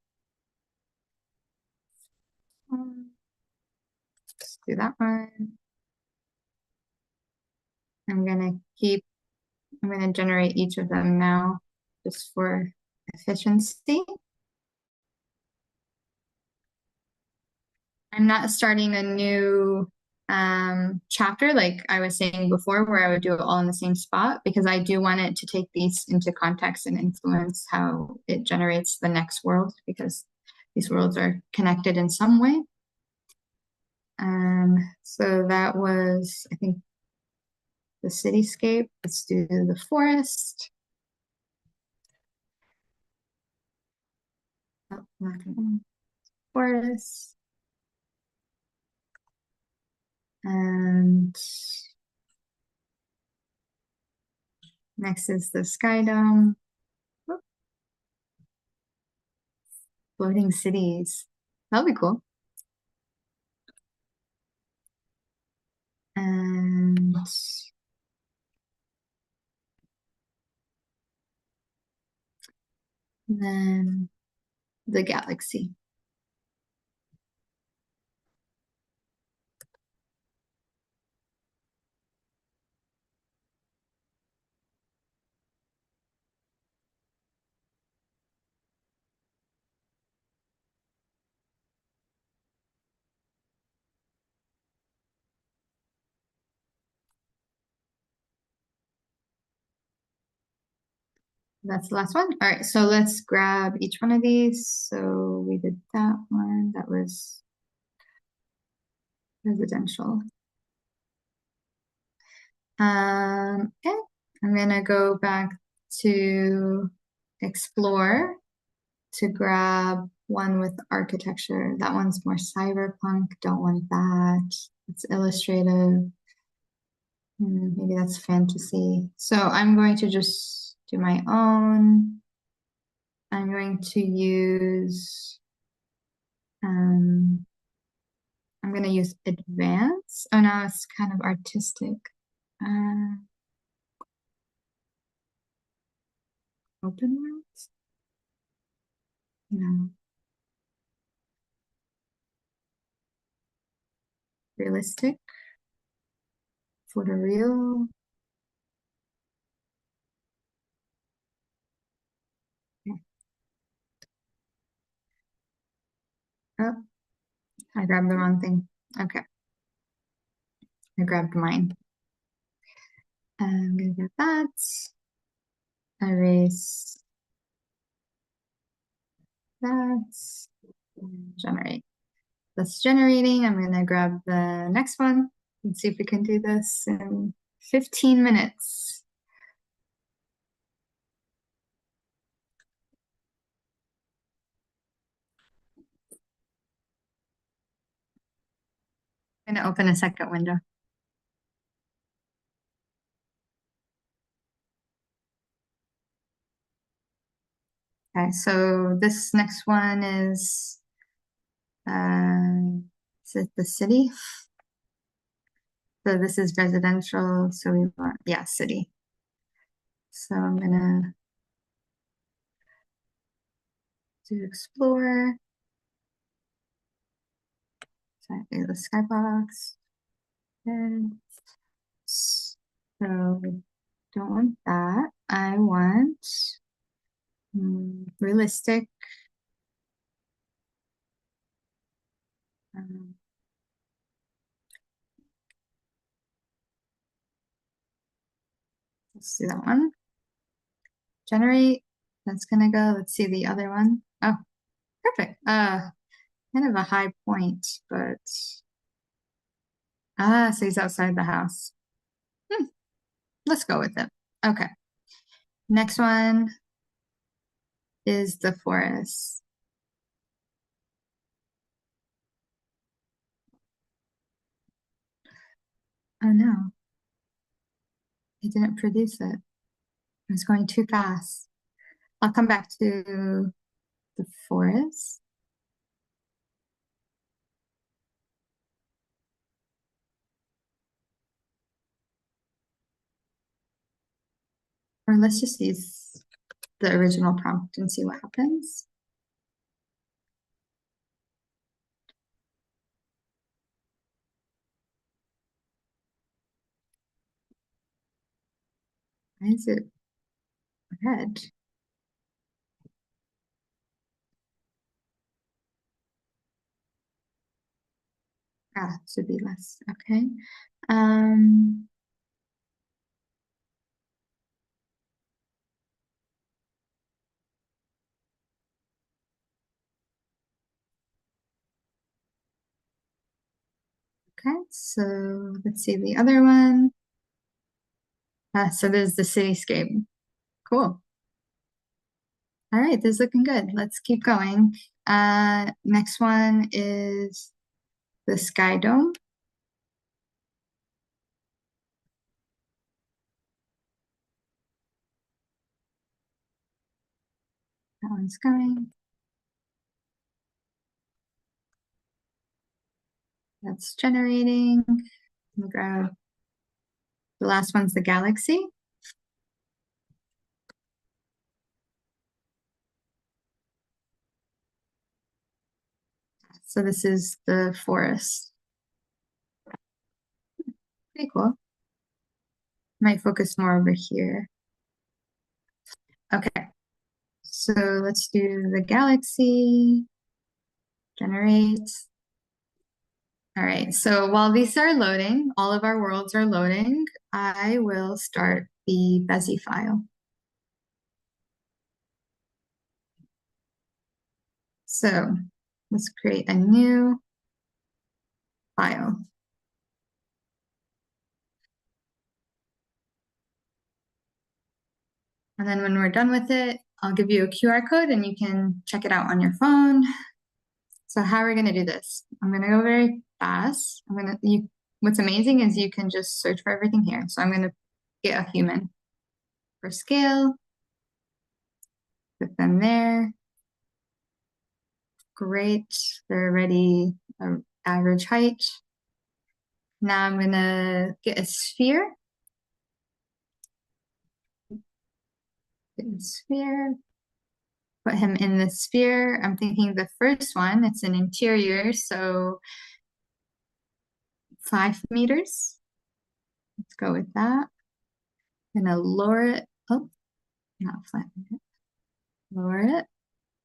then let's do that one. I'm gonna generate each of them now just for efficiency. I'm not starting a new chapter like I was saying before, where I would do it all in the same spot, because I do want it to take these into context and influence how it generates the next world, because these worlds are connected in some way. So that was, I think, the cityscape. Let's do the forest. Oh, forest. And next is the sky dome. Floating cities. That'll be cool. And then the galaxy. That's the last one. All right, so let's grab each one of these. So we did that one. That was residential. Okay, I'm gonna go back to explore to grab one with architecture. That one's more cyberpunk. Don't want that. It's illustrative. Maybe that's fantasy. So I'm going to just do my own. I'm going to use, I'm going to use advance. Oh, no, it's kind of artistic. Open worlds? No. Realistic? Photoreal? Okay. Oh, I grabbed the wrong thing. Okay. I grabbed mine. I'm gonna get that. Erase that. Generate. That's generating. I'm gonna grab the next one. Let's see if we can do this in 15 minutes. I'm gonna open a second window. Okay, so this next one is it the city? So this is residential, so we want, yeah, city. So I'm gonna do explore. So I do the skybox. And so we don't want that. I want realistic. Um, let's do that one. Generate. That's gonna go. Let's see the other one. Oh, Perfect. Kind of a high point, but so he's outside the house. Hmm, let's go with it. Okay. Next one is the forest. Oh no, it didn't produce it. It was going too fast. I'll come back to the forest. Or let's just use the original prompt and see what happens. Why is it red? Ah, it should be less. Okay. Um, okay, so let's see the other one. So there's the cityscape. Cool. All right, this is looking good. Let's keep going. Next one is the sky dome. That one's coming. That's generating. Grab the last one's the galaxy. So this is the forest. Pretty cool. Might focus more over here. Okay, so let's do the galaxy. Generate. All right, so while these are loading, all of our worlds are loading, I will start the Bezier file. So let's create a new file. And then when we're done with it, I'll give you a QR code and you can check it out on your phone. So how are we going to do this? I'm going to go very fast. What's amazing is you can just search for everything here. So I'm going to get a human for scale, put them there. Great. They're already average height. Now I'm going to get a sphere. Get a sphere. Put him in the sphere. I'm thinking the first one, it's an interior, so 5 meters. Let's go with that. I'm gonna lower it. Oh, not flatten it. Lower it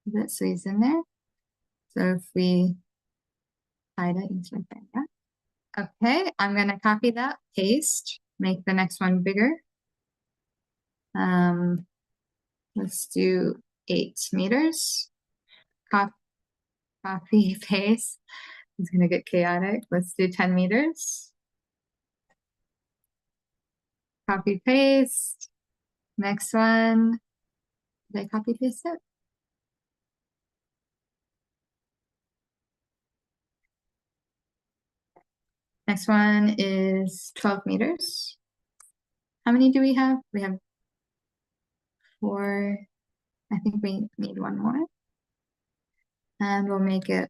a bit so he's in there. So if we hide it, he's right there. Yeah. Okay, I'm gonna copy that, paste, make the next one bigger. Let's do 8 meters. Copy, paste. It's gonna get chaotic. Let's do 10 meters. Copy, paste. Next one. Did I copy paste it? Next one is 12 meters. How many do we have? We have 4. I think we need one more. And we'll make it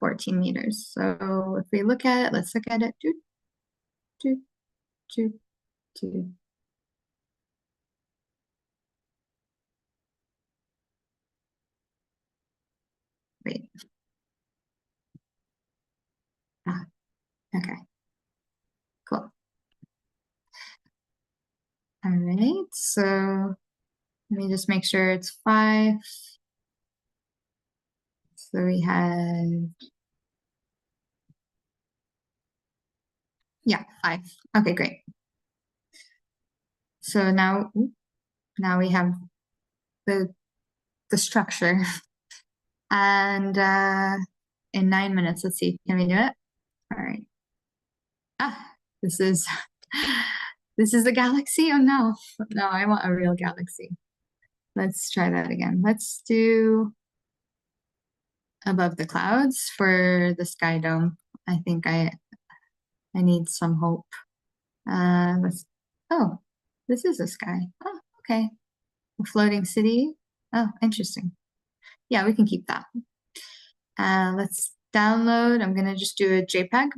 14 meters. So if we look at it, let's look at it. Doot, doot, doot, doot. Wait. Ah, okay. Cool. All right. So let me just make sure it's 5. So we have, yeah, 5. Okay, great. So now we have the structure. And in 9 minutes, let's see, can we do it? All right. Ah, this is this is a galaxy. Oh no, no, I want a real galaxy. Let's try that again. Let's do above the clouds for the sky dome. I think I need some hope. Let's. Oh, this is a sky. Oh, okay. A floating city. Oh, interesting. Yeah, we can keep that. Let's download. I'm gonna just do a JPEG.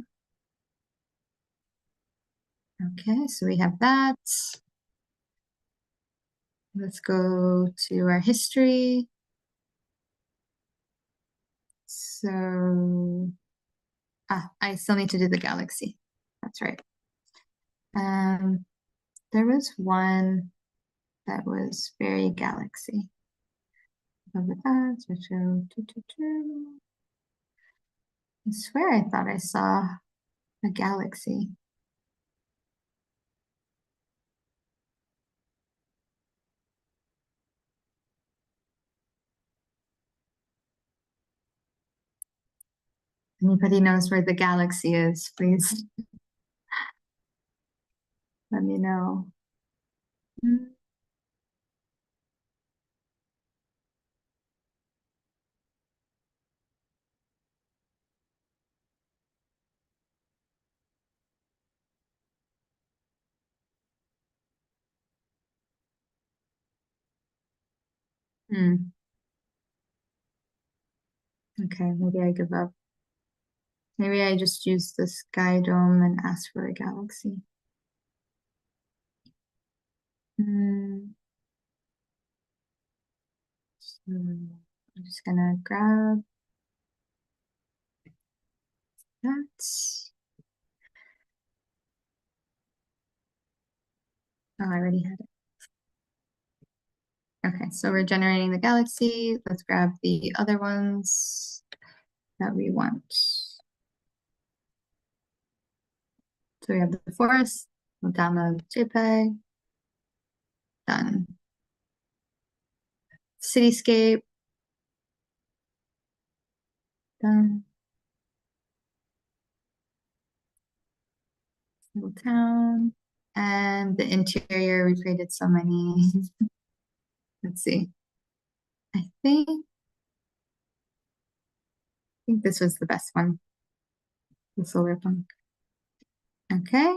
Okay, so we have that. Let's go to our history. So, I still need to do the galaxy. That's right. Um, there was one that was very galaxy. Over that, I swear I thought I saw a galaxy. Anybody knows where the galaxy is, please let me know. Hmm. Okay, maybe I give up. Maybe I just use the sky dome and ask for a galaxy. Hmm. So I'm just gonna grab that. Oh, I already had it. Okay, so we're generating the galaxy. Let's grab the other ones that we want. So we have the forest. We'll download JPEG. Done. Cityscape. Done. Little town. And the interior, we created so many. Let's see. I think this was the best one, the solar punk. Okay.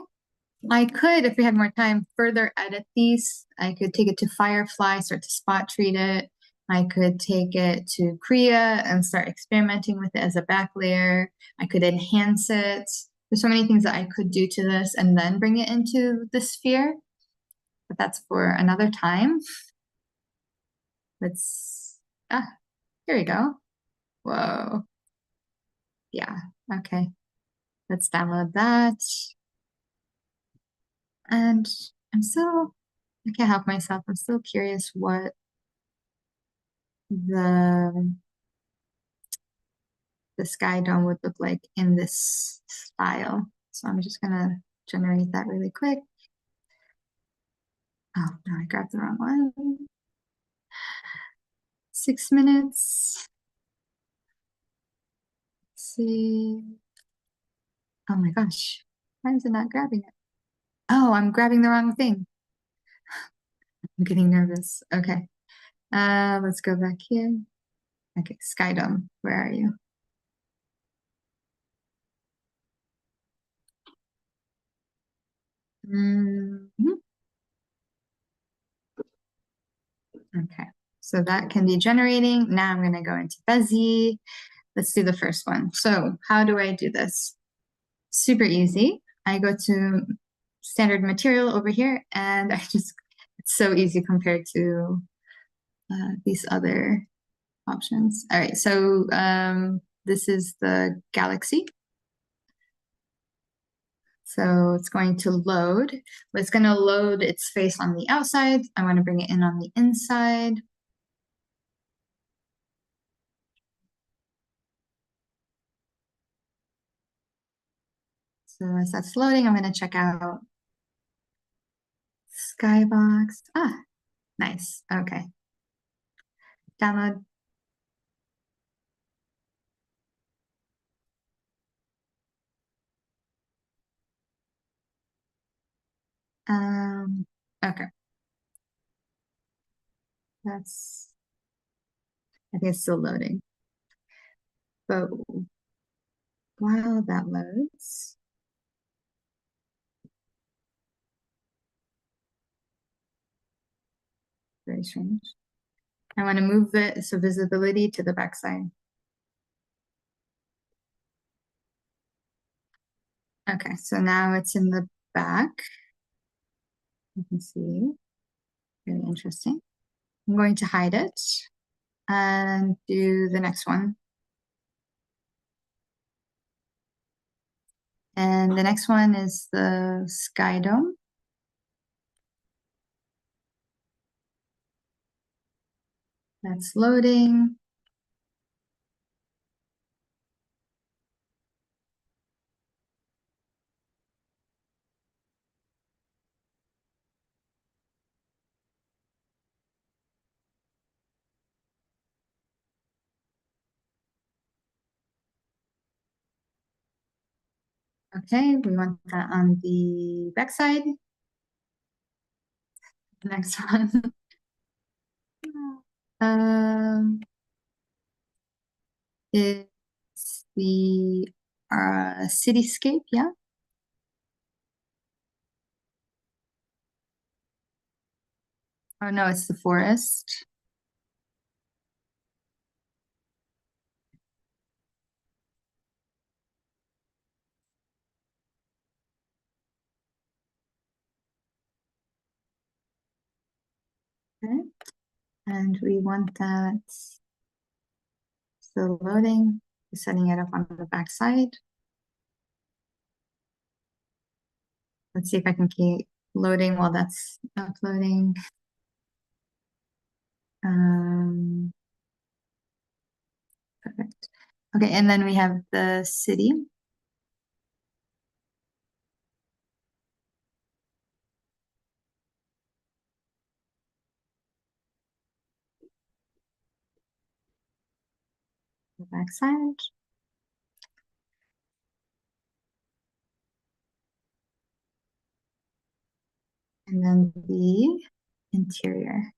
I could, if we had more time, further edit these. I could take it to Firefly, start to spot treat it. I could take it to Kriya and start experimenting with it as a back layer. I could enhance it. There's so many things that I could do to this and then bring it into the sphere, but that's for another time. Let's, here we go. Whoa. Yeah, okay. Let's download that. And I can't help myself. I'm still curious what the the sky dome would look like in this style. So I'm just gonna generate that really quick. Oh no, I grabbed the wrong one. 6 minutes. Let's see. Oh my gosh. Why is it not grabbing it? Oh, I'm grabbing the wrong thing. I'm getting nervous. Okay. Let's go back here. Okay, sky dome. Where are you? Mhm. Okay, so that can be generating. Now I'm going to go into Bezier. Let's do the first one. So how do I do this? Super easy. I go to standard material over here and it's so easy compared to these other options. All right, so this is the galaxy. So it's going to load, but it's going to load its face on the outside. I want to bring it in on the inside. So as that's loading, I'm going to check out Skybox. Ah, nice. Okay. Download. Okay. That's, I think it's still loading. But while that loads, very strange. I want to move it so visibility to the backside. Okay, so now it's in the back. You can see, very interesting. I'm going to hide it and do the next one. And the next one is the sky dome. That's loading. Okay, we want that on the backside. The next one. um, is the cityscape, yeah? Oh no, it's the forest. Okay. And we want that still loading, setting it up on the back side. Let's see if I can keep loading while that's uploading. Perfect. Okay, and then we have the city. The back side. And then the interior.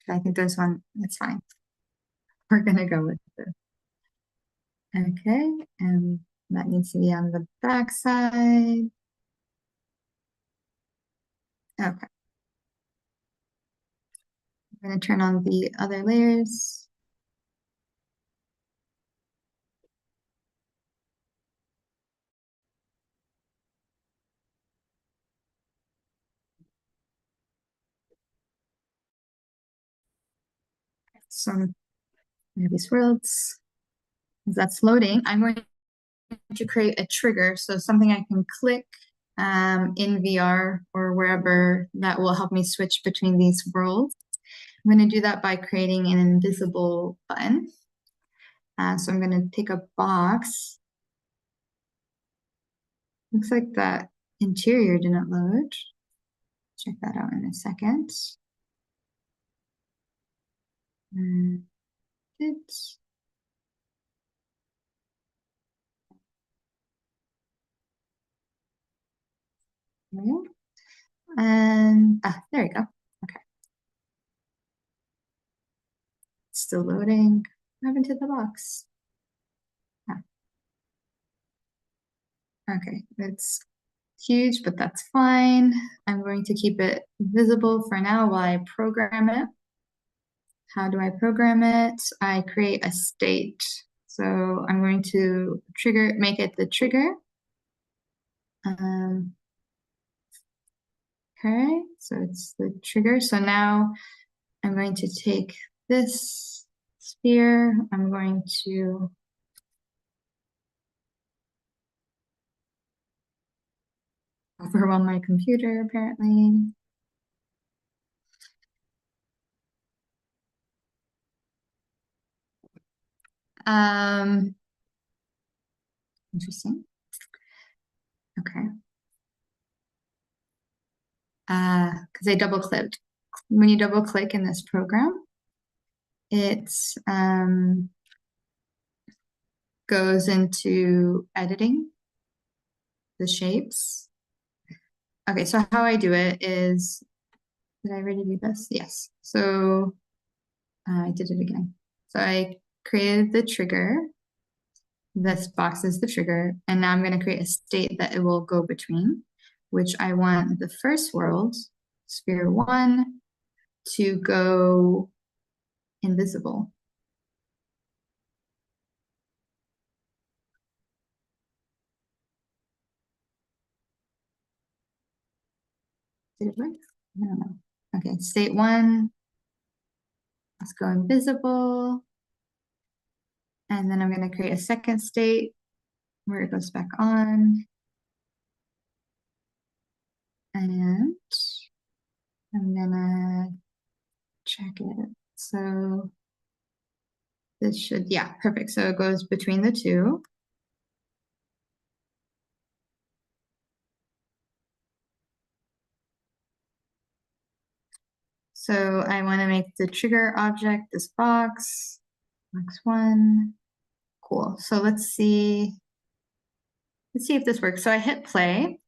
I think there's one, that's fine. We're gonna go with this. Okay, and that needs to be on the back side. Okay. I'm gonna turn on the other layers. So these worlds, as that's loading, I'm going to create a trigger. So something I can click in VR or wherever that will help me switch between these worlds. I'm going to do that by creating an invisible button. So I'm going to take a box. Looks like that interior didn't load. Check that out in a second. It. And there you go. Okay. Still loading. What happened to the box? Okay, it's huge, but that's fine. I'm going to keep it visible for now while I program it. How do I program it? I create a state. So I'm going to make it the trigger. Okay, so it's the trigger. So now I'm going to take this sphere. I'm going to overwhelm my computer, apparently. Interesting. Okay. Because I double clicked. When you double click in this program, it goes into editing. the shapes. Okay, so how I do it is, did I already do this? Yes. So I did it again. So I created the trigger. This box is the trigger. And now I'm going to create a state that it will go between, which I want the first world, sphere 1, to go invisible. Did it work? I don't know. Okay, state 1, let's go invisible. And then I'm going to create a second state where it goes back on. And I'm gonna check it. So this should, yeah, perfect. So it goes between the two. So I want to make the trigger object this box, box 1. Cool. So let's see if this works. So I hit play.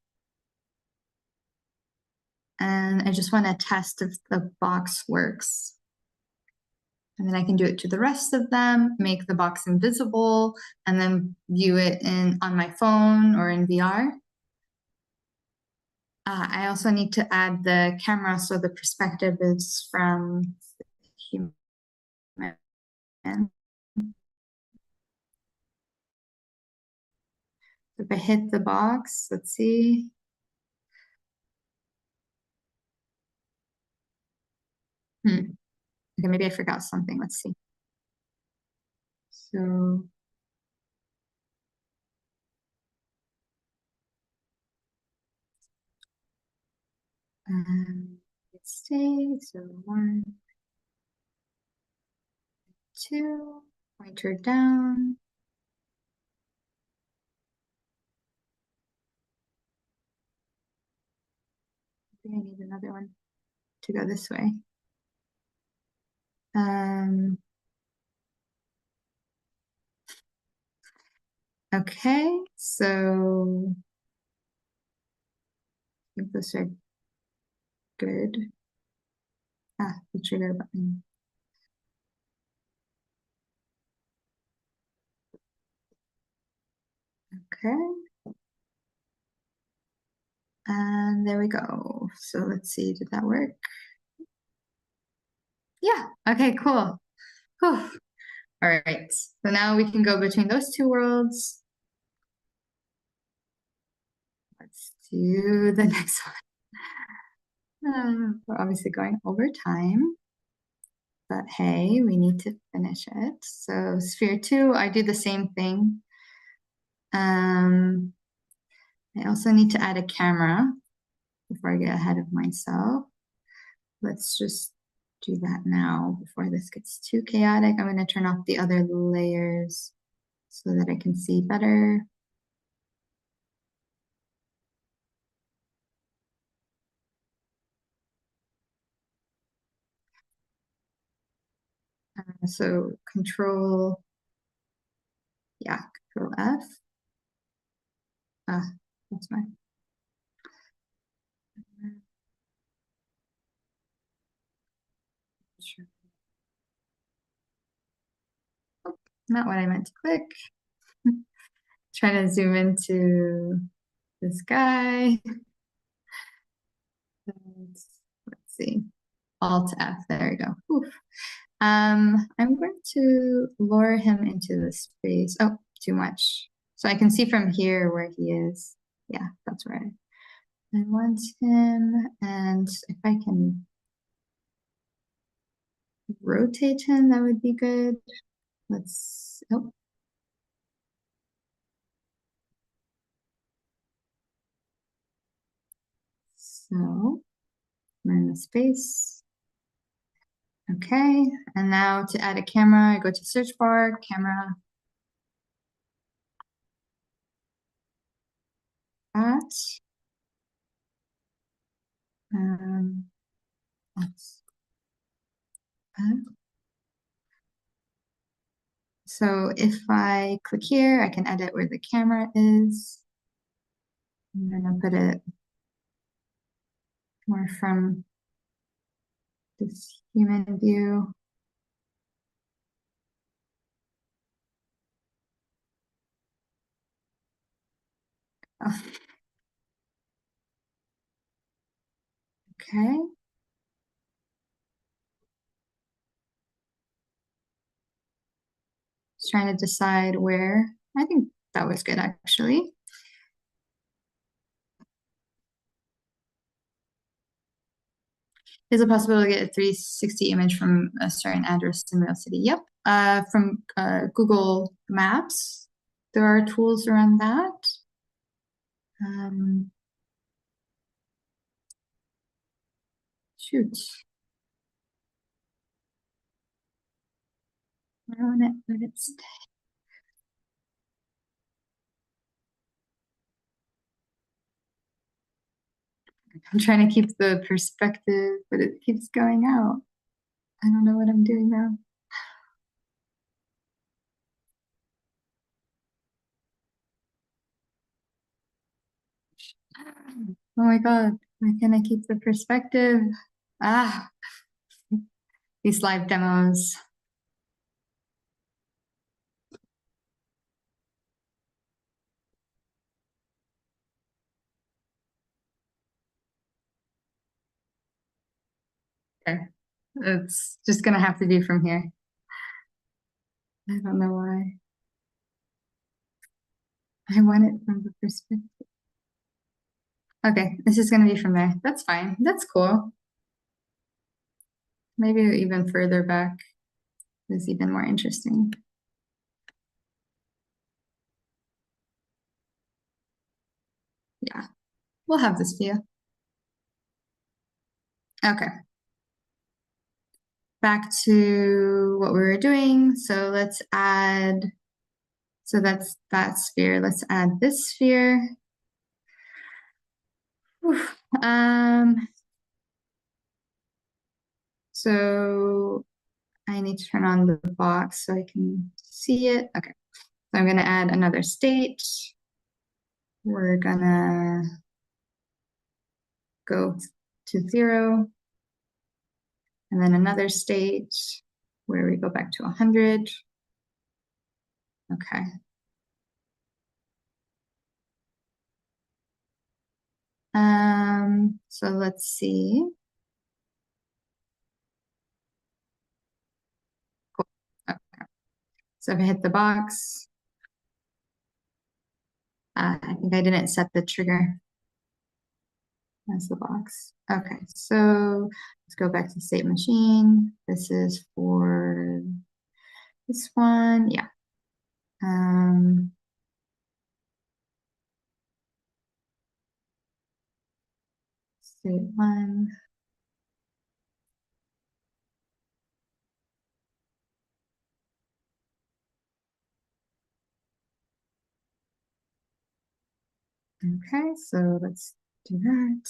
And I just want to test if the box works. And then I can do it to the rest of them, make the box invisible, and then view it on my phone or in VR. I also need to add the camera so the perspective is from the human. If I hit the box, let's see. Okay, maybe I forgot something. Let's see. So let's stay. So 1, 2, pointer down. Maybe I need another one to go this way. Okay, so I think those are good. The trigger button. Okay. And there we go. So let's see, did that work? Yeah, okay, cool. Whew. All right, so now we can go between those two worlds. Let's do the next one. We're obviously going over time, but hey, we need to finish it. So sphere 2, I do the same thing. I also need to add a camera before I get ahead of myself. Let's just do that now before this gets too chaotic. I'm going to turn off the other layers so that I can see better. So control F. That's my. Sure. Oh, not what I meant to click. Trying to zoom into this guy. Let's see. Alt F. There we go. Oof. I'm going to lower him into the space. Oh, too much. So I can see from here where he is. Yeah, that's right. I want him, and if I can rotate him, that would be good. Oh. So I'm in the space. Okay, and now to add a camera, I go to search bar, camera. Let's So if I click here, I can edit where the camera is. I'm gonna put it more from this human view. Oh. Okay. Just trying to decide where. I think that was good actually. Is it possible to get a 360 image from a certain address in real city? Yep. From Google Maps, there are tools around that. Shoot. Where on it? Where did it stay? I'm trying to keep the perspective, but it keeps going out. I don't know what I'm doing now. Oh my God, why can't I keep the perspective? Ah, these live demos. Okay, it's just gonna have to be from here. I don't know why. I want it from the perspective. Okay, this is gonna be from there. That's fine. That's cool. Maybe even further back is even more interesting. Yeah, we'll have this view. Okay. Back to what we were doing. So let's add, so that's that sphere. Let's add this sphere. Whew. So I need to turn on the box so I can see it. Okay, so I'm gonna add another state. We're gonna go to 0, and then another state where we go back to 100. Okay. So let's see. Cool. Okay. So if I hit the box, I think I didn't set the trigger. That's the box. Okay, so let's go back to state machine. This is for this one. Yeah. State one. Okay, so let's do that.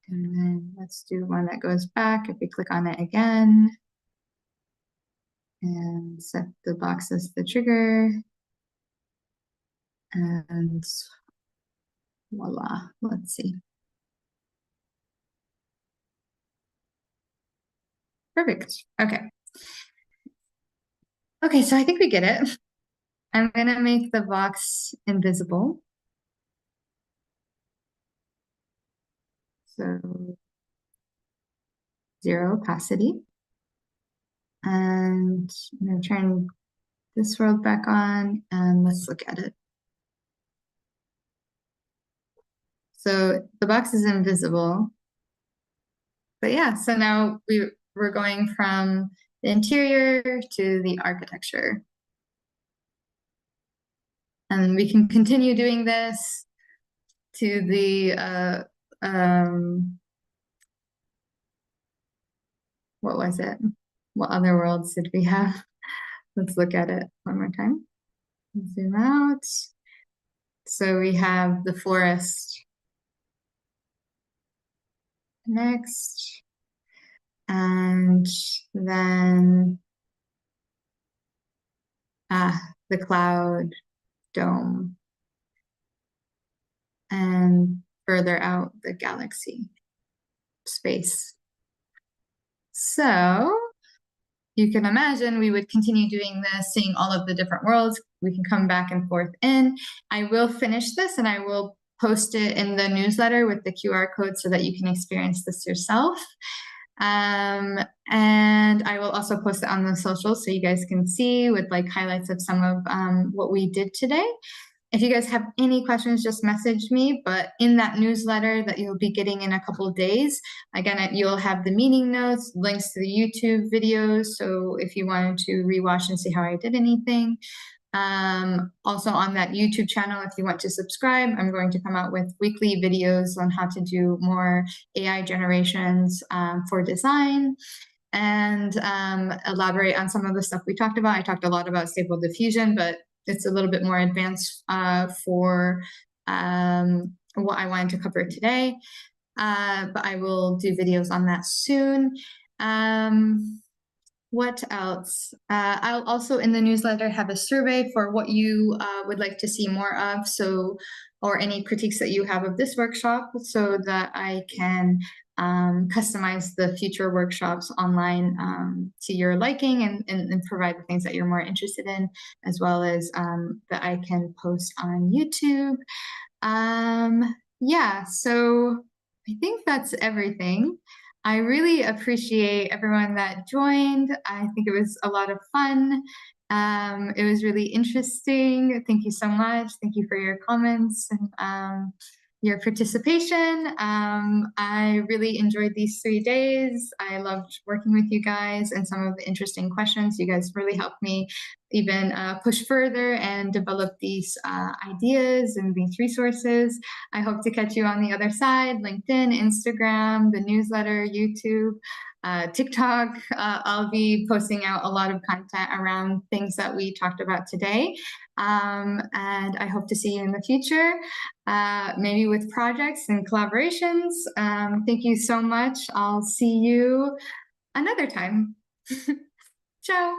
And then let's do one that goes back. If we click on it again and set the box as the trigger, and voila, let's see. Perfect. Okay. Okay, so I think we get it. I'm gonna make the box invisible. So 0 opacity. And I'm gonna turn this world back on and let's look at it. So the box is invisible. But yeah, so now we're going from the interior to the architecture. And we can continue doing this to the what was it? What other worlds did we have? Let's look at it one more time. Zoom out. So we have the forest next. And then the cloud dome, and further out the galaxy, space. So you can imagine we would continue doing this, seeing all of the different worlds. We can come back and forth in. I will finish this and I will post it in the newsletter with the QR code so that you can experience this yourself. And I will also post it on the socials so you guys can see with like highlights of some of what we did today. If you guys have any questions, just message me. But in that newsletter that you'll be getting in a couple of days, again, you'll have the meeting notes, links to the YouTube videos. So if you wanted to rewatch and see how I did anything. Also on that YouTube channel, if you want to subscribe, I'm going to come out with weekly videos on how to do more AI generations for design and elaborate on some of the stuff we talked about. I talked a lot about Stable Diffusion, but it's a little bit more advanced for what I wanted to cover today. But I will do videos on that soon. What else? I'll also in the newsletter have a survey for what you would like to see more of, so or any critiques that you have of this workshop, so that I can customize the future workshops online to your liking and provide the things that you're more interested in, as well as that I can post on YouTube. Yeah, so I think that's everything. I really appreciate everyone that joined. I think it was a lot of fun. It was really interesting. Thank you so much. Thank you for your comments and your participation. I really enjoyed these 3 days. I loved working with you guys and some of the interesting questions. You guys really helped me even push further and develop these ideas and these resources. I hope to catch you on the other side, LinkedIn, Instagram, the newsletter, YouTube, TikTok. I'll be posting out a lot of content around things that we talked about today. And I hope to see you in the future, maybe with projects and collaborations. Thank you so much. I'll see you another time. Ciao.